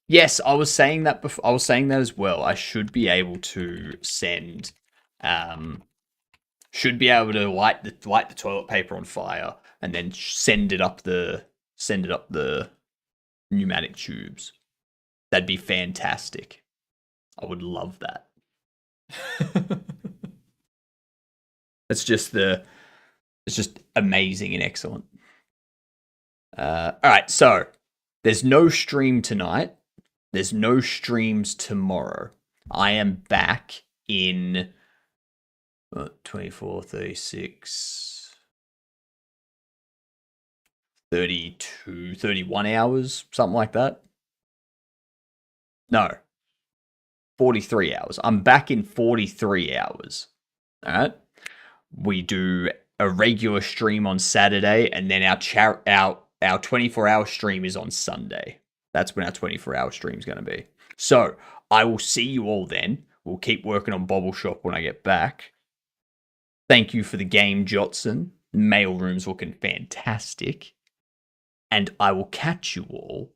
[SPEAKER 1] Yes, I was saying that before. I was saying that as well. I should be able to send, should be able to light the toilet paper on fire and then send it up the pneumatic tubes. That'd be fantastic. I would love that. It's just amazing and excellent. All right, so there's no stream tonight. There's no streams tomorrow. I am back in 24, 36, 32, 31 hours, something like that. No, 43 hours. I'm back in 43 hours. All right. We do a regular stream on Saturday, and then our 24-hour stream is on Sunday. That's when our 24-hour stream is going to be. So I will see you all then. We'll keep working on Bobble Shop when I get back. Thank you for the game, Jotson. Mailroom's looking fantastic. And I will catch you all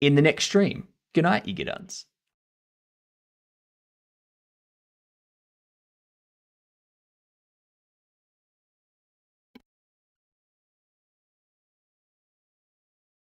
[SPEAKER 1] in the next stream. Good night, you good uns.